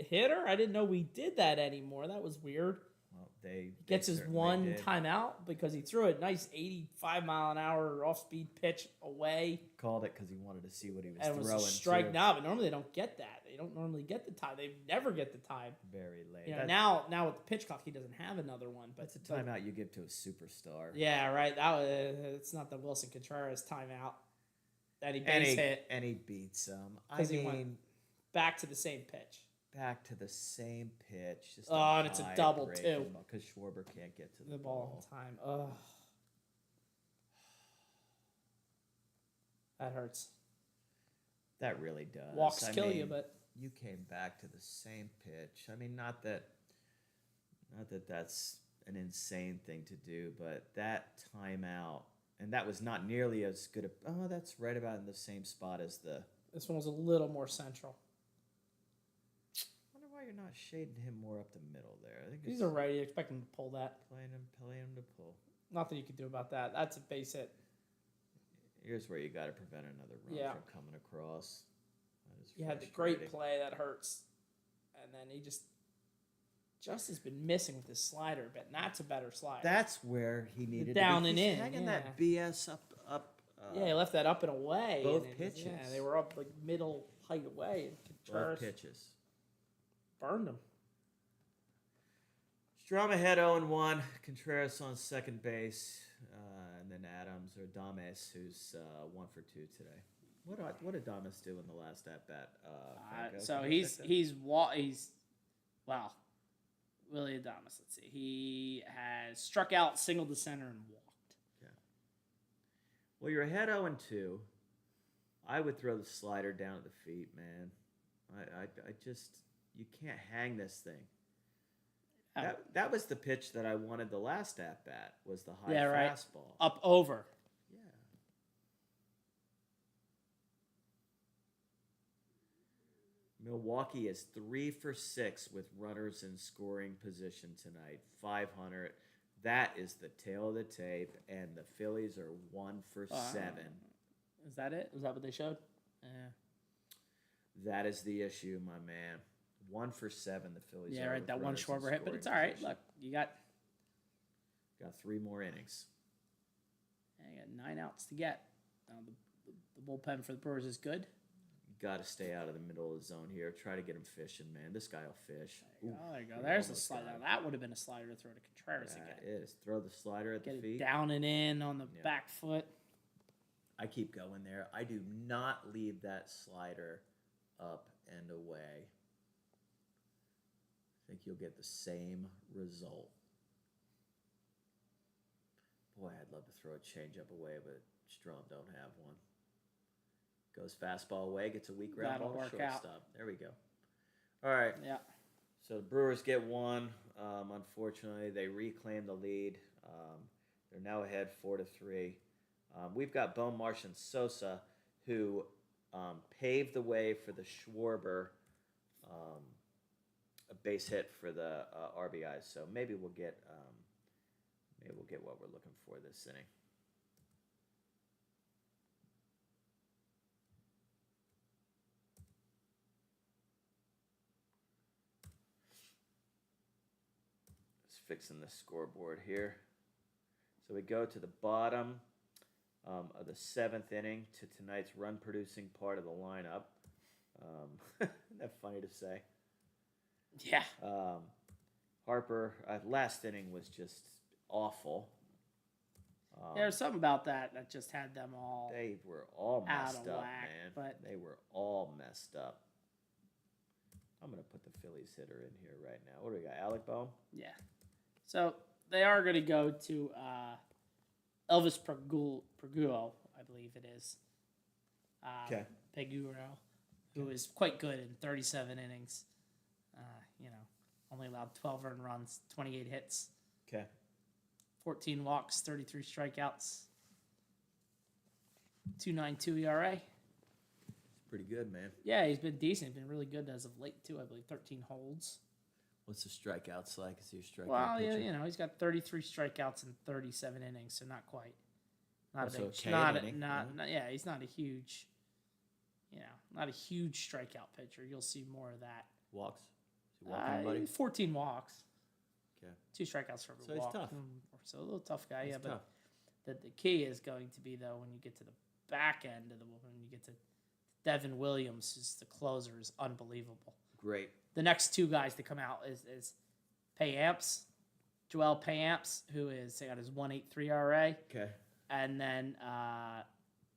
hitter. I didn't know we did that anymore. That was weird. Well, they Gets his certainly one did. timeout because he threw a nice 85-mile-an-hour off-speed pitch away. Called it because he wanted to see what he was And it throwing. was a strike too. now, but normally they don't get that. They don't normally get the time. They never get the time. Very late. You know, now with the pitch clock, he doesn't have another one. But That's a timeout you give to a superstar. Yeah, right. It's not the Wilson Contreras timeout that he base hit. And he beats him. I 'Cause he went mean, back to the same pitch. back to the same pitch. Just and it's a double, too. Because Schwarber can't get to The ball in time. Ugh. That hurts. That really does. Walks I kill mean, you, but you came back to the same pitch. I mean, not that that's an insane thing to do, but that timeout, and that was not nearly as good. That's right about in the same spot as the. this one was a little more central. I wonder why you're not shading him more up the middle there. I think He's a righty. You expect him to pull that. playing him to pull. Nothing you can do about that. That's a base hit. Here's where you got to prevent another run Yeah. from coming across. That is You had the great frustrating. play that hurts, and then he just has been missing with his slider, but that's a better slider. That's where he needed down to be. and He's in, hanging yeah. that BS up. Yeah, he left that up and away. both and it was- pitches. Yeah, they were up like middle height away, and Both Contreras pitches. burned him. Strahm ahead 0-1. Contreras on second base, and then Adams or Adames, who's 1 for 2 today. What did Adames do in the last at bat? So Willie Adames. Let's see. He has struck out, singled to center, and walked. Well, you're ahead 0-2. I would throw the slider down at the feet, man. I just you can't hang this thing. Oh. That was the pitch that I wanted the last at bat. Was the high Yeah, right. fastball? Up over. Yeah. Milwaukee is 3 for 6 with runners in scoring position tonight. 500. That is the tail of the tape, and the Phillies are 1 for 7. Is that it? Is that what they showed? Yeah. That is the issue, my man. 1 for 7. The Phillies. Yeah, are right. with That one runners in Schwarber hit, but scoring it's all right. position. Look, you got 3 more innings. 9 outs to get. The bullpen for the Brewers is good. Got to stay out of the middle of the zone here. Try to get him fishing, man. This guy will fish. There you go. Ooh, There's the almost slider. got him. That would have been a slider to throw to Contreras That again. is. Throw the slider at Get the it feet. down and in on the Yeah. back foot. I keep going there. I do not leave that slider up and away. I think you'll get the same result. Boy, I'd love to throw a changeup away, but Strom don't have one. Goes fastball away, gets a weak ground That'll ball, work out. shortstop. There we go. All right. Yeah. So the Brewers get one. Unfortunately, they reclaim the lead. They're now ahead 4-3. We've got Bone Marsh and Sosa, who paved the way for the Schwarber a base hit for the RBIs. So maybe we'll get what we're looking for this inning. Fixing the scoreboard here. So we go to the bottom of the 7th inning to tonight's run-producing part of the lineup. Isn't that funny to say? Yeah. Harper, last inning was just awful. There's something about that just had them all. They were all out messed of up, whack, man. but- They were all messed up. I'm going to put the Phillies hitter in here right now. What do we got, Alec Bohm? Yeah. So they are going to go to Elvis Peguero, I believe it is. Okay. Peguero, who is quite good in 37 innings. Only allowed 12 earned runs, 28 hits, Okay. 14 walks, 33 strikeouts, 2.92 ERA. Pretty good, man. Yeah, he's been decent. He's been really good as of late, too. I believe 13 holds. What's the strikeouts like? Is he a strikeout Well, pitcher? yeah, he's got 33 strikeouts in 37 innings, so not quite. Not a That's big, okay, not, an inning, yeah, he's not a huge, not a huge strikeout pitcher. You'll see more of that. Walks? Is he walking, buddy? 14 walks. Okay. 2 strikeouts for every So he's walk. tough. So a little tough guy, He's yeah. tough. But the key is going to be, though, when you get to the back end of the when you get to Devin Williams, who's the closer, is unbelievable. Great. The next 2 guys to come out is Payamps, Joel Payamps, who is got his 1.83 ERA, Okay. and then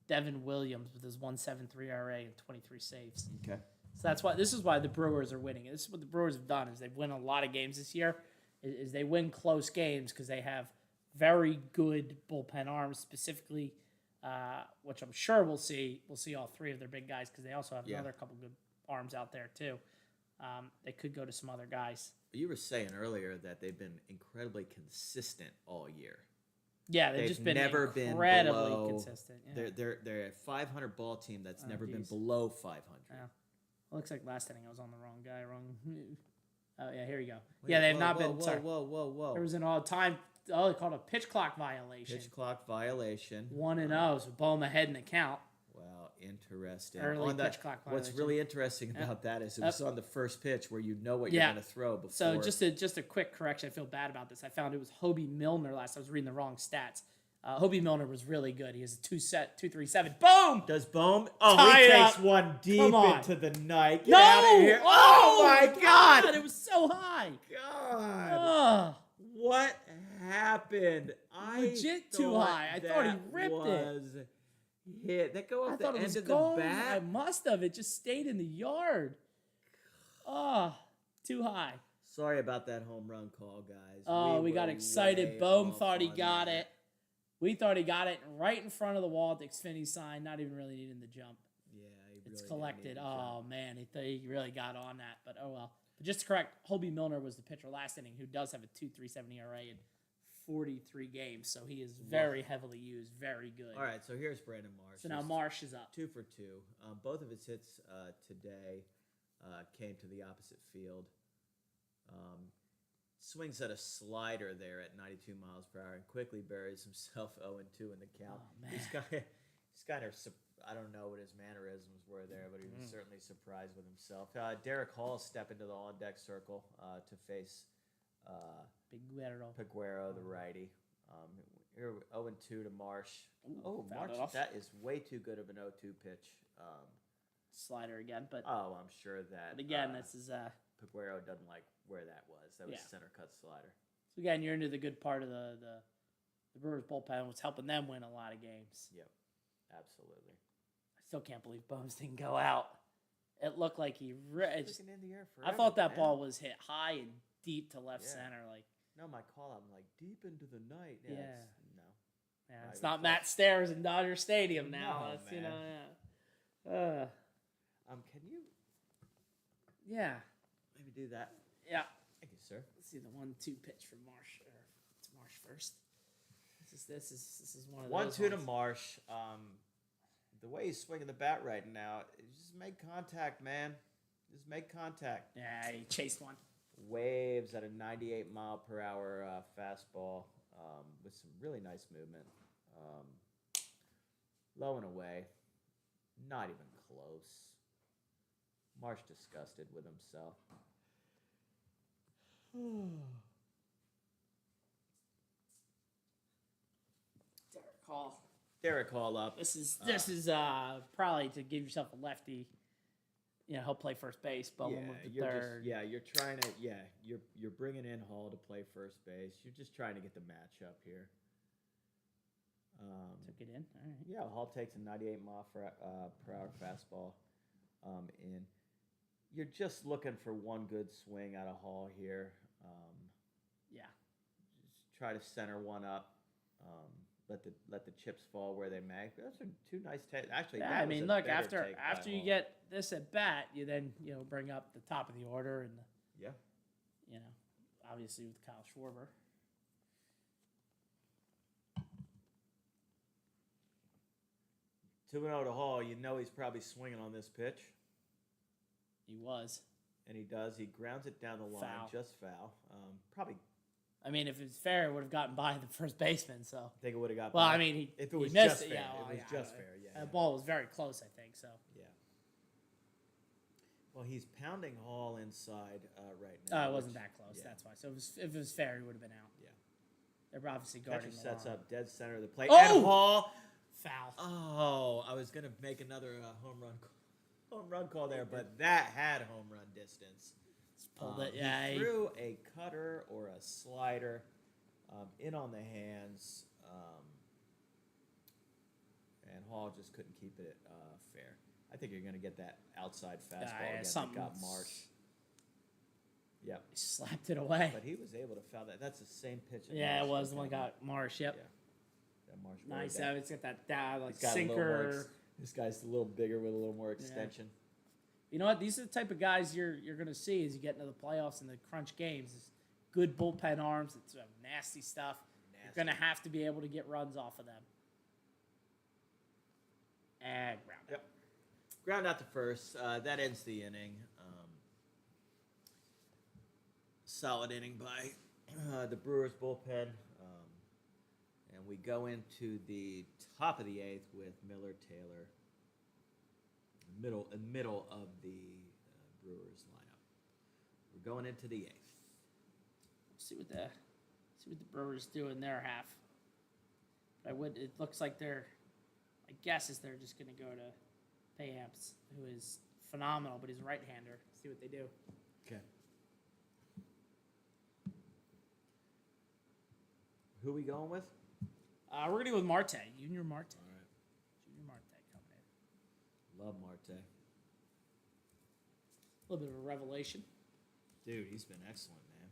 Devin Williams with his 1.73 ERA and 23 saves. Okay. So this is why the Brewers are winning. This is what the Brewers have done is they've won a lot of games this year. Is they win close games because they have very good bullpen arms, specifically, which I'm sure we'll see. We'll see all 3 of their big guys because they also have another couple good arms out there too. They could go to some other guys. You were saying earlier that they've been incredibly consistent all year. Yeah, they've just been incredibly consistent. Yeah. They're a 500 ball team that's never been geez. below 500. Yeah. Looks like last inning I was on the wrong guy. Oh yeah, here you go. Wait, yeah, they've whoa, not whoa, been. Whoa, Sorry. whoa! There was an all-time. Oh, they called a pitch clock violation. Pitch clock violation. 1-0, so Bohm ahead in the count. Wow, interesting. Early On that, pitch clock what's violation. really interesting about that is it was on the first pitch where you know what you're Yeah. going to throw before. So just a quick correction. I feel bad about this. I found it was Hobie Milner last. I was reading the wrong stats. Hobie Milner was really good. He has a 2.37. Boom! Does Bohm? Oh, Tie he it takes up. one deep Come on. into the night. Get No! out of here! Oh my God! It was so high. God! Oh, What happened? Legit too thought high. I thought he that ripped it. was hit. That go I off the thought it end was of gone. the I bat. must have. It just stayed in the yard. Oh, too high. Sorry about that home run call, guys. Oh, we got were excited. way Bohm off thought he on got that. it. We thought he got it right in front of the wall at the Xfinity sign, not even really needing the jump. Yeah, he It's really collected. didn't need a Oh man, he really got on that. But oh well. But just to correct, Hobie Milner was the pitcher last inning who does have a 2.37 ERA in 43 games, so he is very heavily used, very good. All right, so here's Brandon Marsh. So now Marsh is up. 2 for 2. Both of his hits today came to the opposite field. Swings at a slider there at 92 miles per hour and quickly buries himself 0-2 in the count. Oh, man. He's kind of, I don't know what his mannerisms were there, but he was certainly surprised with himself. Derek Hall step into the on-deck circle to face Peguero, the righty. Here 0-2 to Marsh. Ooh, fouled Marsh, it off. that is way too good of an 0-2 pitch. Slider again, but I'm sure that. but again, this is Peguero doesn't like where that was. That was Yeah. center cut slider. so again, you're into the good part of the Brewers bullpen, was helping them win a lot of games. Yep, absolutely. I still can't believe Bones didn't go out. It looked like he. Looking in the air I forever, thought that man. ball was hit high and deep to left Yeah. center. Like, No, my call. I'm like deep into the night. Yeah. No. yeah, Not it's even not close. Matt Stairs in Dodger Stadium now. No, That's, you man. know, Can you yeah, maybe do that? yeah. Thank you, sir. Let's see the 1-2 pitch for Marsh. Or it's Marsh first. This is one of those 1-2 to ones. Marsh. The way he's swinging the bat right now, just make contact, man. Just make contact. Yeah, he chased one. Waves at a 98 mile per hour fastball with some really nice movement. Low and away. Not even close. Marsh disgusted with himself. Derek Hall. Derek Hall up. This is probably to give yourself a lefty. You know, he'll play first base, but we'll move to third. You're trying to. You're bringing in Hall to play first base. You're just trying to get the matchup here. Took it in. All right. Yeah, Hall takes a 98 mile per hour fastball in. You're just looking for one good swing out of Hall here. Yeah. Just try to center one up. Let the chips fall where they may. Those are two nice takes. Actually, Yeah, that I was mean, a look, better take after by you Hall. get this at bat, you then bring up the top of the order and Yeah. obviously with Kyle Schwarber. Two and 0 to Hall. You know he's probably swinging on this pitch, He was. and he does. He grounds it down the line, Foul. just foul. Probably I mean, if it's fair, it would have gotten by the first baseman. So, think it would have got. well, by. I mean, if it he was missed just it. fair, Yeah, well, it was yeah, just fair. Yeah, that yeah. ball was very close, I think. So, Yeah. Well, he's pounding Hall inside right oh, now. it wasn't which- that close. yeah. That's why. So, if it was fair, he would have been out. Yeah. They're obviously guarding Catcher the sets line. up dead center of the plate. Oh! And Hall. Foul. Oh, I was gonna make another home run call there, but that had home run distance. Pulled it. Yeah. He threw a cutter or a slider in on the hands, and Hall just couldn't keep it fair. I think you're gonna get that outside fastball yeah, again that something. got Marsh. Yep. He slapped it away. But he was able to foul that. That's the same pitch. that Yeah, it Marsh was took the one down. got Marsh. Yep. Yeah. That Marsh Nice. really It's got that like He's got a little more sinker. this guy's a little bigger with a little more extension. You know what? These are the type of guys you're going to see as you get into the playoffs and the crunch games. Is good bullpen arms. It's nasty stuff. You're going to have to be able to get runs off of them. And ground out. Yep. Ground out to first. That ends the inning. Solid inning by the Brewers bullpen. And we go into the top of the eighth with Miller, Taylor. Middle of the Brewers lineup. We're going into the eighth. See what the Brewers do in their half. It looks like my guess is they're just going to go to Payamps, who is phenomenal, but he's a right-hander. See what they do. Okay. Who we going with? We're going to go with Marte, Junior Marte. All right. Junior Marte coming in. Love Marte. A little bit of a revelation. Dude, he's been excellent, man.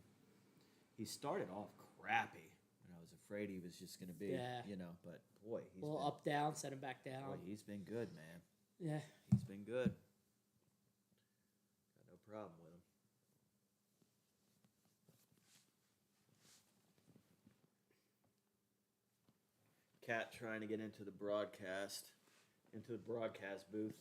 He started off crappy, and I was afraid he was just going to be, Yeah. but boy, he's A little been, up, down, set him back down. boy, he's been good, man. Yeah. He's been good. Got no problem with him. Cat trying to get into the broadcast booth.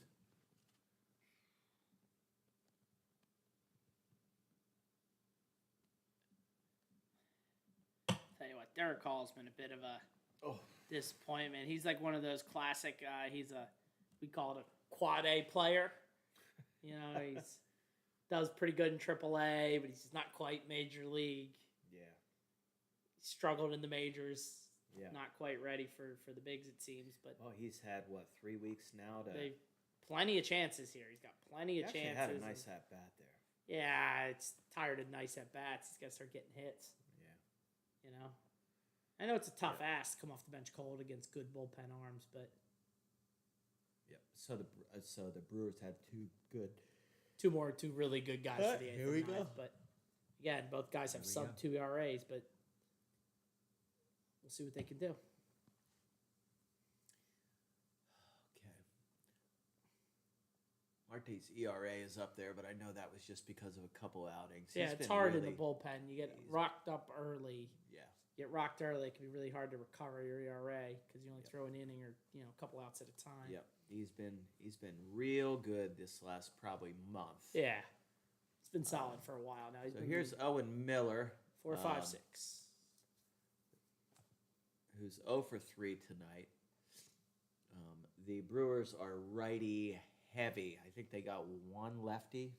Tell you what, Derek Hall's been a bit of a disappointment. He's like one of those classic. We call it a quad A player. You know, he's does pretty good in AAA, but he's not quite major league. Yeah. He struggled in the majors. Yeah. Not quite ready for the bigs, it seems. But Well, he's had 3 weeks now to. they plenty of chances here. He's got plenty of Actually chances. had a nice at bat there. Yeah, it's tired of nice at bats. He's got to start getting hits. Yeah. You know, I know it's a tough ask to come off the bench cold against good bullpen arms, but Yep. So the Brewers had two really good guys for the eighth. Here we and ninth, go. But again, both guys have Here we sub 2 ERAs, but we'll see what they can do. Okay. Marte's ERA is up there, but I know that was just because of a couple outings. Yeah, He's it's been hard in really- the bullpen. You get he's- rocked up early. Yeah. Get rocked early, it can be really hard to recover your ERA because you only throw an inning or a couple outs at a time. Yep. He's been real good this last probably month. Yeah, it's been solid for a while now. He's So been here's Owen Miller, 4, 5, 6. who's 0 for 3 tonight. The Brewers are righty heavy. I think they got one lefty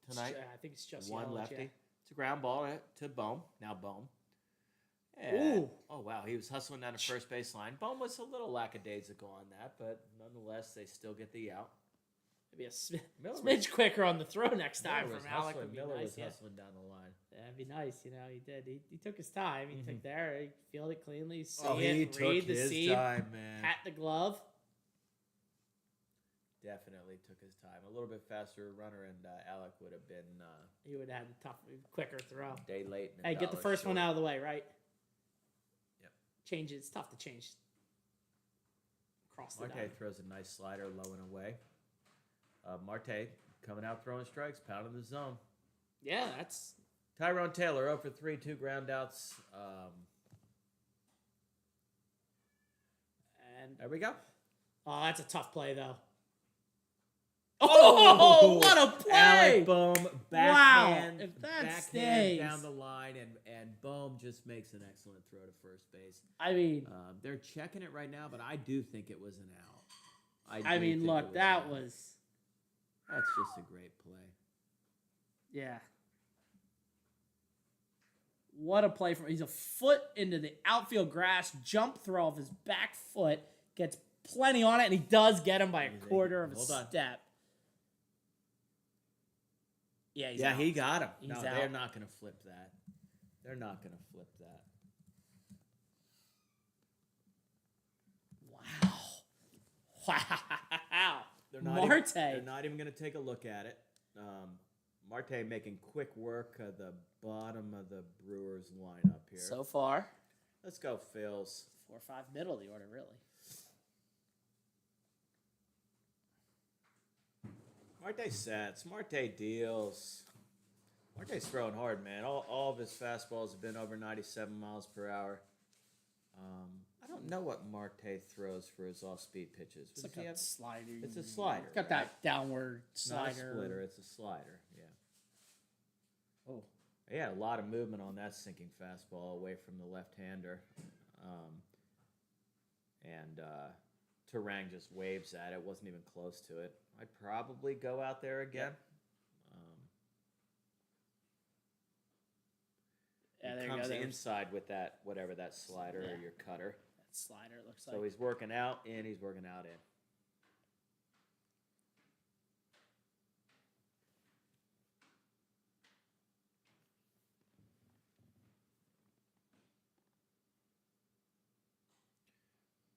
tonight. I think it's just One Yelich, lefty. yeah. It's a ground ball to Bohm. Now Bohm. Ooh. Oh, wow. He was hustling down the first base line. Bohm was a little lackadaisical on that, but nonetheless, they still get the out. Maybe a Miller smidge quicker on the throw next time Miller from was Alec hustling. would be Miller nice. was Yeah. hustling down the line. That'd be nice. He did. He took his time. He took there. He fielded it cleanly. See Oh, it, he took read the his seam, time, man. pat the glove. Definitely took his time. A little bit faster runner, and Alec would have been He would have had a quicker throw. a day late. And Hey, get the first one out of the way, right? Yep. Change it. It's tough to change. Across the Marte diamond. throws a nice slider low and away. Marte coming out throwing strikes, pounding the zone. Yeah, that's Tyrone Taylor 0 for 3, 2 ground outs. and There we go. oh, that's a tough play though. Oh, Oh, what a play! Alec Bohm, backhand, If that backhand stays. down the line, and Bohm just makes an excellent throw to first base. I mean, They're checking it right now, but I do think it was an out. I do mean, think look, it that an out. was That's just a great play. yeah. What a play from he's a foot into the outfield grass, jump throw off his back foot, gets plenty on it, and he does get him by a quarter of a Hold on. step. Yeah, he's Yeah, out. he got him. He's No, out. they're not going to flip that. They're not going to flip that. Wow. They're not Marte. They're not even going to take a look at it. Marte making quick work of the bottom of the Brewers lineup here. So far, Let's go, Phils. 4 or 5 middle of the order, really. Marte sets. Marte deals. Marte's throwing hard, man. All of his fastballs have been over 97 miles per hour. I don't know what Marte throws for his off-speed pitches. It's Does like he a have- slider. It's a slider. Got that downward It's not a slider. splitter. It's a slider. Yeah. Oh, He had a lot of movement on that sinking fastball away from the left-hander. And Terang just waves at it. Wasn't even close to it. I'd probably go out there again. yeah, there He you go. comes There's inside with that, whatever that slider or your cutter. that slider, it looks So like. he's working out in, he's working out in.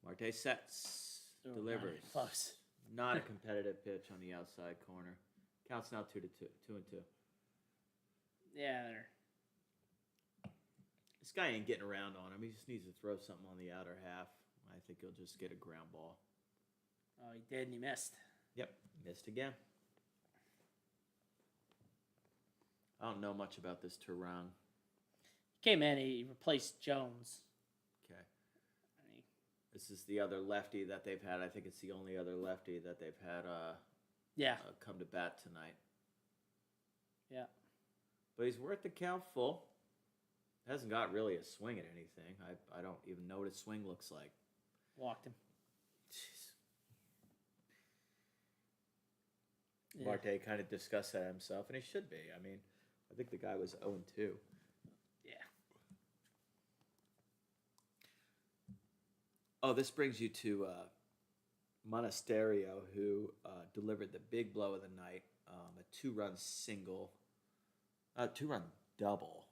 Marte sets, Oh, delivers. close. Not a competitive pitch on the outside corner. Counts now 2-2, 2-2. Yeah, there. This guy ain't getting around on him. He just needs to throw something on the outer half. I think he'll just get a ground ball. Oh, he did, and he missed. Yep, missed again. I don't know much about this Turang. Came in, he replaced Jones. Okay. And he, This is the other lefty that they've had. I think it's the only other lefty that they've had yeah, come to bat tonight. yeah. But he's worth the count full. Hasn't got really a swing at anything. I don't even know what his swing looks like. Walked him. Jeez. Yeah. Marte kind of discussed that himself, and he should be. I mean, I think the guy was 0-2. Yeah. Oh, this brings you to Monasterio, who delivered the big blow of the night, a 2-run single, a 2-run double.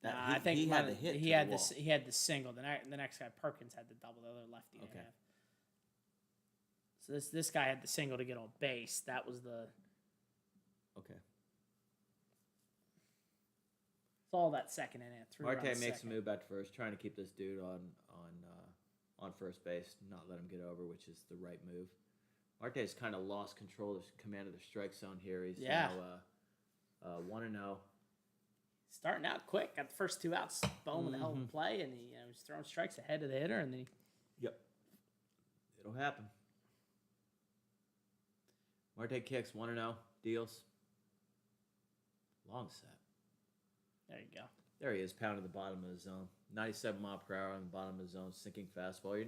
I think he had the hit. He had this. He had the single. The next guy, Perkins, had the double. The other lefty. they Okay. have. So this guy had the single to get on base. That was the. Okay. It's all that second inning. Marte makes a move back to first, trying to keep this dude on first base, not let him get over, which is the right move. Marte's kind of lost control of command of the strike zone here. He's Yeah. now 1-0. Starting out quick, got the first 2 outs, Bone with a hell of a play, and he was throwing strikes ahead of the hitter, and then Yep. It'll happen. Marte kicks 1-0, deals. Long set. there you go. There he is, pounding the bottom of the zone. 97 mile per hour on the bottom of the zone, sinking fastball.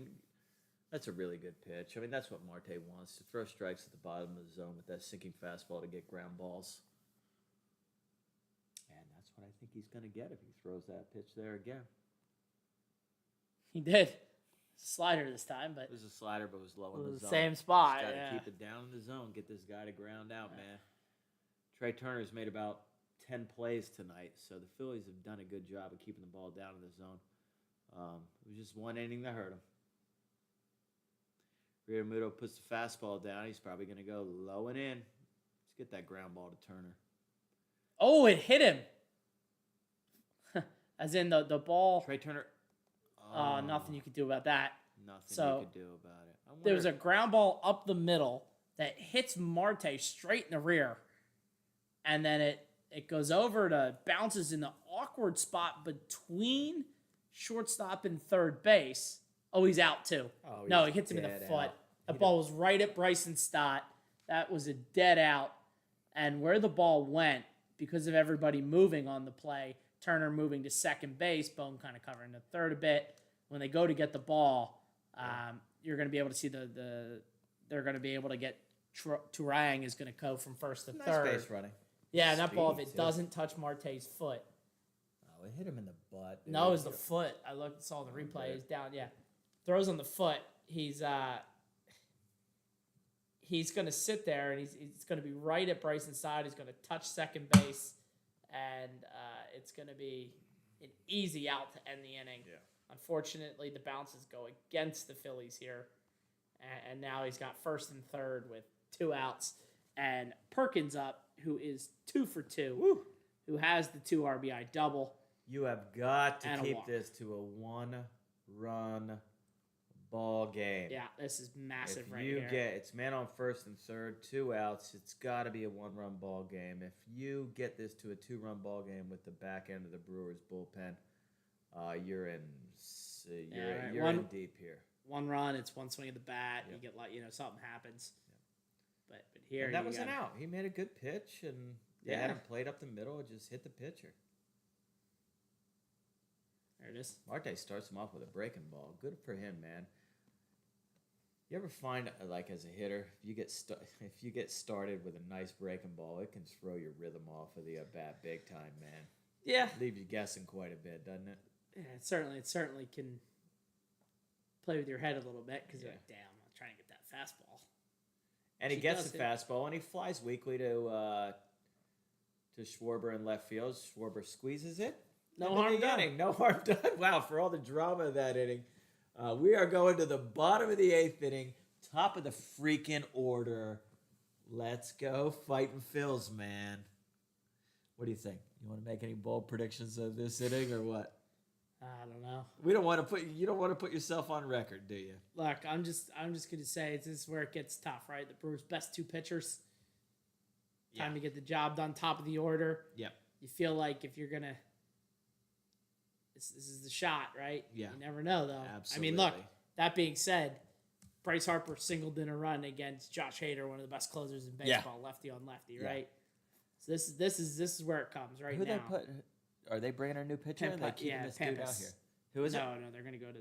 That's a really good pitch. I mean, that's what Marte wants, to throw strikes at the bottom of the zone with that sinking fastball to get ground balls. And that's what I think he's going to get if he throws that pitch there again. He did. Slider this time, but It was a slider, but it was low in the the zone. same spot. Got to Yeah. keep it down in the zone. Get this guy to ground out, man. Trey Turner's made about 10 plays tonight, so the Phillies have done a good job of keeping the ball down in the zone. It was just one inning that hurt him. Realmuto puts the fastball down. He's probably going to go low and in. Let's get that ground ball to Turner. Oh, it hit him. As in the ball. Trey Turner. Nothing you could do about that. Nothing So, you could do about it. There was a ground ball up the middle that hits Marte straight in the rear, and then it goes over to bounces in the awkward spot between shortstop and third base. Oh, he's out too. Oh, No, he's he hits him in the dead foot. out. The ball was right at Bryson Stott. That was a dead out. And where the ball went, because of everybody moving on the play, Turner moving to second base, Bone kind of covering the third a bit. When they go to get the ball, you're going to be able to see they're going to be able to get Turang is going to go from first to nice third. base running. Yeah, and that ball, if it Speed, too. doesn't touch Marte's foot. Oh, it hit him in the butt. Dude. No, it was the foot. I saw the replay. Okay. He's down. Yeah, throws on the foot. He's going to sit there, and he's going to be right at Bryson's side. He's going to touch second base, and it's going to be an easy out to end the inning. Yeah. Unfortunately, the bounces go against the Phillies here, and now he's got first and third with 2 outs, and Perkins up, who is 2 for 2, Woo. who has the 2 RBI double. You have got to And a keep walk. this to a 1-run ball game. Yeah, this is massive If right you here. it's man on first and third, 2 outs, it's got to be a 1-run ball game. If you get this to a 2-run ball game with the back end of the Brewers bullpen, you're in deep here. 1 run, it's 1 swing of the bat. Yep. You get something happens. But here And that you was an got- out. He made a good pitch, and they had him played up the middle and just hit the pitcher. There it is. Marte starts him off with a breaking ball. Good for him, man. You ever find, like, as a hitter, if you get started with a nice breaking ball, it can throw your rhythm off of the bat big time, man. Yeah. Leave you guessing quite a bit, doesn't it? Yeah, it certainly can play with your head a little bit because you're Yeah. like, damn, I'm trying to get that fastball. And he She gets does the it. fastball, and he flies weakly to Schwarber in left field. Schwarber squeezes it. No End of harm the done. inning. No harm done. Wow, for all the drama of that inning. We are going to the bottom of the 8th inning, top of the freaking order. Let's go fighting Phils, man. What do you think? You want to make any bold predictions of this inning or what? I don't know. We don't want to put you don't want to put yourself on record, do you? Look, I'm just gonna say this is where it gets tough, right? The Brewers' best 2 pitchers. Time to get the job done, top of the order. Yep. You feel like if you're gonna, this is the shot, right? Yeah. You never know, though. Absolutely. I mean, look. That being said, Bryce Harper singled in a run against Josh Hader, one of the best closers in baseball, lefty on lefty, right? So this is where it comes right Who now. they put? Are they bringing a new pitcher? They keeping this dude out Pampas. here. Who is it? No, they're gonna go to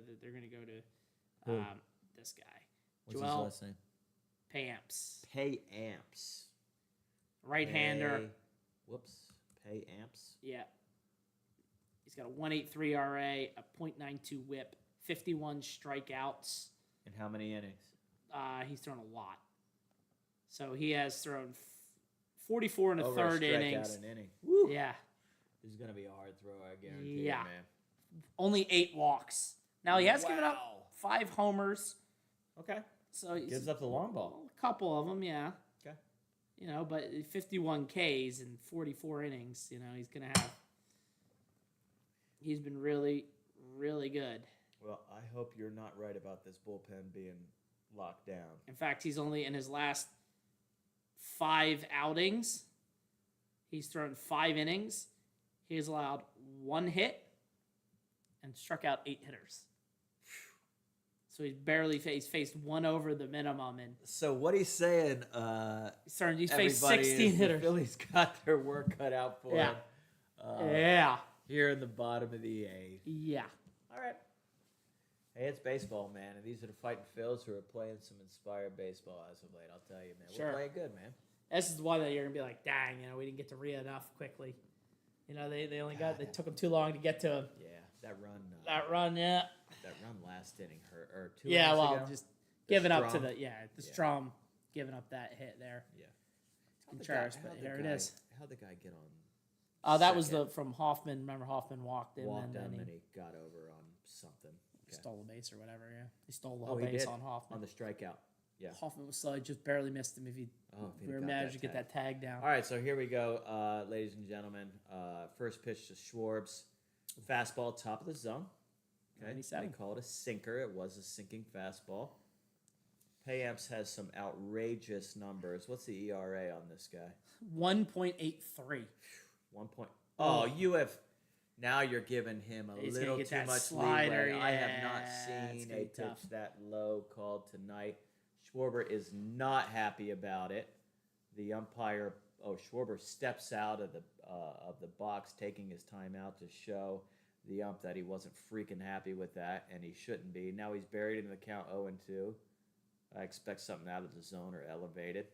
this guy, What's Joel his last name? Pamps, Pay Amps. right-hander. Pay Amps. Yeah, he's got a 1.83 RA, a .92 WHIP, 51 strikeouts. And how many innings? He's thrown a lot, so he has thrown 44 and a Over third strikeout innings. an inning. Woo. Yeah, This is gonna be a hard throw, I guarantee. Yeah. You, man. only 8 walks. Now he has given up 5 homers, Okay. so he's Gives up the long ball. a couple of them, yeah. Okay. You know, but 51 Ks in 44 innings, you know, he's going to have. He's been really, really good. Well, I hope you're not right about this bullpen being locked down. In fact, he's only in his last 5 outings, he's thrown 5 innings. He has allowed 1 hit and struck out 8 hitters. So he's faced 1 over the minimum, and So what he's saying, he's faced everybody 16 is the hitters. Phillies got their work cut out for Yeah. them. Yeah. Here in the bottom of the eighth. Yeah. All right. Hey, it's baseball, man, and these are the fighting Phils who are playing some inspired baseball as of late. I'll tell you, man. Sure. We're playing good, man. This is the one that you're gonna be like, dang, you know, we didn't get to Rhea enough quickly. You know, they took them too long to get to him. Yeah, that run. That run, yeah. That run last inning hurt, or 2 Yeah, innings well, ago. just The giving up to Strom. the Strom giving up that hit there. Yeah. Contreras, but here it is. How'd the guy get on? Oh, that was second? from Hoffman. Remember, Hoffman walked in Walked and down then and he he got over on something. Okay. stole a base or whatever. Yeah, he stole the Oh, whole he base did? on Hoffman. On the strikeout. Yeah. Hoffman was slow; he just barely missed him. If he If he'd have got managed to that get that tag down. All right, so here we go, ladies and gentlemen. First pitch to Schwarbs. Fastball, top of the zone. Okay, 97. they call it a sinker. It was a sinking fastball. Payamps has some outrageous numbers. What's the ERA on this guy? 1.83. 1 point. Oh, you have. Now you're giving him a He's gonna little get too that much slider, leeway. I have yeah, not it's seen gonna a be pitch tough. that low called tonight. Schwarber is not happy about it. The umpire, Schwarber steps out of the box, taking his time out to show the ump that he wasn't freaking happy with that, and he shouldn't be. Now he's buried in the count 0-2. I expect something out of the zone or elevated.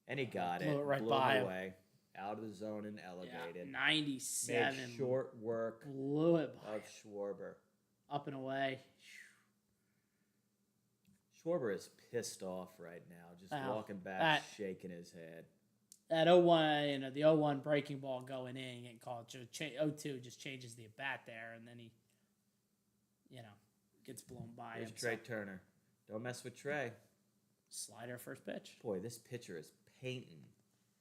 And he got Blew it. it right blew by it him. away. Out of the zone and Yeah, elevated. 97. Made short work Blew it by of Schwarber. up and away. Schwarber is pissed off right now, just Wow. walking back, That- shaking his head. That 0-1, you know, the 0-1 breaking ball going in and called 0-2 just changes the at bat there, and then he, you know, gets blown by Here's him. Trey So, Turner. Don't mess with Trey. slider first pitch. Boy, this pitcher is painting.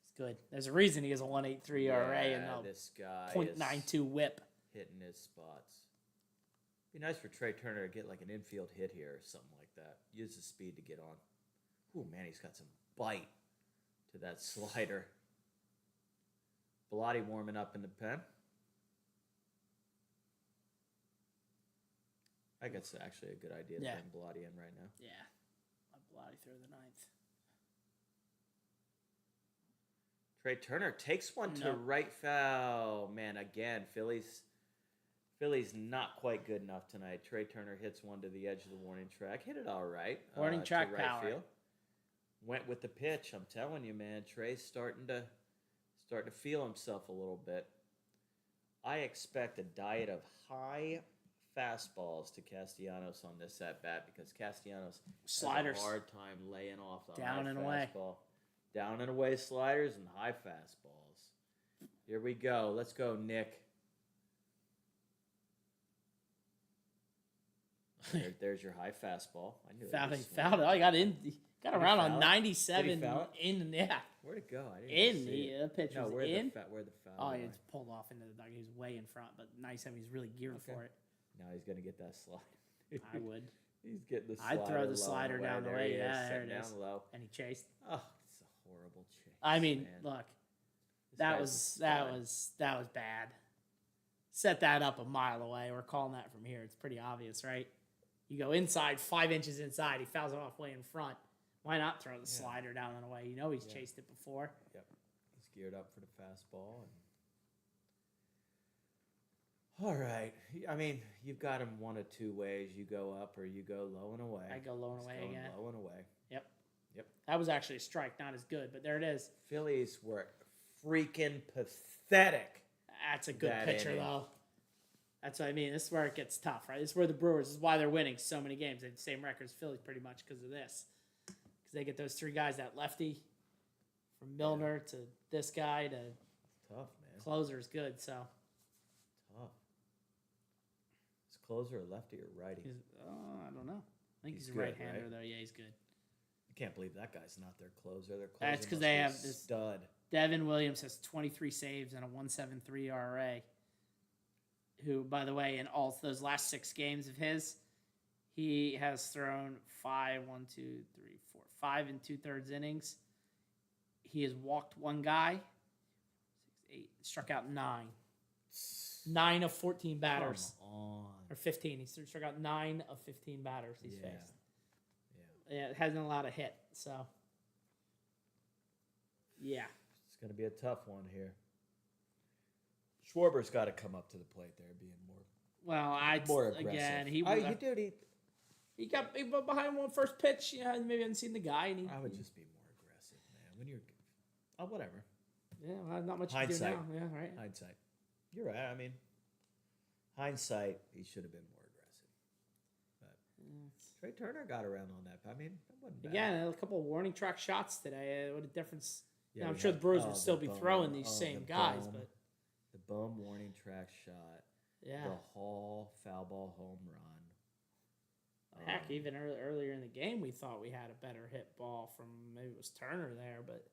It's good. There's a reason he has a 1.83 ERA and a this guy .92 WHIP. is hitting his spots. Be nice for Trey Turner to get like an infield hit here or something like that. Use the speed to get on. Oh man, he's got some bite to that slider. Bilotti warming up in the pen. I guess it's actually a good idea to Yeah. bring Bilotti in right now. Yeah. A bloody through the ninth. Trey Turner takes one to No. right foul. Man, again, Phillies not quite good enough tonight. Trey Turner hits one to the edge of the warning track. Hit it all right. Warning to track right power. field. Went with the pitch. I'm telling you, man. Trey's starting to feel himself a little bit. I expect a diet of high fastballs to Castellanos on this at bat because Castellanos Sliders. has a hard time laying off the Down high and away. fastball. Down and away sliders and high fastballs. Here we go. Let's go, Nick. There's your high fastball. I knew Fouled, it. he fouled it. Oh, he got he around foul on it? 97 Did he foul it? in, yeah. Where'd it go? I didn't In, even see it. the pitch No, was where in. where the foul? Oh, line? it's pulled off into the dugout. He was way in front, but 97, he's really geared Okay. for it. Now he's gonna get that slide. I would. He's getting the slider. I'd throw the low slider and down the There way. he is, Yeah, there sitting it down is. low. And he chased. Oh, it's a horrible chase. I mean, man. look, This that guy's was a that stud. was that was bad. Set that up a mile away. We're calling that from here. It's pretty obvious, right? You go inside, 5 inches inside. He fouls it off way in front. Why not throw the slider down and away? You know he's chased it before. Yep. He's geared up for the fastball. All right. I mean, you've got him one of two ways. You go up or you go low and away. I go low and He's away going again. Low and away. Yep. Yep. That was actually a strike, not as good, but there it is. Phillies were freaking pathetic. That's a good That pitcher, inning. though. That's what I mean. This is where it gets tough, right? This is where the Brewers, this is why they're winning so many games. They have the same record as Phillies pretty much because of this. Because they get those three guys, that lefty from Milner to this guy to Tough, man. closer is good. So Tough. Is closer a lefty or righty? I don't know. I think He's he's a good, right-hander, right? though. Yeah, he's good. I can't believe that guy's not their closer. Their closer That's 'cause must they be a have this- stud. Devin Williams has 23 saves and a 1.73 ERA. Who, by the way, in all those last 6 games of his, he has thrown 5 and 2/3 innings. He has walked one guy, 6, 8, struck out 9. 9 of 14 batters. Come on. Or 15. He struck out 9 of 15 batters he's Yeah. faced. Yeah. Yeah, it hasn't allowed a hit, so. Yeah. It's going to be a tough one here. Schwarber's got to come up to the plate there, being Well, more aggressive. again, He got behind one first pitch. You know, maybe hadn't seen the guy. And I would just be more aggressive, man. When you're, whatever. Yeah, well, not much you can do Hindsight. now. Yeah, right. Hindsight. You're right. I mean, hindsight, he should have been more aggressive. But Trey Turner got around on that. I mean, that wasn't bad. Again, a couple of warning track shots today. What a difference. Yeah, Now, I'm we sure had- the Brewers oh, would still the be bum. throwing these Oh, same the guys, bum. but The bum warning track shot. yeah. The Hall foul ball home run. Heck, even earlier in the game, we thought we had a better hit ball from maybe it was Turner there, but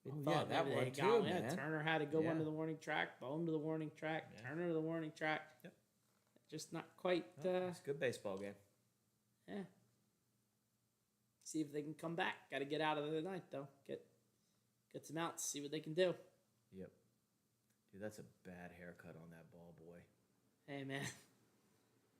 we Oh, thought yeah, that maybe one they too, got man. Turner had to go Yeah. under the warning track, Bone to the warning track, Yeah. Turner to the warning track. Yep. Just not quite. It's a good baseball game. Yeah. See if they can come back. Got to get out of the ninth though. Get some outs. See what they can do. Yep. Dude, that's a bad haircut on that ball boy. Hey man,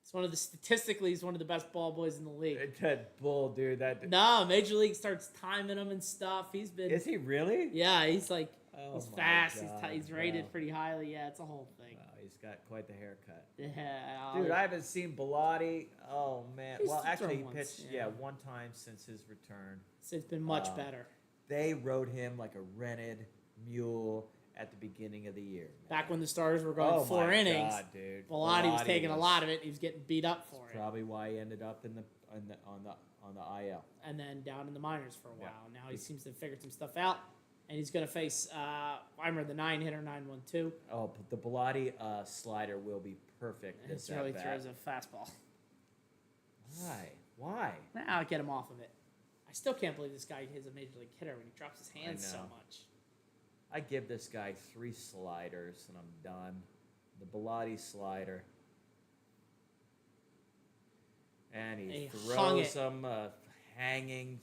it's one of the statistically he's one of the best ball boys in the league. That bull, dude. That No, Major League starts timing him and stuff. He's been is he really? yeah. He's like Oh he's my fast. God, He's rated wow. pretty highly. Yeah, it's a whole thing. Wow, he's got quite the haircut. Yeah, Dude, I haven't seen Bellotti. Oh man. He's Well, actually, he thrown once, pitched yeah. one time since his return. so it's been much Um, better. They rode him like a rented mule at the beginning of the year. Man. Back when the starters were going oh 4 my innings, God, dude. Bellotti was taking a lot of it. He was getting beat up for it. Probably why he ended up in on the IL. And then down in the minors for a Yeah. while. Now he seems to have figured some stuff out, and he's going to face Weimer, the 9-hitter, 9-1-2. Oh, but the Bellotti slider will be perfect. And This he really at throws bat. a fastball. Why? Now I'll get him off of it. I still can't believe this guy is a major league hitter when he drops his hands so know. much. I give this guy 3 sliders and I'm done. The Bellotti slider. And he hung throws it. them hanging.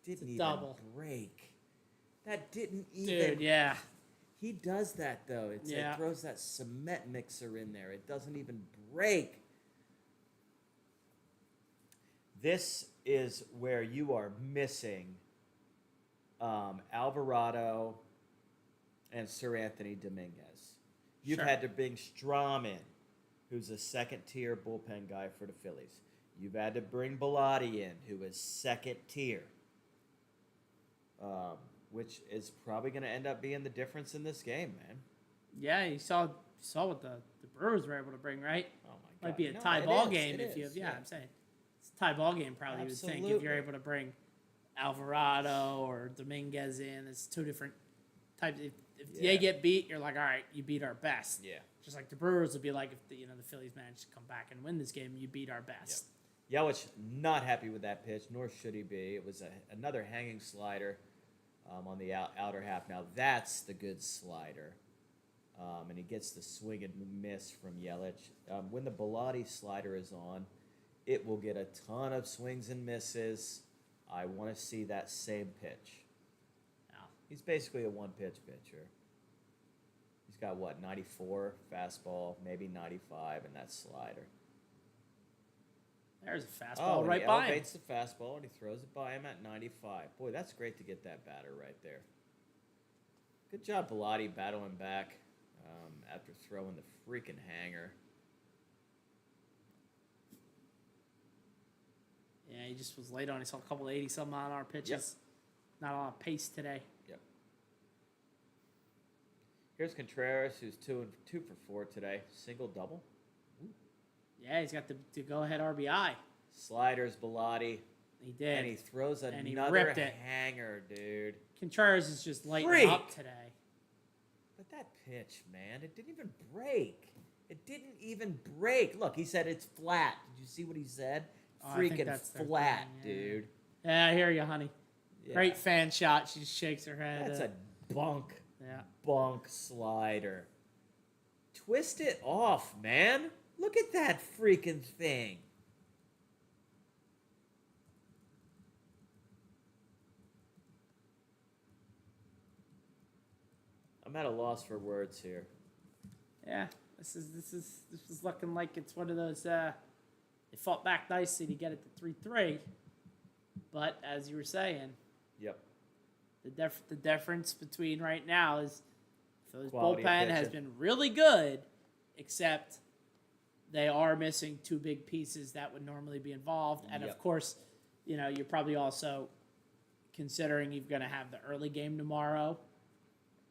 Didn't even double. break. That didn't even. Dude, yeah. He does that though. It Yeah. throws that cement mixer in there. It doesn't even break. This is where you are missing Alvarado and Sir Anthony Dominguez. You've Sure. had to bring Strom in, who's a second-tier bullpen guy for the Phillies. You've had to bring Bellotti in, who is second-tier, which is probably going to end up being the difference in this game, man. Yeah, you saw what the Brewers were able to bring, right? Oh, my God. Might be a No, tie it ball is, game it if you is, have. Yeah, I'm saying it's a tie ball game. Probably you would think if you're Absolutely. able to bring Alvarado or Dominguez in. It's 2 different types. If Yeah. they get beat, you're like, all right, you beat our best. Yeah. Just like the Brewers would be like if the Phillies managed to come back and win this game, you beat our best. Yelich not happy with that pitch, nor should he be. It was another hanging slider on the outer half. Now that's the good slider. And he gets the swing and miss from Yelich. When the Bilotti slider is on, it will get a ton of swings and misses. I want to see that same pitch. Now, He's basically a one-pitch pitcher. He's got, 94 fastball, maybe 95, and that slider. there's a fastball and right he by him. elevates the fastball, and he throws it by him at 95. Boy, that's great to get that batter right there. Good job, Bilotti, battling back after throwing the freaking hanger. Yeah, he just was late on. He saw a couple 80-some on our pitches. Yep. Not on pace today. Yep. Here's Contreras, who's 2 for 4 today. Single double. Yeah, he's got the go-ahead RBI. Sliders, Bilotti. He did. And he throws And he another ripped it. hanger, dude. Contreras is just lighting Freak. up today. But that pitch, man, it didn't even break. It didn't even break. Look, he said it's flat. Did you see what he said? Oh, I think Freaking that's their flat, thing, yeah. dude. Yeah, I hear you, honey. Yeah. Great fan shot. She just shakes her head. That's a bunk yeah. slider. Twist it off, man. Look at that freaking thing. I'm at a loss for words here. Yeah. This is looking like it's one of those. They fought back nicely to get it to 3-3, but as you were saying, Yep. the difference between right now is Phillies Quality of bullpen has pitching. been really good, except they are missing 2 big pieces that would normally be involved, and Yep. of course, you're probably also considering you're going to have the early game tomorrow.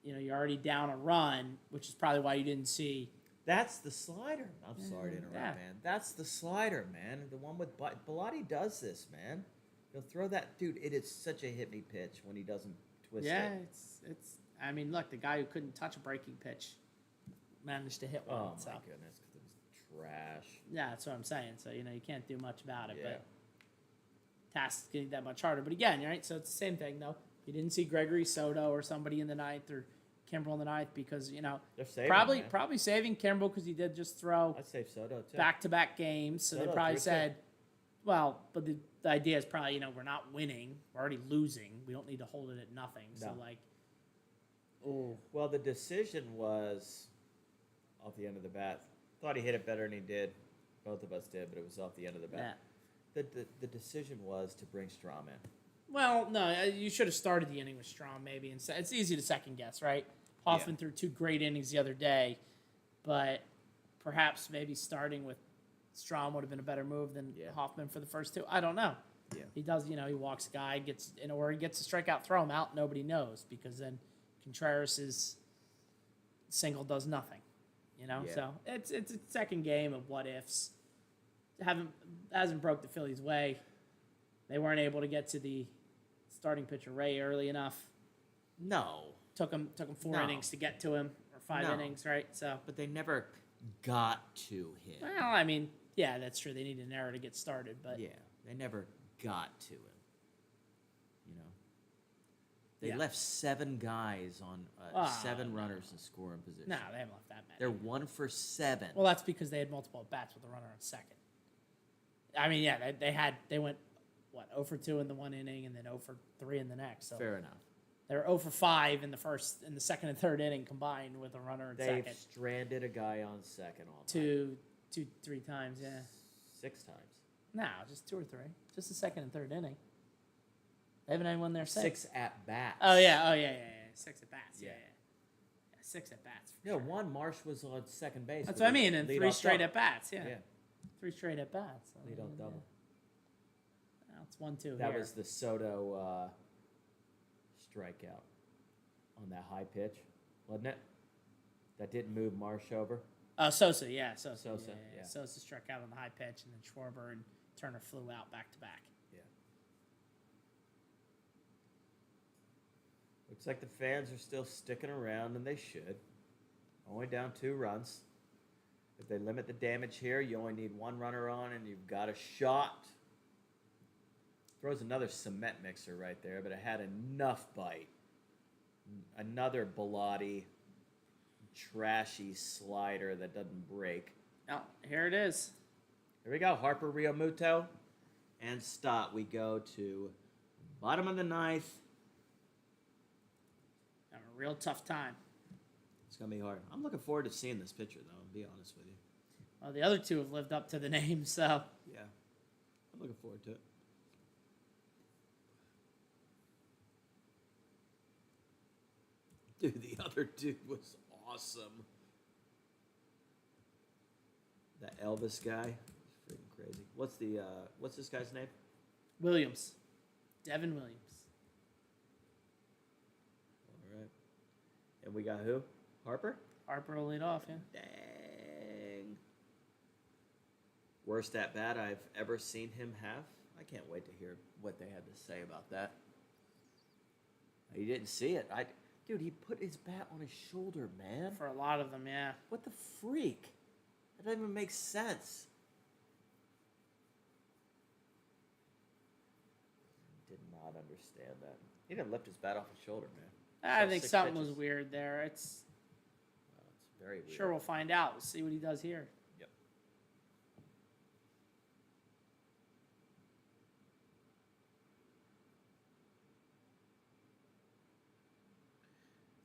You're already down a run, which is probably why you didn't see. That's the slider. I'm sorry to interrupt, Yeah. man. That's the slider, man. The one with Bilotti does this, man. He'll throw that, dude. It is such a hit me pitch when he doesn't twist Yeah, it. it's. I mean, look, the guy who couldn't touch a breaking pitch managed to hit one. Oh so. my goodness, because it was trash. Yeah, that's what I'm saying. So you can't do much about it, Yeah. but task's getting that much harder. But again, right? So it's the same thing, though. You didn't see Gregory Soto or somebody in the ninth or Kimbrel in the ninth because They're saving him, man. probably saving Kimbrel because he did just throw I'd save Soto too. back-to-back games. So they Soto probably threw said, well, but the idea is probably we're not winning, we're already losing. We don't need to hold it at nothing. So No. like, oh Well, the decision was off the end of the bat. Thought he hit it better than he did. Both of us did, but it was off the end of the bat. yeah. The decision was to bring Strom in. Well, no, you should have started the inning with Strom maybe. And it's easy to second guess, right? Hoffman threw 2 great innings the other day, but perhaps maybe starting with Strom would have been a better move than Hoffman for the first 2. I don't know. Yeah. He does, he walks a guy, or he gets a strikeout, throw him out, nobody knows because then Contreras' single does nothing, Yeah. So it's a second game of what ifs. Hasn't broke the Phillies' way. They weren't able to get to the starting pitcher Ray early enough. No. Took him 4 No. innings to get to him, or 5 No. innings, right? So, But they never got to him. well, I mean, yeah, that's true. They need an error to get started, but Yeah, they never got to him. They Yeah. left 7 guys on 7 runners in scoring position. no, they haven't left that many. They're 1 for 7. Well, that's because they had multiple at bats with a runner on second. I mean, yeah, they went 0 for 2 in the 1 inning, and then 0 for 3 in the next. So Fair enough. they were 0 for 5 in the second and third inning combined with a runner in They've second. stranded a guy on second all night. 3 times, yeah. 6 times. No, just 2 or 3. Just the second and third inning. They haven't had one there since. 6 at bats. Oh yeah. 6 at bats. Yeah. 6 at bats. for No, sure. one Marsh was on second base. That's with what I a mean. And 3 leadoff straight double. at bats. Yeah. Yeah, 3 straight at bats. So, leadoff yeah. double. Now it's 1-2 That here. was the Soto strikeout on that high pitch, wasn't it? That didn't move Marsh over. Sosa. Yeah. Sosa. Sosa, Yeah. yeah. Sosa struck out on the high pitch, and then Schwarber and Turner flew out back to back. Yeah. Looks like the fans are still sticking around, and they should. Only down 2 runs. If they limit the damage here, you only need one runner on, and you've got a shot. Throws another cement mixer right there, but it had enough bite. Another Bilotti, trashy slider that doesn't break. Oh, here it is. Here we go. Harper, Realmuto, and Stott. We go to bottom of the ninth. Having a real tough time. It's going to be hard. I'm looking forward to seeing this picture, though, I'll be honest with you. Well, the other two have lived up to the name, so. Yeah. I'm looking forward to it. Dude, the other dude was awesome. That Elvis guy, freaking crazy. What's this guy's name? Williams. Devin Williams. All right. And we got who? Harper? Harper will lead off, yeah. Dang. Worst at bat I've ever seen him have. I can't wait to hear what they had to say about that. You didn't see it. Dude, he put his bat on his shoulder, man. For a lot of them, yeah. What the freak? That doesn't even make sense. Did not understand that. He didn't lift his bat off his shoulder, man. I So think 6 something pitches. was weird there. It's Very weird. sure we'll find out. We'll see what he does here. Yep.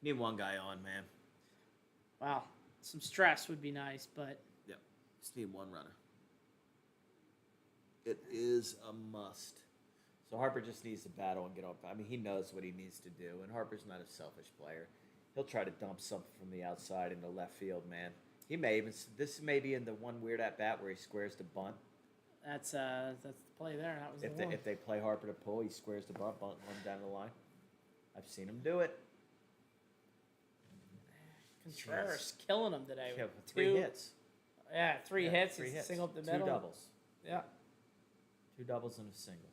Need one guy on, man. Wow. Some stress would be nice, but Yep. Just need one runner. It is a must. So Harper just needs to battle and get up. I mean, he knows what he needs to do, and Harper's not a selfish player. He'll try to dump something from the outside into left field, man. He may even. This may be in the one weird at bat where he squares the bunt. that's the play there. That was the one. If they play Harper to pull, he squares the bunt one down the line. I've seen him do it. Contreras killing him today. Yeah, with 3 hits. Yeah, three Yeah, hits. 3 He's hits. single up the 2 middle. doubles. Yeah. 2 doubles and a single.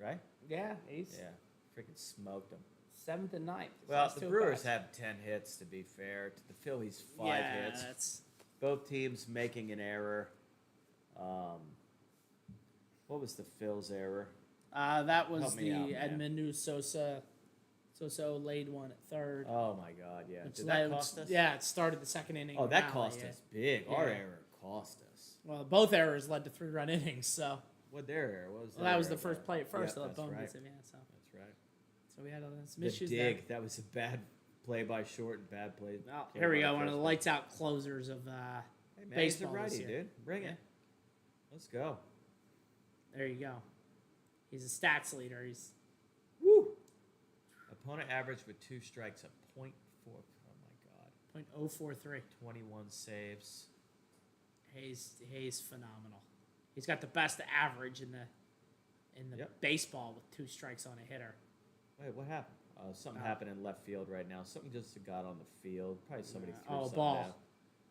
Right? Yeah, he's Yeah. Freaking smoked him. 7th and 9th. His Well, last the two Brewers at-bats. have 10 hits, to be fair. To the Phillies, 5 yeah, hits. That's Both teams making an error. What was the Phil's error? that was Help me the out, man. Edmundo Sosa. Sosa laid one at third. Oh, my God, yeah. Which Did that cost us? Yeah, it started the second inning. Oh, that rally, cost yeah. us big. Our Yeah. error cost us. Well, both errors led to 3-run innings, so What their error? What was well, that was error the first there? play at first. Yep, so that that's bone right. gets him, yeah, so That's right. we had some The issues dig. That was a bad play by Short and bad play. there. Well, play here we by go, one of the first lights out closers of Hey, man, he's a baseball this righty, year. dude. Bring Yeah. it. Let's go. There you go. He's a stats leader. He's Woo! Opponent average with 2 strikes at .4. Oh, my God. .043. 21 saves. He's phenomenal. He's got the best average in the Yep. baseball with 2 strikes on a hitter. Wait, what happened? Something Oh. happened in left field right now. Something just got on the field. Probably somebody threw Oh, a something ball. out.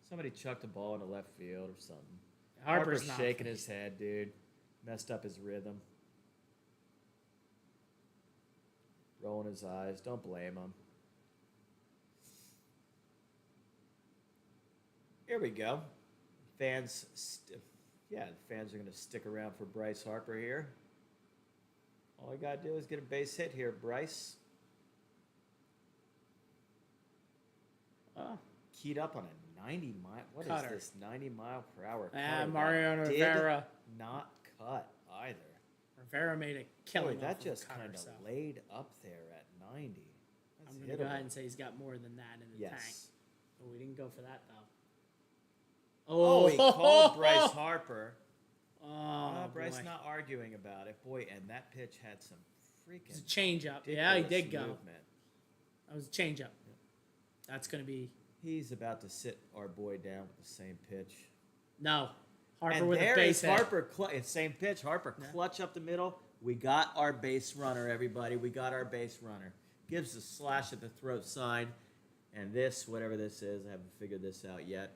Somebody chucked a ball into left field or something. Harper's Harper's not shaking pleased. his head, dude. Messed up his rhythm. Rolling his eyes. Don't blame him. Here we go. Fans, the fans are going to stick around for Bryce Harper here. All I got to do is get a base hit here, Bryce. Oh, Keyed up on a 90 mile. What is Cutter. this 90 mile per hour? Ah, cutter that Mariano did Rivera. not cut either. Rivera made a killing. Boy, that off of just the cutter, kind of so laid up there at 90. That's I'm going to go hittable. ahead and say he's got more than that in the tank. Yes. But we didn't go for that, though. Oh, he called Bryce Harper. Oh, Bryce boy. not arguing about it. Boy, and that pitch had some It was a freaking changeup. Yeah, he ridiculous did go. movement. That was a changeup. That's going to be... He's about to sit our boy down with the same pitch. No. Harper And with a there base is hit. Harper. Same pitch. Harper clutch up the middle. We got our base runner, everybody. We got our base runner. Gives the slash at the throat sign. And this, whatever this is, I haven't figured this out yet.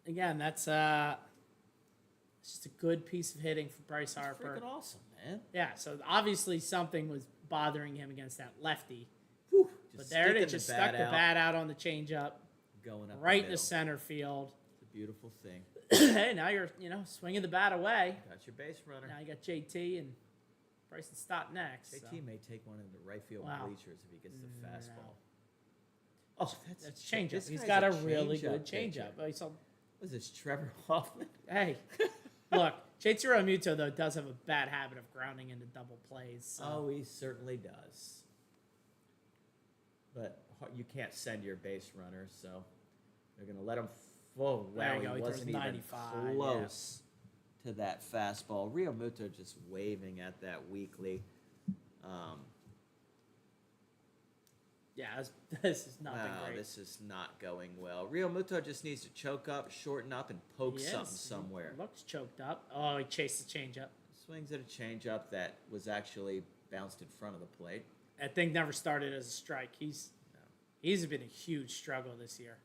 Again, that's it's just a good piece of hitting for Bryce Harper. Freaking awesome, man. Yeah, so obviously something was bothering him against that lefty. Whew. But there they sticking just the stuck bat the out, bat out on the changeup, going up right the into center field. It's a beautiful thing. Hey, now you're swinging the bat away. Got your base runner. Now you got JT and Bryson Stott next. JT so. may take one in the right field Wow. bleachers if he gets the fastball. Oh, that's changeup. this He's guy's got a a really good changeup changeup. Oh, he saw. What is this, Trevor Hoffman? Hey, look, JT Realmuto though does have a bad habit of grounding into double plays. So. Oh, he certainly does. But you can't send your base runner, so they're going to let him. Oh, There wow, you go. he He wasn't throws even 95, close to that fastball. Realmuto just waving at that weakly. Yeah, this is not Wow, great. this is not going well. Realmuto just needs to choke up, shorten up, and poke He something is. somewhere. He looks choked up. Oh, he chased the changeup. Swings at a changeup that was actually bounced in front of the plate. That thing never started as a strike. He's been a huge struggle this year.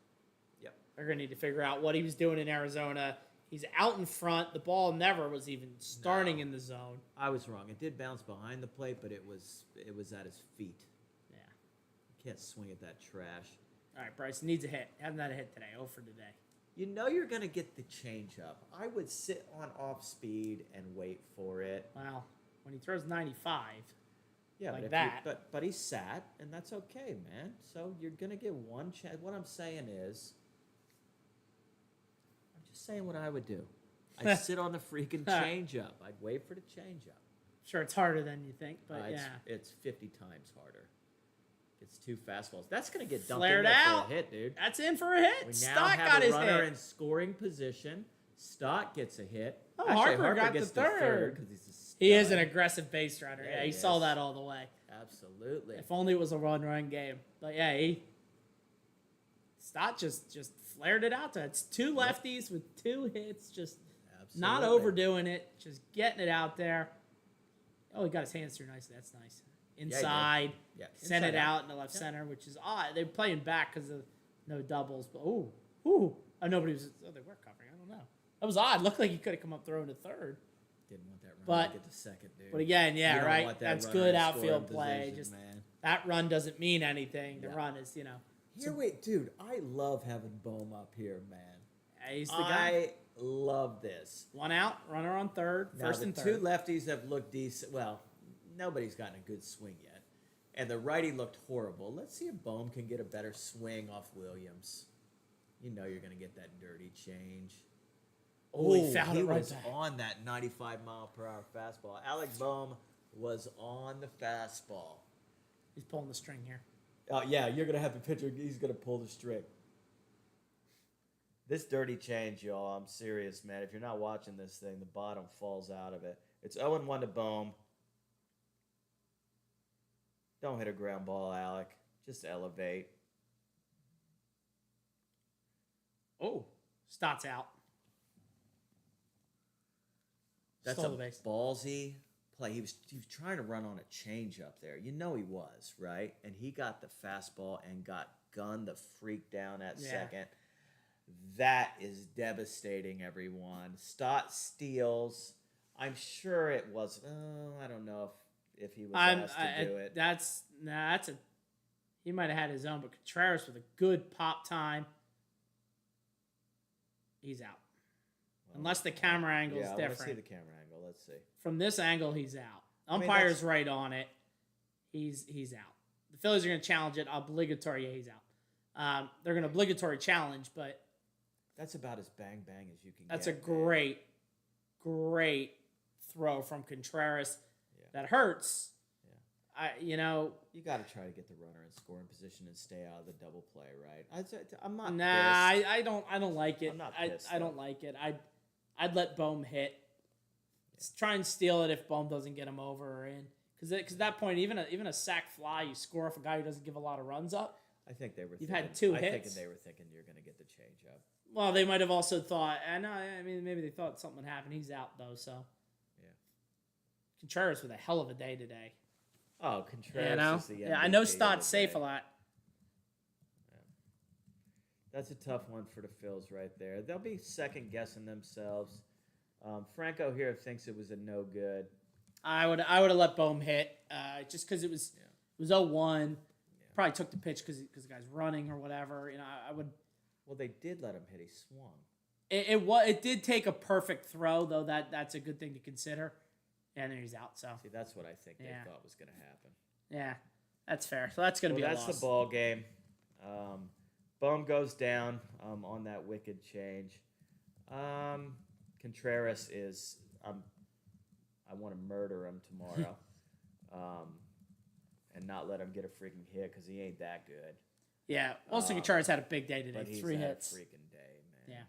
Yep. They're gonna need to figure out what he was doing in Arizona. He's out in front. The ball never was even starting in the zone. I was wrong. It did bounce behind the plate, but it was at his feet. Yeah. You can't swing at that trash. All right, Bryce needs a hit. Hasn't had a hit today. 0 for today. You know you're going to get the changeup. I would sit on off speed and wait for it. Wow. When he throws 95, Yeah, like but that. But he sat, and that's okay, man. So you're going to get one chance. What I'm saying is, I'm just saying what I would do. I'd sit on the freaking changeup. I'd wait for the changeup. Sure, it's harder than you think, but yeah. It's 50 times harder. It's 2 fastballs. That's going to get dumped Flared in there out. for a hit, dude. That's in for a hit. We now Stott have got a his runner hit. in scoring position. Stott gets a hit. Oh, Actually, Harper got gets the third. 'cause he's a stud. He is an aggressive base runner. Yeah, Yeah, he he saw is. that all the way. Absolutely. If only it was a run game. But yeah, Stott just flared it out to it's 2 lefties with 2 hits, just not Absolutely. overdoing it, just getting it out there. Oh, he got his hands through nicely. That's nice. Inside, Yeah, sent inside it out. out in the left center, which is odd. They're playing back because of no doubles. But oh, nobody was. Oh, they were covering. I don't know. That was odd. Looked like he could have come up throwing to third. Didn't want that runner But- to get to second, dude. But again, You yeah, don't right. want that That's runner good in outfield scoring play. position, Just man. that run doesn't mean anything. The Yeah. run is, Dude, I love having Bohm up here, man. he's the guy. I love this. 1 out, runner on third, Now, first the and 2 third. lefties have looked decent. Well, nobody's gotten a good swing yet. And the righty looked horrible. Let's see if Bohm can get a better swing off Williams. You know you're going to get that dirty change. Oh, he fouled it right was back. on that 95-mile-per-hour fastball. Alec Bohm was on the fastball. He's pulling the string here. Oh, yeah, you're going to have the pitcher. He's going to pull the string. This dirty change, y'all, I'm serious, man. If you're not watching this thing, the bottom falls out of it. It's 0-1 to Bohm. Don't hit a ground ball, Alec. Just elevate. Oh, Stott's out. That's Stole a the base. ballsy play. He was trying to run on a change up there. You know he was, right? And he got the fastball and got gunned the freak down at second. That is devastating, everyone. Stott steals. I'm sure it was. I don't know if he was asked to do it. That's a. He might have had his own, but Contreras with a good pop time. He's out. Unless the camera angle is yeah, different. let's see the camera angle. Let's see. From this angle, he's out. mean, Umpire's that's- right on it. He's out. The Phillies are going to challenge it. Obligatory. Yeah, he's out. They're going to obligatory challenge, but That's about as bang bang as you can that's get. a great throw from Contreras. Yeah. That hurts. Yeah. You You got to try to get the runner in scoring position and stay out of the double play, right? I'm not. Nah, pissed. I don't like it. I'm not I pissed, don't though. like it. I'd let Bohm hit. Try and steal it if Bohm doesn't get him over or in. Because at that point, even a sack fly, you score off a guy who doesn't give a lot of runs up. I think they were. You've thinking, had 2 I hits. think they were thinking you're going to get the change up. Well, they might have also thought, I mean, maybe they thought something would happen. He's out though, so. Yeah. Contreras with a hell of a day today. Oh, Contreras is the MVP. Yeah, I know of Stott's the safe day. a lot. That's a tough one for the Phils right there. They'll be second guessing themselves. Franco here thinks it was a no good. I would have let Bohm hit just because it was 0-1. Yeah. Probably took the pitch because the guy's running or whatever. I would. Well, they did let him hit. He swung. It did take a perfect throw though. That's a good thing to consider. And then he's out. So See, that's what I think they Yeah. thought was going to happen. yeah, that's fair. So that's going to Well, be a that's loss. the ball game. Bohm goes down on that wicked change. Contreras is I want to murder him tomorrow, and not let him get a freaking hit because he ain't that good. Yeah, Wilson Contreras had a big day today. But he's 3 had hits. a freaking day, man.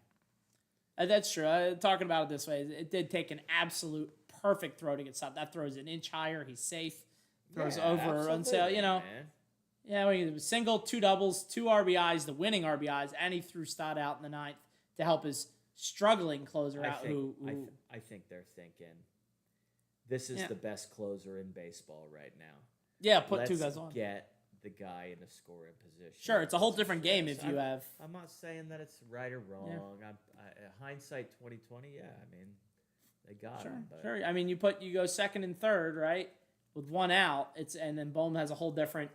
Yeah. That's true. Talking about it this way, it did take an absolute perfect throw to get stopped. That throws an inch higher. He's safe. Throws Yeah, over on sale. absolutely, man. Yeah, well, it was single, 2 doubles, 2 RBIs, the winning RBIs, and he threw Stott out in the 9th to help his struggling closer out. I think they're thinking this is the best closer in baseball right now. Put Let's 2 guys on. Get the guy in a scoring position. Sure, it's a whole different game if you have. I'm not saying that it's right or wrong. Hindsight 2020. Yeah, I mean, they got him. But Sure. I mean, you go second and third, right, with 1 out. And then Bohm has a whole different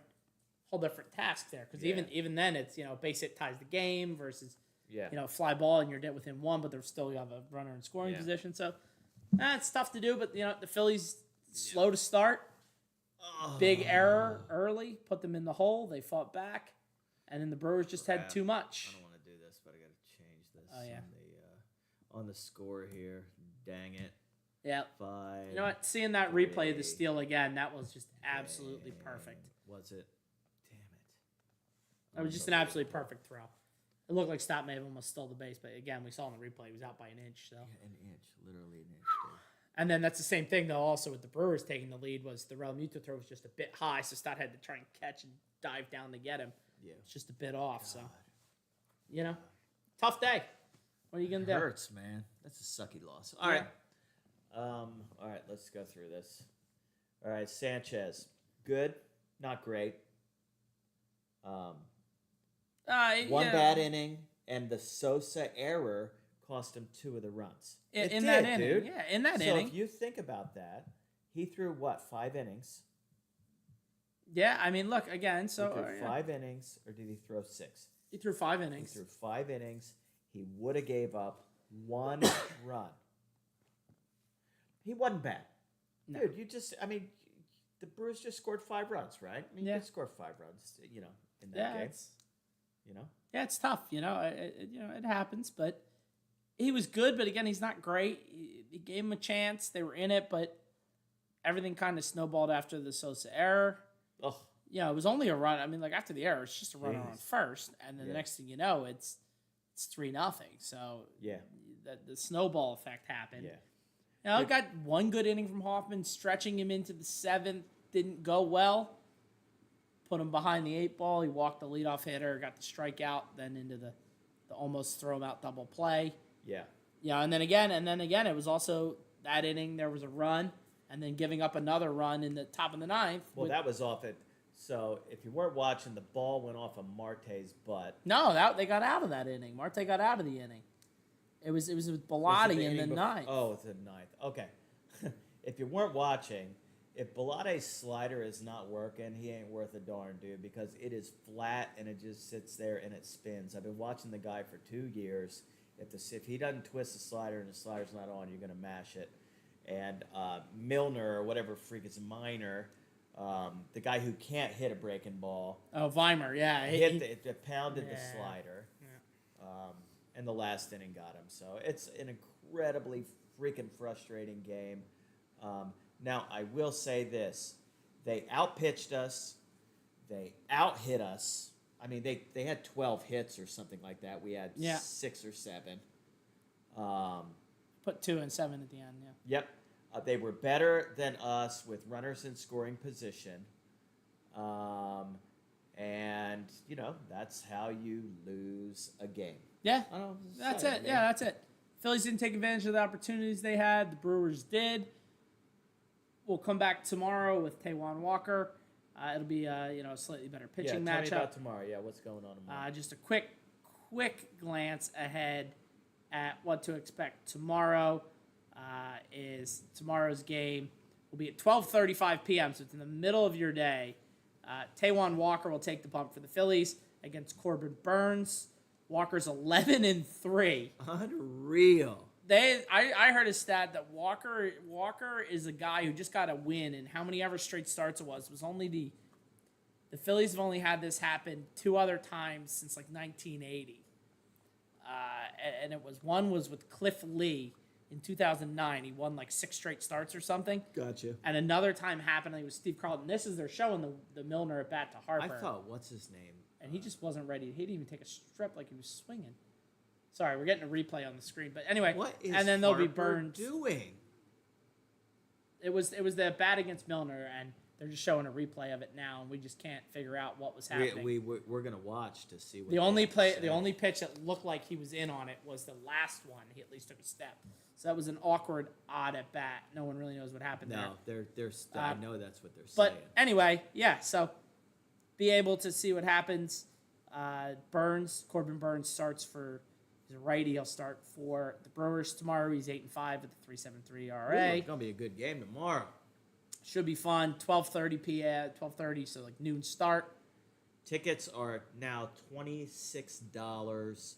task there because even then it's base hit ties the game versus fly ball and you're dead within 1, but there's still you have a runner in scoring position. So it's tough to do. But the Phillies slow to start. Big error early, put them in the hole. They fought back, and then the Brewers just had too much. I don't want to do this, but I got to change this. Oh, yeah. On the score here. Dang it. Yeah. 5. You know what? Seeing that replay of the steal again, that was just absolutely perfect. Was it? Damn it. That was just an absolutely perfect throw. It looked like Stott may have almost stole the base, but again, we saw in the replay he was out by an inch. So. Yeah, an inch, literally an inch. Dude. And then that's the same thing, though, also with the Brewers taking the lead, was the Real Muto throw was just a bit high, so Stott had to try and catch and dive down to get him. Yeah. It's just a bit off, so. Tough day. What are you going to do? Hurts, man. That's a sucky loss. All right. All right, let's go through this. All right, Sanchez. Good, not great. One bad inning, and the Sosa error cost him 2 of the runs. In that inning. Dude. Yeah, in that so inning. if you think about that, he threw, 5 innings? Yeah, I mean, look, again, so. He threw 5 innings, or did he throw 6? He threw 5 He innings. threw 5 innings. He would have gave up 1 run. He wasn't bad. No. Dude, the Brewers just scored 5 runs, right? I mean, you could score 5 runs, in that game. Yeah, it's tough, it happens, but he was good, but again, he's not great. He gave him a chance. They were in it, but everything kind of snowballed after the Sosa error. Ugh. It was only a run. I mean, like after the error, it's just a runner on first, and then the next thing you know, it's 3-0. So Yeah. the snowball effect happened. Yeah. I got 1 good inning from Hoffman, stretching him into the 7th. Didn't go well. Put him behind the 8 ball. He walked the leadoff hitter, got the strikeout, then into the almost throw him out double play. Yeah. Yeah, and then again, it was also that inning. There was a run, and then giving up another run in the top of the 9th. Well, that was off it. So if you weren't watching, the ball went off of Marte's butt. No, they got out of that inning. Marte got out of the inning. It was with Bilotti in the 9th. Oh, it's the 9th. Okay. If you weren't watching, if Bilatti's slider is not working, he ain't worth a darn, dude, because it is flat and it just sits there and it spins. I've been watching the guy for 2 years. If he doesn't twist the slider and the slider's not on, you're going to mash it. And Milner, or whatever freak is Minor, the guy who can't hit a breaking ball. Oh, Weimer, yeah. It pounded the slider. Yeah. And the last inning got him. So it's an incredibly freaking frustrating game. Now, I will say this. They outpitched us. They out-hit us. I mean, they had 12 hits or something like that. We had 6 or 7. Put 2 and 7 at the end, yeah. Yep. They were better than us with runners in scoring position. And, that's how you lose a game. Yeah, that's it. Yeah, that's it. Phillies didn't take advantage of the opportunities they had. The Brewers did. We'll come back tomorrow with Taijuan Walker. It'll be a slightly better pitching matchup. Tell me about tomorrow. Yeah, what's going on tomorrow? Just a quick glance ahead at what to expect tomorrow. Is tomorrow's game will be at 12:35 p.m. So it's in the middle of your day. Taijuan Walker will take the bump for the Phillies against Corbin Burns. Walker's 11-3. Unreal. I heard a stat that Walker is a guy who just got a win, and how many ever straight starts it was only the Phillies have only had this happen 2 other times since like 1980, and one was with Cliff Lee in 2009. He won like 6 straight starts or something. Gotcha. And another time happened with Steve Carlton. They're showing the Milner at bat to Harper. I thought, what's his name? And he just wasn't ready. He didn't even take a strip like he was swinging. Sorry, we're getting a replay on the screen. But anyway, What is and then they'll be Harper burned. doing? It was the bat against Milner, and they're just showing a replay of it now, and we just can't figure out what was happening. We're gonna watch to see what The only pitch that looked like he was in on it was the last one. He at least took a step. So that was an awkward, odd at bat. No one really knows what happened there. No, they're I know that's what they're But saying. anyway, yeah. So be able to see what happens. Corbin Burns starts for. He's a righty. He'll start for the Brewers tomorrow. He's 8-5 with a 3.73 ERA. Ooh, it's gonna be a good game tomorrow. Should be fun. 12:30 p.m. 12:30, so like noon start. Tickets are now $26.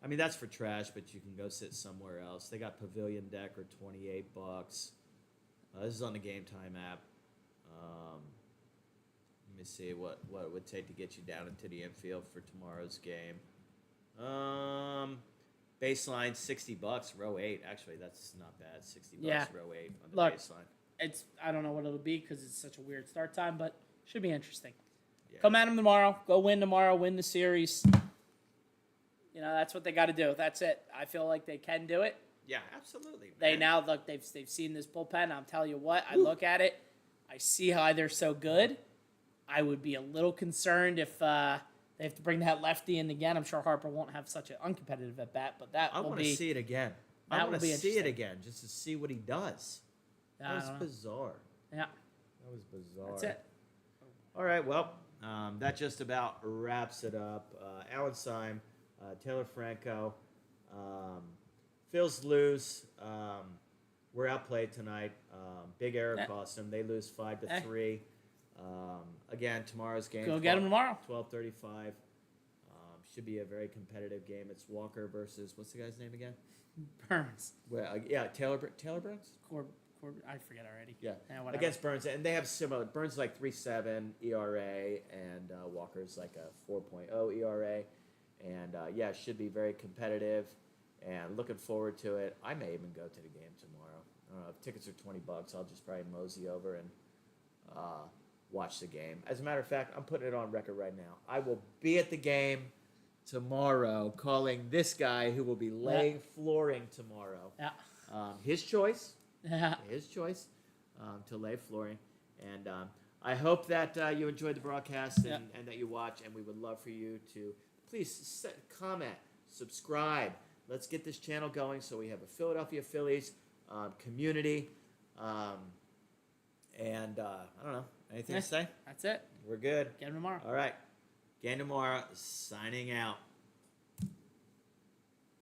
I mean, that's for trash, but you can go sit somewhere else. They got Pavilion Deck or $28. This is on the Game Time app. Let me see what it would take to get you down into the infield for tomorrow's game. Baseline $60, row 8. Actually, that's not bad. $60, Yeah. row 8 on the Look, baseline. I don't know what it'll be because it's such a weird start time, but should be interesting. Yeah. Come at them tomorrow. Go win tomorrow. Win the series. You know, that's what they got to do. That's it. I feel like they can do it. Yeah, absolutely. They man. now look. They've seen this bullpen. I'll tell you what. I look at it. I see how they're so good. I would be a little concerned if they have to bring that lefty in again. I'm sure Harper won't have such an uncompetitive at bat, but that I will want be. to see it again. that I will want to be see it interesting. again just to see what he does. I That was don't know. bizarre. Yeah, That was bizarre. that's it. All right, well, that just about wraps it up. Alan Syme, Taylor Franco, Phil's lose. We're outplayed tonight. Big error cost them. They lose 5-3. Again, tomorrow's game. Go get them tomorrow. 12:35. Should be a very competitive game. It's Walker versus what's the guy's name again? Burns. Well, yeah, Taylor Burns. I forget already. Yeah, whatever. against Burns, and they have similar. Burns like 3.7 ERA, and Walker's like a 4.0 ERA, and yeah, it should be very competitive. And looking forward to it. I may even go to the game tomorrow. I don't know if tickets are $20. I'll just probably mosey over and watch the game. As a matter of fact, I'm putting it on record right now. I will be at the game tomorrow, calling this guy who will be laying flooring tomorrow. Yeah. His choice. Yeah. His choice to lay flooring. And I hope that you enjoyed the broadcast and that you watch. And we would love for you to please comment, subscribe. Let's get this channel going so we have a Philadelphia Phillies community. And I don't know. Anything to say? That's it. We're good. Get them tomorrow. All right. Game tomorrow. Signing out.